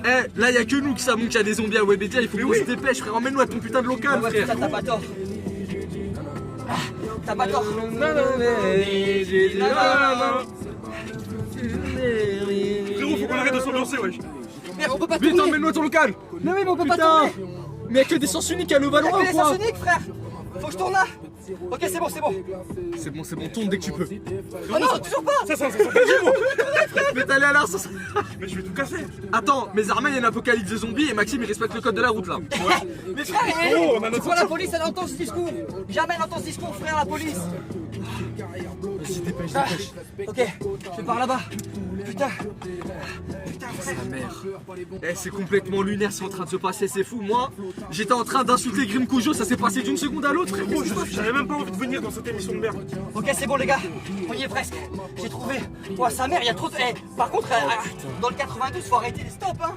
Eh, là, y'a que nous qui savons qu'il y a des zombies à Webedia. Il faut qu'on se dépêche, frère. Emmène-nous à ton putain de local, Ouais, frère. putain, t'as pas tort. T'as pas tort. Frérot, faut qu'on arrête de s'ambiancer, wesh. Merde, on peut pas Vite, tourner. emmène-nous à ton local. Mais oui, mais on peut pas Putain. tourner. Mais y'a que des sens uniques à Levallois Y'a ou que les quoi? sens uniques, frère. Faut que je tourne là. Ok, c'est bon, c'est bon. C'est bon, tourne dès que tu peux. Oh non, toujours pas. Ça, frérot. Mais t'allais à l'arse. Mais je vais tout casser. Attends, mais Zarma, il y a une apocalypse de zombies et Maxime, il respecte le code de la route là. Mais frère, Oh, on a notre c'est quoi la police, elle entend ce discours? Jamais elle entend ce discours, frère, la police. Vas-y, dépêche. Ok, je pars là-bas. Putain. Sa mère. Eh, c'est complètement lunaire, c'est en train de se passer, c'est fou. Moi, j'étais en train d'insulter Grim Cujo, ça s'est passé d'une seconde à l'autre, frérot. J'avais même pas envie de venir dans cette émission de merde. Ok, c'est bon les gars, on y est presque. J'ai trouvé. Oh, sa mère, il y a trop de. Eh, par contre, dans le 92, faut arrêter les stops, hein.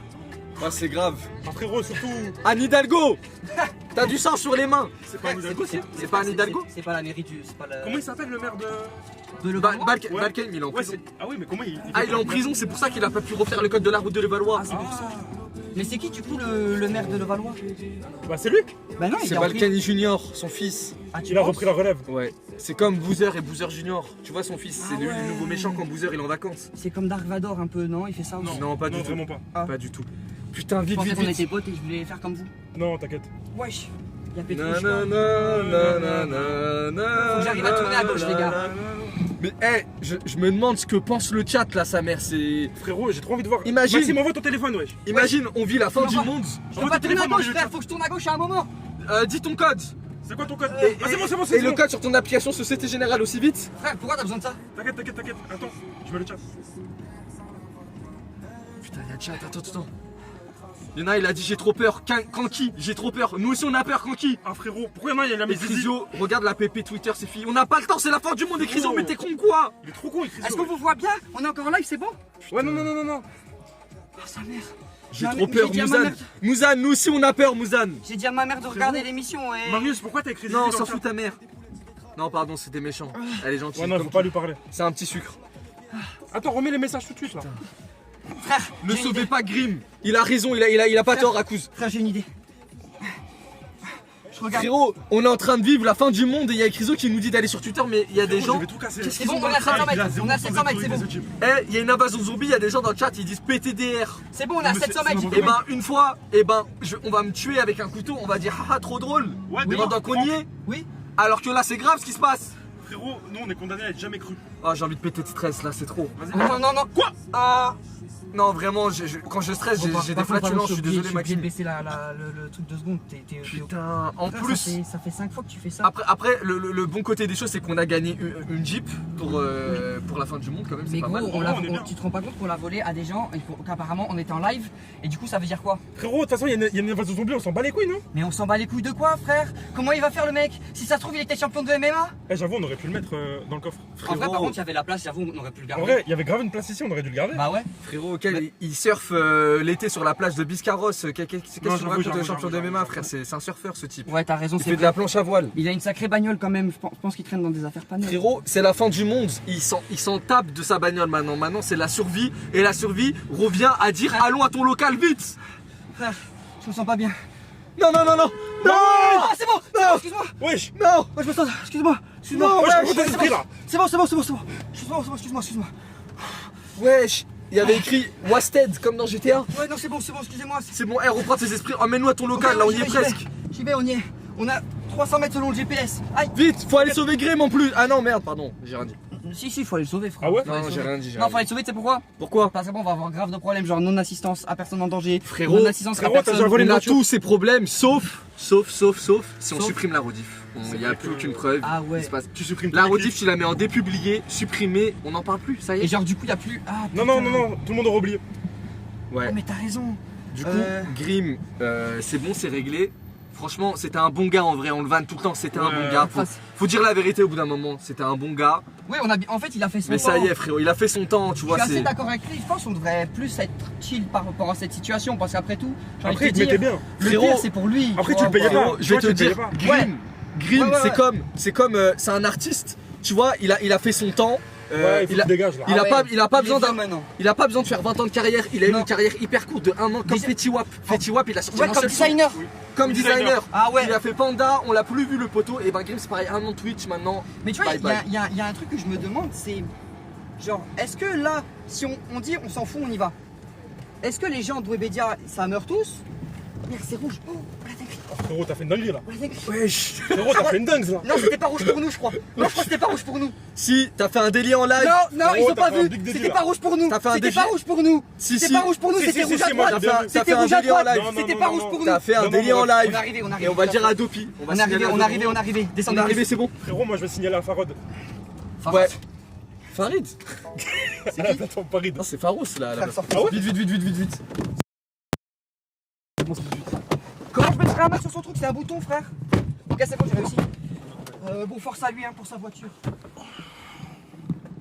Ah, c'est grave. Ah, frérot, surtout. Anne Hidalgo. T'as du sang sur les mains. C'est pas un Hidalgo, ça. C'est pas Anne Hidalgo? C'est pas la mairie du. C'est pas la. Comment il s'appelle le maire de. De Levallois. Balken, il est en Ouais, prison. c'est. Ah oui, mais comment il. Ah, il est en prison, c'est pour ça qu'il a pas pu refaire le code de la route de Levallois. Mais c'est qui du coup le maire de Levallois? Bah, c'est lui. Bah non, il C'est est en prison. Balkany Junior, son fils. Ah, tu Il a penses? repris la relève. Ouais. C'est comme Boozer et Boozer Junior. Tu vois son fils, c'est Ah lui ouais. le nouveau méchant quand Boozer il est en vacances. C'est comme Dark Vador un peu, non? Il fait ça aussi. Non, pas non, du tout. vraiment pas. Ah. Pas du tout. Putain, Je vite, pensais vite, qu'on vite. était potes et je voulais faire comme vous. Non, t'inquiète. Wesh, y'a Petro. Na, Faut na, na, na, na, na, que j'arrive à tourner à gauche, les gars. Mais je me demande ce que pense le chat là, sa mère. C'est. Frérot, j'ai trop envie de voir. Imagine. Maxime, envoie ton téléphone, wesh. Imagine, on vit la fin du Envoie. monde. Je peux pas tourner à gauche, frère, faut que je tourne à gauche à un moment. Dis ton code. C'est quoi ton code? Et, Ah, c'est bon, et c'est le bon. code sur ton application Société Générale aussi vite. Frère, pourquoi t'as besoin de ça? T'inquiète. Attends, je mets le chat. Putain, y'a chat, attends. Y'en a, il a dit j'ai trop peur. Kanki, j'ai trop peur. Nous aussi on a peur, Kanki. Ah, frérot, pourquoi il y a la Et maîtrise? Crisio, regarde la PP Twitter, c'est fini. On n'a pas le temps, c'est la fin du monde. Et Crisio, mais t'es con quoi? Il est trop con, il crie. Est-ce qu'on vous voit bien? On est encore en live, c'est bon? Ouais, non. Oh, sa mère. J'ai Non, trop mais peur, j'ai dit à ma Mouzane. mère Mouzane, nous aussi on a peur, Mouzane. J'ai dit à ma mère de regarder l'émission et. Marius, pourquoi t'as écrit Non, dans s'en le fout chat? ta mère. Non, pardon, c'était méchant. Elle est gentille. Ouais, non, comme faut pas tout. lui parler. C'est un petit sucre. Attends, remets les messages tout de suite là. Frère, Ne j'ai une sauvez idée. pas Grim. Il a raison, il a pas tort, Akuz. Frère, j'ai une idée. Je regarde. Frérot, on est en train de vivre la fin du monde et il y a Crisio qui nous dit d'aller sur Twitter, mais il y a des Je gens. vais tout casser. C'est bon, on a 700 mètres. On a 700 mètres, c'est bon. Eh, il y a une invasion zombie, il y a des gens dans le chat, ils disent PTDR. C'est bon, on a mais 700 c'est mètres. Et ben, une fois, on va me tuer avec un couteau, on va dire haha, trop drôle. Ouais, Mais pendant qu'on y est. Oui. Alors que là, c'est grave ce qui se passe. Frérot, nous on est condamnés à être jamais cru. Ah, j'ai envie de péter de stress là, c'est trop. Non. Quoi? Ah. Non, vraiment, quand je stresse, j'ai des flatulences, je suis désolé, Je suis Maxime. baisser le truc de seconde. T'es Putain, en Frère, plus. ça fait 5 fois que tu fais ça. Après le bon côté des choses, c'est qu'on a gagné une Jeep pour la fin du monde, quand même, c'est Mais pas gros, mal. on est bien. tu te rends pas compte qu'on l'a volé à des gens et qu'apparemment on était en live et du coup ça veut dire quoi? Frérot, de toute façon, il y a une invasion zombie, on s'en bat les couilles, non? Mais on s'en bat les couilles de quoi, frère? Comment il va faire le mec? Si ça se trouve il était champion de MMA? Eh, j'avoue, on aurait pu le mettre dans le coffre. En vrai par contre il y avait la place, j'avoue on aurait pu le En garder. vrai, il y avait grave une place ici, on aurait dû le garder. Bah ouais. Frérot, il surfe l'été sur la plage de Biscarros. Qu'est-ce que tu racontes de champion de MMA, frère? C'est un surfeur ce type. Ouais t'as raison, Il c'est fait de la planche à voile. Il a une sacrée bagnole quand même, je pense qu'il traîne dans des affaires pas neuves. Frérot, c'est la fin du monde. Il s'en tape de sa bagnole maintenant. Maintenant, c'est la survie. Et la survie revient à dire allons à ton local vite. Frère, je me sens pas bien. Non. Ah c'est bon, excuse-moi. Wesh! Non. Ouais je me sens, excuse-moi. Non, Wesh, wesh, comment t'es esprit là? C'est bon. Excuse-moi. Wesh. Il y avait écrit Wasted comme dans GTA. Ouais non c'est bon, excusez-moi. C'est bon, reprends tes esprits. Emmène-nous à ton local. Là, on y est presque. J'y vais, on y est. On a 300 mètres selon le GPS. Aïe. Vite, faut aller sauver Grim en plus. Ah non, merde, pardon. J'ai rien dit. Si, faut aller le sauver, frère. Ah ouais? Non, j'ai rien dit. Non, faut aller le sauver, tu sais pourquoi? Pourquoi? Parce que bon, on va avoir grave de problèmes, genre non-assistance à personne en danger. Frérot, non-assistance à frérot, t'as personne. déjà volé On une a voiture. tous ces problèmes, sauf si on Sauf. supprime la rediff. Il n'y a vrai plus que- aucune preuve. Ah ouais. Il se passe- Tu supprimes La tous les rediff, tu la mets en dépublié, supprimé, on n'en parle plus, ça y Et est. genre, du coup, y a plus. Ah, clips. Non, tout le monde aura oublié. Ouais. Oh, mais t'as raison. Du coup, Grim, c'est bon, c'est réglé. Franchement, c'était un bon gars en vrai, on le vanne tout le temps, c'était un Ouais. bon gars. Faut dire la vérité au bout d'un moment, c'était un bon gars. Ouais, en fait, il a fait son Mais temps. ça y est, frérot, il a fait son temps, tu Je vois. suis assez c'est- d'accord avec lui. Je pense qu'on devrait plus être chill par rapport à cette situation. Parce qu'après tout, j'ai envie Après, de il te te mettait dire, bien. le Frérot, pire, c'est pour lui. Après, tu tu le vois, payais quoi. pas. Frérot, je vais te Tu vois, tu le dire, payais Grim, Ouais, ouais. c'est comme, c'est un artiste, tu vois, il a fait son temps, il a pas besoin il a pas besoin de faire 20 ans de carrière, il a eu Non. une carrière hyper courte de 1 an comme Fetty Wap. Fetty Wap, il a sorti Ouais, un comme seul son. designer. Comme designer. Ah ouais. Il a fait Panda, on l'a plus vu le poteau, et ben Grimm c'est pareil, 1 an de Twitch maintenant. Mais tu vois, Bye il y a- bye. il y a un truc que je me demande, c'est genre, est-ce que là, si on dit on s'en fout, on y va, est-ce que les gens de Webedia, ça meurt tous? Merde, c'est rouge. Oh, la dinguerie. Frérot, t'as fait une dinguerie là. Oh, la dinguerie. Wesh. Frérot, t'as fait une dingue là. Non, c'était pas rouge pour nous, je crois. Non, je crois que c'était pas rouge pour nous. Si, t'as fait un délire en live. Non, Frérot, ils ont t'as pas fait un vu. big délit, C'était là. pas rouge pour nous. T'as fait un C'était délire. pas rouge pour nous. Si, C'était si. pas rouge pour nous, Si, c'était si, rouge si, à moi, droite. j'ai bien vu. T'as C'était fait un rouge à délire en droite. live. Non, C'était non, pas non, rouge non. pour nous. T'as fait un Non, non, délire en ouais. live. On est arrivé, on arrive. Et on va le dire à Dopi. On est arrivé, on est arrivé, on est arrivé. On Descendez. est arrivé, c'est bon. Frérot, moi je vais signaler à Farod. Ouais. Farid. À la plateforme Paris. Non, c'est Faros là. Frère, sors. Ah ouais? Vite. Comment je mettrai un match sur son truc? C'est un bouton, frère. Ok, c'est bon, j'ai réussi. Bon, force à lui hein, pour sa voiture.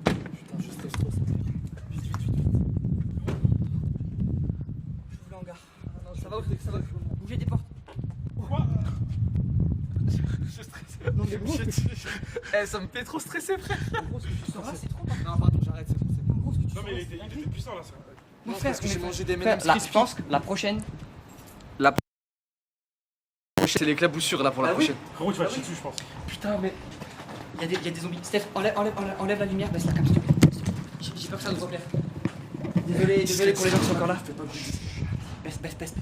Putain, je stresse trop. J'ouvre le hangar. Ça va, ça va. Bougez des portes. Je stresse. Non, mais gros, Eh, ça me fait trop stresser, frère. gros, ce que tu sors là, c'est trop. Non, pardon, j'arrête, c'est bon. Gros, ce que tu Non, sors mais là, il était puissant là. Ça. Mon frère, J'ai mangé des frère, M&M's là, je crispy. pense que la prochaine. C'est l'éclaboussure là pour la Ah oui. prochaine. Frérot, tu vas te chier dessus, je pense. Putain, mais. Il y a des zombies. Steph, enlève la lumière, baisse la cam. J'ai peur que ça nous éclaire. Désolé pour les gens qui sont encore là. Fais pas de bruit. Baisse.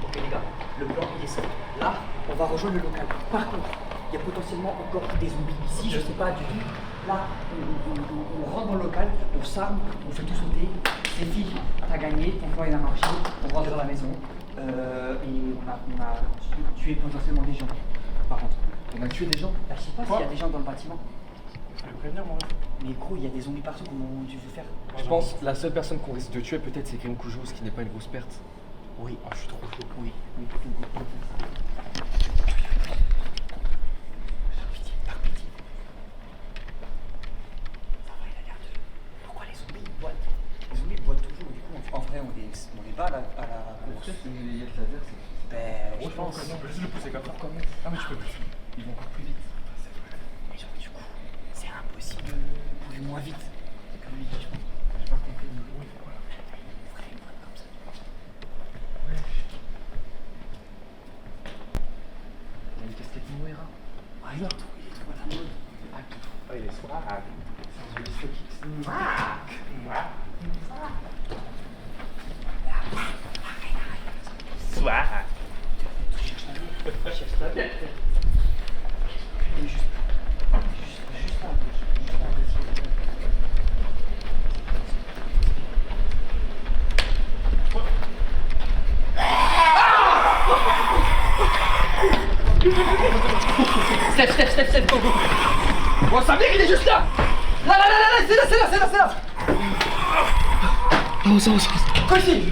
Ok les gars, le plan il est simple. Là, on va rejoindre le local. Par contre, il y a potentiellement encore des zombies ici, je sais pas du tout. Là, on rentre dans le local, on s'arme, on fait tout sauter. C'est fini, t'as gagné, ton plan il a marché, on rentre dans la maison. Et on a tué potentiellement des gens. Par contre, On a tué des gens. bah, je sais pas s'il y a des gens dans le bâtiment. Fallait prévenir, moi. Mais gros, il y a des zombies partout, comment tu veux faire? Je pense que la seule personne qu'on risque de tuer peut-être c'est Grim Cujo, ce qui n'est pas une grosse perte. Oui. Oh, je suis trop chaud. Oui. Par pitié. Ça va, il a l'air de... Pourquoi les zombies ils boitent? Les zombies ils boitent toujours, du coup, en vrai, on est pas à la course. Ben, je pense. On peut juste le pousser comme ça. Ah, mais tu peux plus. Ils vont encore plus vite. Mais genre, du coup, c'est impossible de bouger moins vite. C'est comme lui, je pense. J'ai pas compris, mais oui, voilà. On ferait une boîte comme ça. Il y a une casquette Moira. Ah, il est trop à la mode. Ah, il est swag. Steph, go, go. Bon, ça vient, il est juste là. Là, c'est là. Oh, ça, ça. Quoi ici?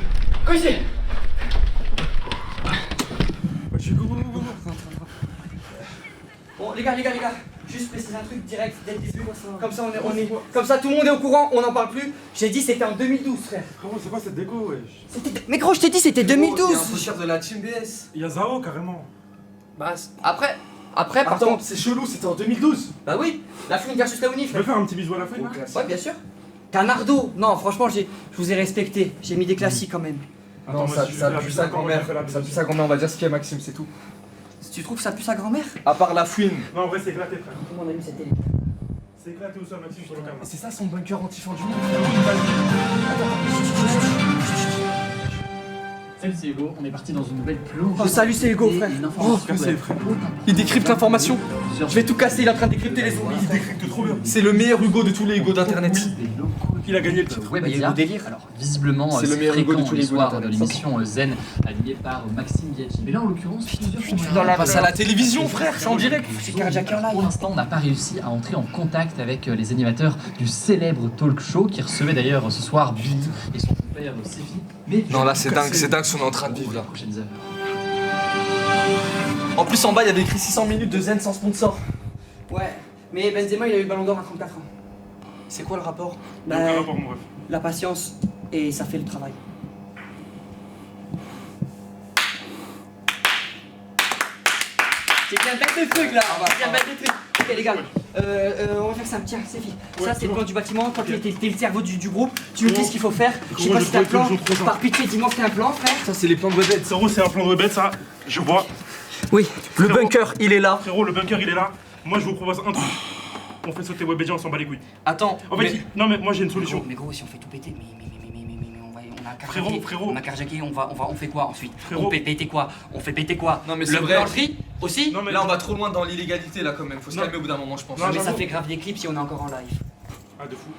Bon, les gars, juste préciser un truc direct dès le début. Comme ça, comme ça, tout le monde est au courant, on n'en parle plus. J'ai dit c'était en 2012, frère. Frérot, c'est quoi cette déco, wesh? Mais gros, je t'ai dit c'était Il y a un 2012. poster de la Team BS. Il y a Zao carrément. Bah, Après, par attends, contre, c'est chelou, c'était en 2012. bah oui, la Fouine versus Léonie, Tu frère. peux faire un petit bisou à la fin là? Ouais, bien sûr. Canardo. Non, franchement, je vous ai respecté. J'ai mis des classiques quand même. Attends, Non, moi, ça si je pue fais la bisou, sa comment grand-mère. je fais la Ça bisou pue sa grand-mère, on va dire ce qu'il y a, Maxime, c'est tout. Tu trouves que ça pue sa grand-mère? À part la fouine. Non, en vrai, c'est éclaté, frère. Comment on a mis cette télé? C'est éclaté au sol, Maxime, sur le caméra. C'est ça son bunker anti-fendu. Salut, c'est Hugo. On est parti dans une nouvelle plongée. Oh, salut, c'est Hugo, Et frère. une information cassé, de la frère. haute Il décrypte l'information. Plusieurs Je vais tout casser, il est en train de décrypter les zombies. Il décrypte trop bien. C'est le meilleur Hugo de tous les Hugo d'internet. des locaux Il a gagné le titre. Webedia. Alors, visiblement, C'est le c'est meilleur Hugo de fréquent tous le les Hugo soir de d'Internet. l'émission Zen, animée par Maxime Biaggi. Mais là, en l'occurrence, plusieurs dans la- Passe à la télévision, frère, c'est en direct. C'est Carjacker Live. Pour l'instant, on n'a pas réussi à entrer en contact avec les animateurs du célèbre talk show qui recevait d'ailleurs ce soir Billy et son compère Séfi. Mais Non, là, c'est dingue ce qu'on est en train de vivre là. les prochaines heures. En plus, en bas, il y avait écrit 600 minutes de zen sans sponsor. Ouais, mais Benzema, il a eu le ballon d'or à 34 ans. C'est quoi le rapport? Il y a aucun rapport, mon ref. La patience, et ça fait le travail. J'ai bien mettre des trucs là. J'ai bien mettre des trucs. Ok les gars, on va faire ça. Tiens, c'est fini. Ça c'est le plan du bâtiment. Toi t'es le cerveau du groupe. Tu nous dis ce qu'il faut faire. Je sais pas si t'as un plan. Par pitié, dis-moi que t'as un plan, frère. Ça, c'est les plans de Webhead. Frérot, c'est un plan de Webhead, ça. Je vois. Oui, le bunker, il est là. Frérot, le bunker, il est là. Moi, je vous propose un truc. On fait sauter Webedia, on s'en bat les couilles. Attends. En fait, non, mais moi, j'ai une solution. Mais gros, si on fait tout péter, on a un Frérot, frérot. On a carjacké, on fait quoi ensuite? Frérot. On fait péter quoi? On fait péter quoi? Non, mais c'est le vrai. blancherie aussi? Non, mais Là, on va trop loin dans l'illégalité, là, quand même. Faut se Non. calmer au bout d'un moment, je pense. Non, Mais ça j'avoue. fait grave des clips si on est encore en live. Ah, de fou.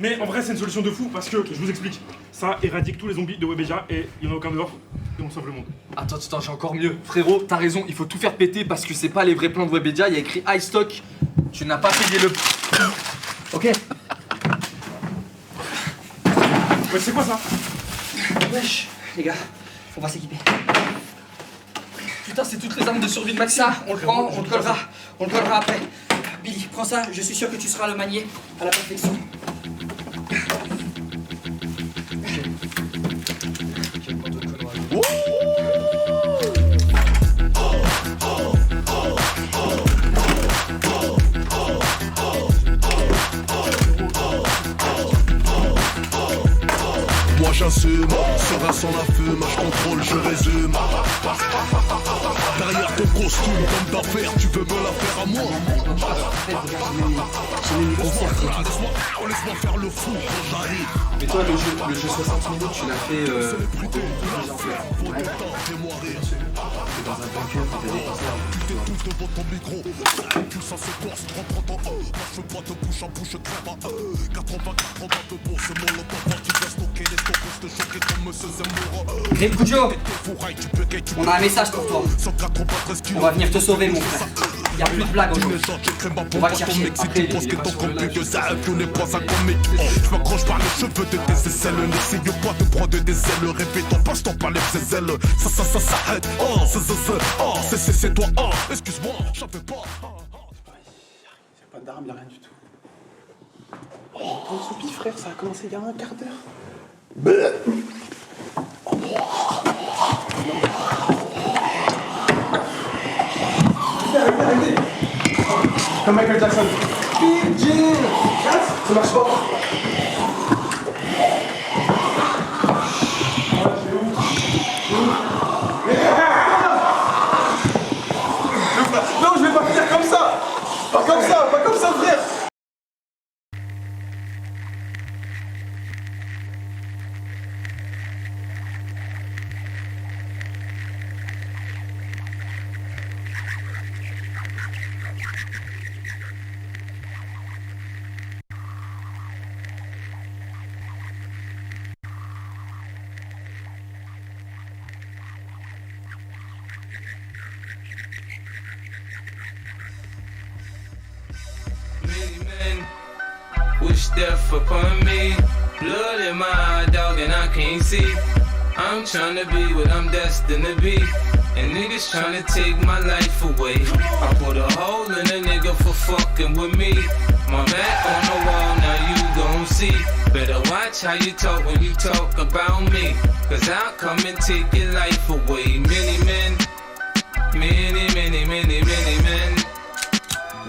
Mais en vrai, c'est une solution de fou parce que, je vous explique, ça éradique tous les zombies de Webedia et il n'y en a aucun dehors et on sauve le monde. Attends, j'ai encore mieux. Frérot, t'as raison, il faut tout faire péter parce que c'est pas les vrais plans de Webedia. Il y a écrit high stock. Tu n'as pas payé le. Ok. Ouais, c'est quoi ça? Wesh, les gars, on va s'équiper. Putain, c'est toutes les armes de survie de Maxime. Ça, on le prend, on le collera. On le collera après. Billy, prends ça, je suis sûr que tu sauras le manier à la perfection. Moi j'assume, serein sans la fume, je contrôle, je résume. Derrière ton costume, comme d'affaires, tu veux me la faire à moi. Laisse-moi faire le fou quand j'arrive. Mais toi, le jeu 60 minutes, tu l'as fait. Dans un bunker, t'as des conserves. Tu t'étouffes devant ton micro. Tout ça se corse, 30 ans. Moi je veux pas te bouche à bouche, crème à 80 de pour ce molotov. Tu vas stocker les stocks, te choquer comme ce Zemmour. Grim Kujo, on a un message pour toi. On va venir te sauver, mon frère. Il n'y a plus de blague aujourd'hui. On va le chercher. Après, Je m'accroche par les cheveux de tes aisselles. N'essaye pas de prendre des ailes. Répétons, passe-toi par les ailes. Ça s'arrête. Oh, c'est toi. Oh, excuse-moi, j'en fais pas. Y'a pas d'armes, y'a rien du tout. Oh, Soupi, frère, ça a commencé il y a un quart d'heure. Arrêtez. Comme Michael Jackson. Ça marche pas. Non, je vais pas finir comme ça. Pas comme ça, frère. Many men wish death upon me. Blood in my eye, dog, and I can't see. I'm trying to be what I'm destined to be. And niggas trying to take my life away. I put a hole in a nigga for fucking with me. My back on the wall, now you gon' see. Better watch how you talk when you talk about me. Cause I'll come and take your life away. Many men, many men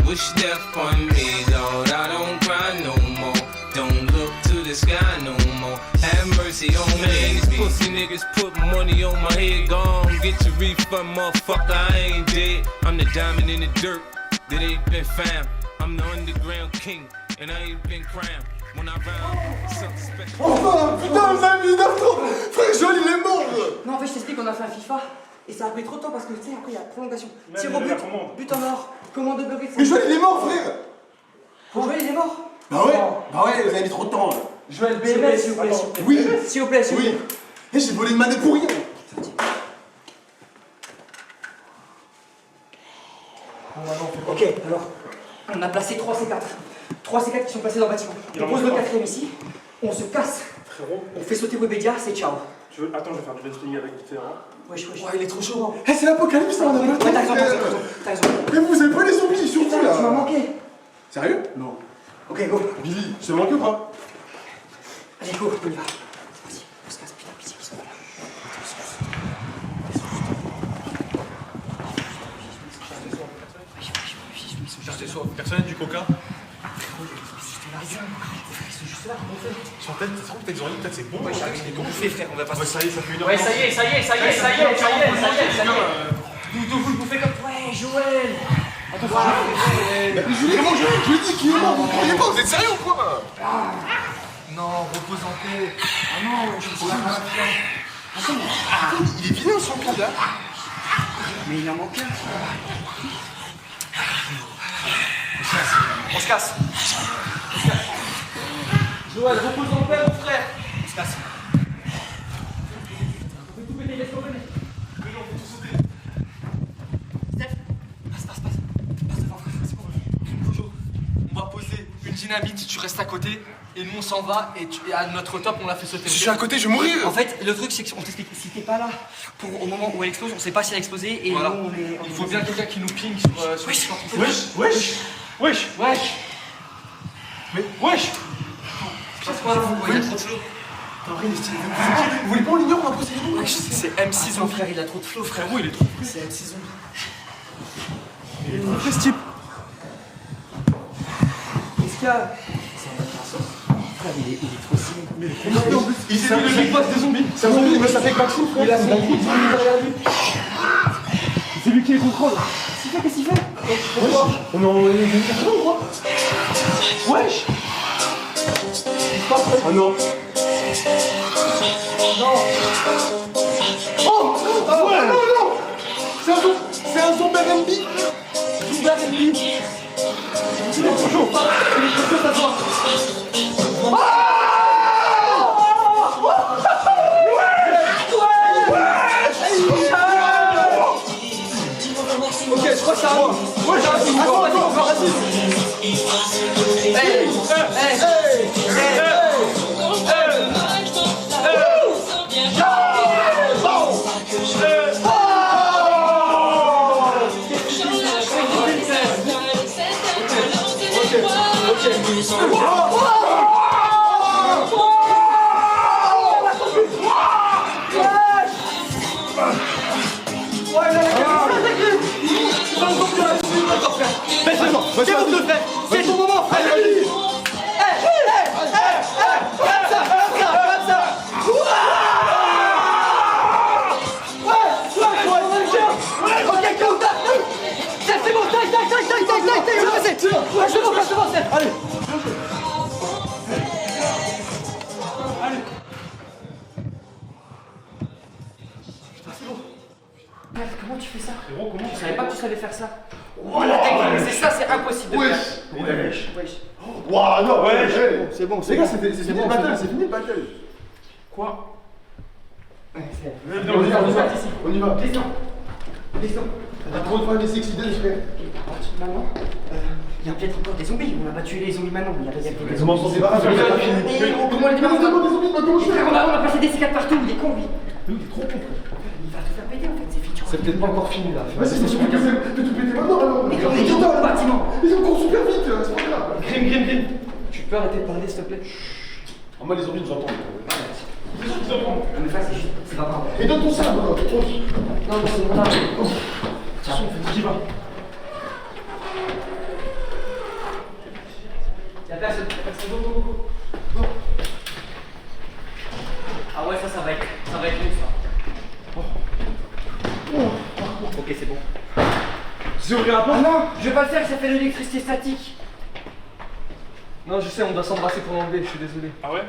wish death on me, Lord. I don't cry no more. Don't look to the sky no more. Have mercy on me. These pussy niggas put money on my head. Gone, get your refund, motherfucker. I ain't dead. I'm the diamond in the dirt that ain't been found. I'm the underground king, and I ain't been crowned. When I round something special. Oh putain, vous avez mis 1h30. Frère, Joël, il est mort. Non, en fait, je t'explique, on a fait un FIFA et ça a pris trop de temps parce que tu sais, après, il y a prolongation. Tir au la but, commande. but en or, commande de Burger. Mais Joël, il est mort, frère. Joël, il est mort. Bah ouais, vous avez mis trop de temps. Joël, s'il vous plaît, s'il vous plaît. Oui. S'il vous plaît, s'il vous plaît. Et j'ai volé une manette pour rien. Ok, alors, on a placé 3 C4. 3 C4 qui sont placés dans le bâtiment. On pose le 4ème ici, on se casse. Frérot, On fait sauter Webedia, c'est ciao. tu veux... Attends, je vais faire du wrestling avec différents. Wesh. Ouais, il est trop chaud. Eh, c'est l'apocalypse, ça, on a pas le temps. Ouais, t'as raison. Mais vous avez pas les zombies, surtout Putain, tu m'as là. manqué. Sérieux? Non. Ok, go. Billy, je t'ai manqué ou pas? Allez, go, on y va. Vas-y, on se casse, putain, pitié, ils sont pas là. Personne du coca? Chantal, ça se trouve, peut-être Jean-Luc, peut-être c'est bon. Ouais, j'arrive, on bouffer, frère, on va pas Ouais, ça y est, ça fait une heure. Ouais, ça y est. Vous le bouffez comme. Ouais, Joël. Comment je lui dis qu'il est mort, vous croyez pas, vous êtes sérieux ou quoi? Non, repose en paix. Ah non, je me suis Attends, il est vilain son cas là. Mais il en manque un. On se casse. Joël, repose en paix, mon frère. On se casse. On peut tout péter, laisse tomber. Oui, on peut tout sauter. Steph, passe devant, frère, c'est bon. On va poser une dynamite, tu restes à côté. Et nous on s'en va et à notre top on l'a fait sauter. Je suis à côté, je vais mourir. En fait, le truc c'est qu'on t'explique, si t'es pas là au moment où elle explose, on sait pas si elle a explosé et Voilà. nous on est. Il faut bien quelqu'un qui nous ping sur Wesh. Wesh. Mais wesh. C'est quoi il y a trop de flow. Vous voulez pas on l'ignore, on va poser les mots? C'est MC Mon frère il a trop de flow, frère. Frérot, il est trop. C'est MC Zombie. Il est trop fait ce type. Qu'est-ce qu'il y a? Frère, il est trop simple. Il s'est mis le big boss des zombies. C'est un zombie, mais ça fait Maxime, frère. Il a son groupe de zombies derrière lui. C'est lui qui les contrôle. Qu'est-ce qu'il fait? On est en carton ou quoi? Wesh. Oh non. Oh ouais, non. C'est un zombie R&B. Zombie R&B. Il est trop chaud, ça se voit. Ok, je crois que c'est à moi. Ouais, j'arrive. Attends, vas-y. C'est ton moment, frère. Allez. Merde, comment tu fais ça? Frérot, comment Je savais pas que tu savais faire ça. Oh la technique, c'est ça, c'est impossible de faire. Wesh. Wesh. Waouh, non, Ouais, c'est bon. Les gars, c'est fini le battle, c'est fini le battle. Quoi? On y va. Descends. T'as trop de femmes et sexy dance, frère. Maman, il y a peut-être encore des zombies. On a battu les zombies maintenant. Il y a peut-être des Comment on s'en débarrasse? Comment les débarrasser? Comment des zombies, comment je fais? On a passé des C4 partout. Il est con, lui. Il est trop con. Il va tout faire péter en fait, c'est feature. C'est peut-être pas encore fini là. Vas-y, c'est sûr que de tout péter maintenant alors. Mais on est tout dans le bâtiment. Ils ont couru super vite, c'est pas grave. Grim. Tu peux arrêter de parler, s'il te plaît? En moi, les zombies nous entendent. Mais ça, c'est juste. C'est pas grave. Et donne ton sabre. Non, c'est mon arme. Attention, qui va? Y'a personne. Go. Ah ouais, ça va être long ça. Ok, c'est bon. J'ai ouvert la porte. Ah non, je vais pas le faire, ça fait de l'électricité statique. Non, je sais, on doit s'embrasser pour l'enlever, je suis désolé. Ah ouais?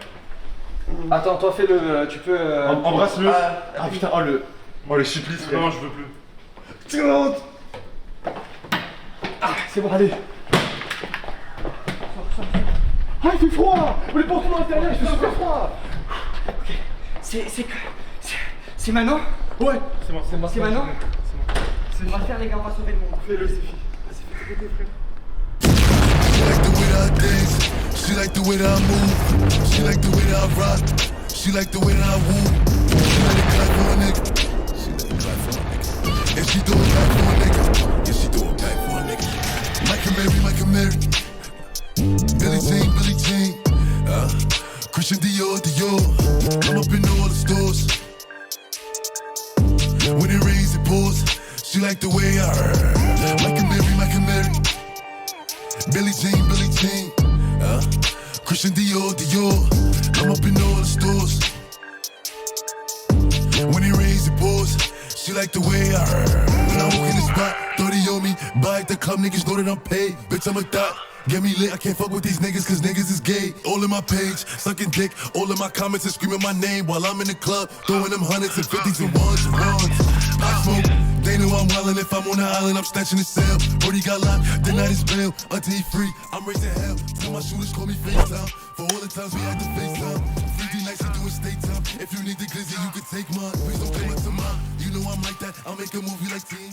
Attends, toi fais-le, tu peux... Embrasse-le. Ah putain, oh le supplice, frère. Non, je veux plus. Tiens. Ah, c'est bon, allez. Ah, il fait froid. On est porté dans l'intérieur, il fait super froid. C'est maintenant? Ouais. C'est moi. C'est maintenant? On va le faire les gars, on va sauver le monde. Fais-le, c'est fini. She like the way that I dance. She like the way that I move. She like the way that I rock. She like the way that I woo. She like to clap for a nigga. She like to clap for a nigga. If she do it back for a nigga. Yeah, she do it back for a nigga. Michael Mary. Billie Jean. Christian Dior. I'm up in all the stores. When it rains, it pours. She like the way I Michael Mary. Billie Jean. Christian Dior. I'm up in all the stores. When he raised the balls, she like the way I heard. When I walk in the spot, 30 on me. Buy at the club, niggas know that I'm paid. Bitch, I'm a thot. Get me lit, I can't fuck with these niggas cause niggas is gay. All in my page, sucking dick. All in my comments and screaming my name while I'm in the club. Throwing them hundreds and fifties and ones. I smoke, they know I'm wildin'. If I'm on the island, I'm snatching the cell. Brody got locked, the night is bail. Until he free, I'm raising hell. Till my shooters call me FaceTime. For all the times we had to FaceTime. 3D nights to do a state time. If you need the glizzy, you can take mine. Please don't play my to mine. You know I'm like that, I'll make a movie like Team.